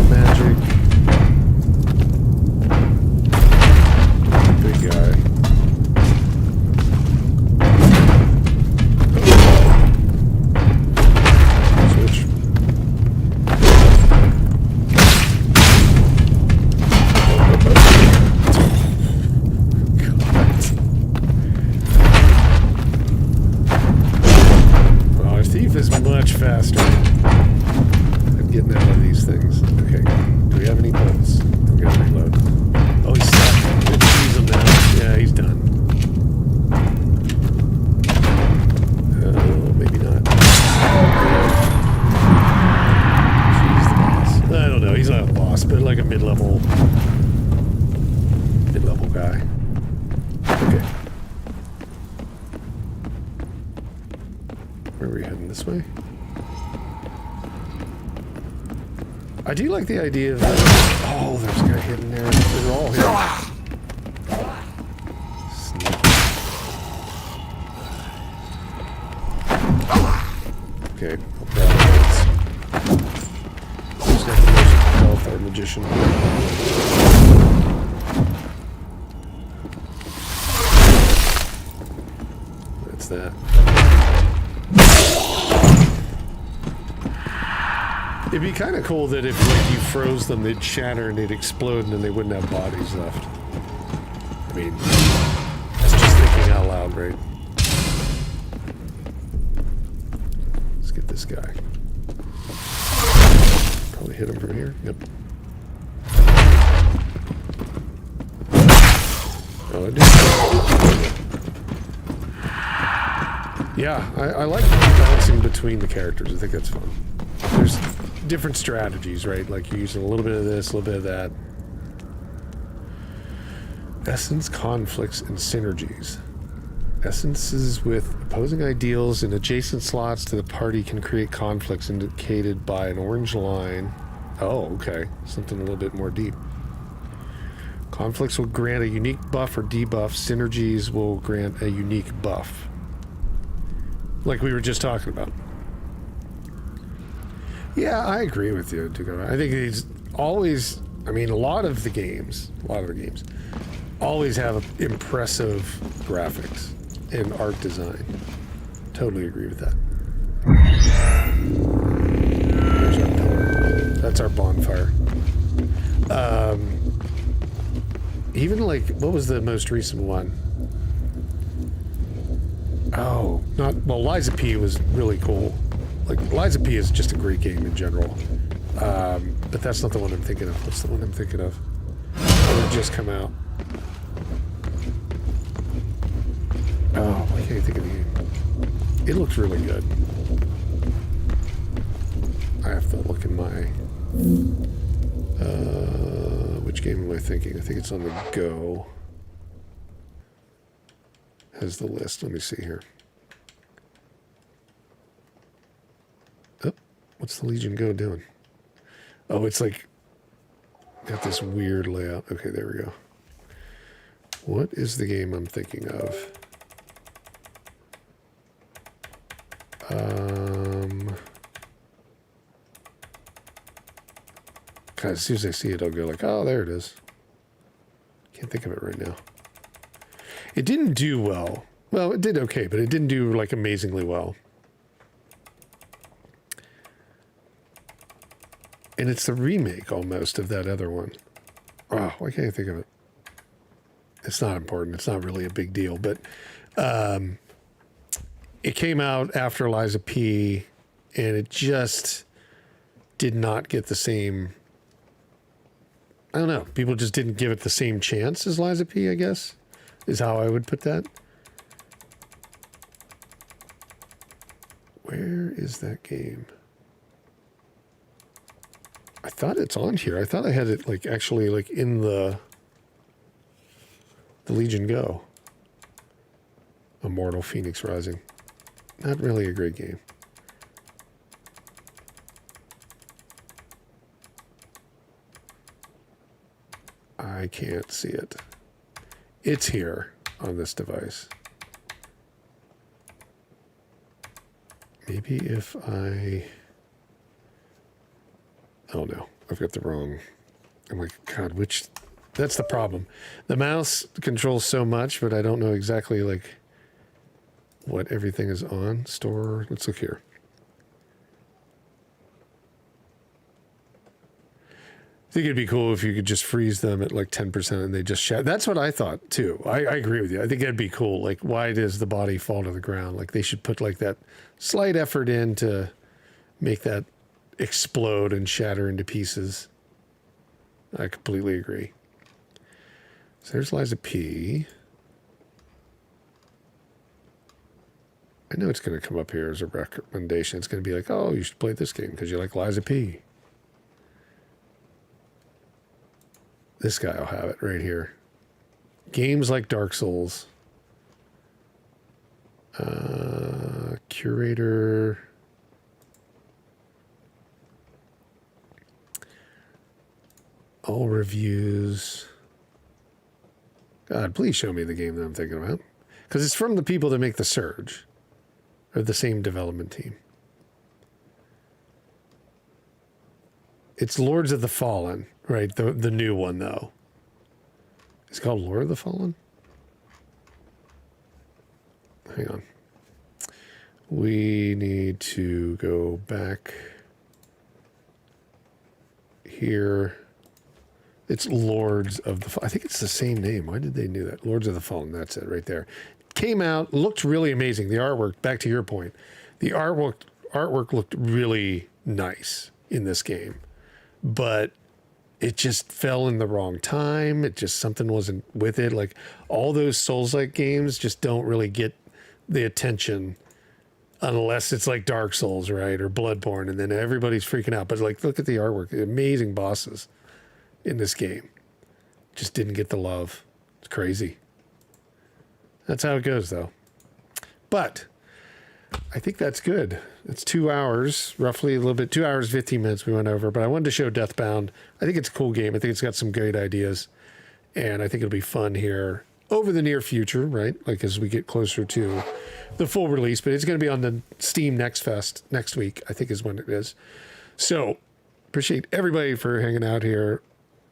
Magic. Big guy. Faster at getting out of these things. Okay, do we have any bolts? I'm gonna reload. Oh, he's stuck. Let's use him now. Yeah, he's done. Oh, maybe not. He's the boss. I don't know. He's not a boss, but like a mid-level guy. Okay. Where are we heading? This way? I do like the idea of oh, there's a guy hidden there. They're all hidden. Okay, I'll grab those. Who's got the most health, our magician? That's that. It'd be kind of cool that if like you froze them, they'd shatter and they'd explode and then they wouldn't have bodies left. I mean, that's just thinking out loud, right? Let's get this guy. Probably hit him from here. Yep. Oh, I did. Yeah, I like bouncing between the characters. I think that's fun. There's different strategies, right? Like you're using a little bit of this, a little bit of that. Essence, conflicts, and synergies. Essences with opposing ideals in adjacent slots to the party can create conflicts indicated by an orange line. Oh, okay. Something a little bit more deep. Conflicts will grant a unique buff or debuff. Synergies will grant a unique buff. Like we were just talking about. Yeah, I agree with you, Tuco. I think he's always... I mean, a lot of the games always have impressive graphics. and art design. Totally agree with that. There's our pillar. That's our bonfire. Even like, what was the most recent one? Oh, well, Liza P was really cool. Like, Liza P is just a great game in general. But that's not the one I'm thinking of. What's the one I'm thinking of? Oh, it just come out. Oh, why can't I think of the game? It looks really good. I have to look in my... which game am I thinking? I think it's on the Go. Has the list. Let me see here. Oh, what's the Legion Go doing? Oh, it's like... got this weird layout. Okay, there we go. What is the game I'm thinking of? God, as soon as I see it, I'll go like, oh, there it is. Can't think of it right now. It didn't do well. Well, it did okay, but it didn't do, like, amazingly well. And it's the remake, almost, of that other one. Oh, why can't I think of it? It's not important. It's not really a big deal, but it came out after Liza P, and it just did not get the same... I don't know. People just didn't give it the same chance as Liza P, I guess, is how I would put that. Where is that game? I thought it's on here. I thought I had it, like, actually, like, in the Legion Go. Immortal Phoenix Rising. Not really a great game. I can't see it. It's here on this device. Maybe if I... Oh no, I've got the wrong... I'm like, God, which... That's the problem. The mouse controls so much, but I don't know exactly, like, what everything is on. Store... Let's look here. I think it'd be cool if you could just freeze them at like 10% and they just shatter. That's what I thought too. I agree with you. I think that'd be cool. Like, why does the body fall to the ground? Like, they should put like that slight effort in to make that explode and shatter into pieces. I completely agree. So there's Liza P. I know it's going to come up here as a recommendation. It's going to be like, oh, you should play this game because you like Liza P. This guy will have it right here. Games like Dark Souls. Curator. All reviews. God, please show me the game that I'm thinking about. Because it's from the people that make The Surge. Or the same development team. It's Lords of the Fallen, right? The new one, though. It's called Lord of the Fallen? Hang on. We need to go back here. It's Lords of the Fallen. I think it's the same name. Why did they do that? Lords of the Fallen. That's it right there. Came out, looked really amazing. The artwork, back to your point, the artwork looked really nice in this game. But it just fell in the wrong time. It just, something wasn't with it. Like, all those Souls-like games just don't really get the attention unless it's like Dark Souls, right? Or Bloodborne, and then everybody's freaking out. But, like, look at the artwork. The amazing bosses in this game. Just didn't get the love. It's crazy. That's how it goes, though. But I think that's good. It's 2 hours, roughly a little bit, 2 hours, 15 minutes we went over, but I wanted to show Deathbound. I think it's a cool game. I think it's got some great ideas, and I think it'll be fun here over the near future, right? Like, as we get closer to the full release, but it's going to be on the Steam Next Fest next week, I think is when it is. So, appreciate everybody for hanging out here.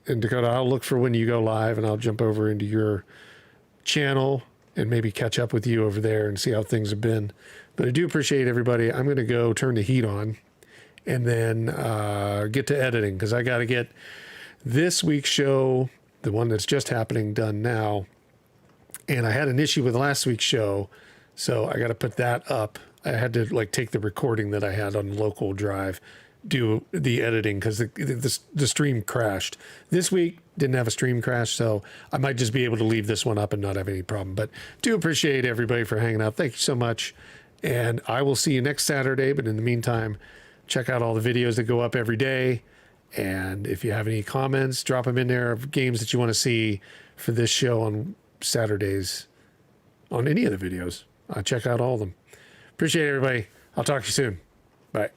And Dakota, I'll look for when you go live, and I'll jump over into your channel and maybe catch up with you over there and see how things have been. But I do appreciate everybody. I'm going to go turn the heat on and then get to editing, because I got to get this week's show, the one that's just happening, done now. And I had an issue with last week's show, so I got to put that up. I had to like take the recording that I had on local drive, do the editing, because the stream crashed. This week didn't have a stream crash, so I might just be able to leave this one up and not have any problem. But do appreciate everybody for hanging out. Thank you so much. And I will see you next Saturday. But in the meantime, check out all the videos that go up every day. And if you have any comments, drop them in there of games that you want to see for this show on Saturdays on any of the videos. Check out all of them. Appreciate it, everybody. I'll talk to you soon. Bye.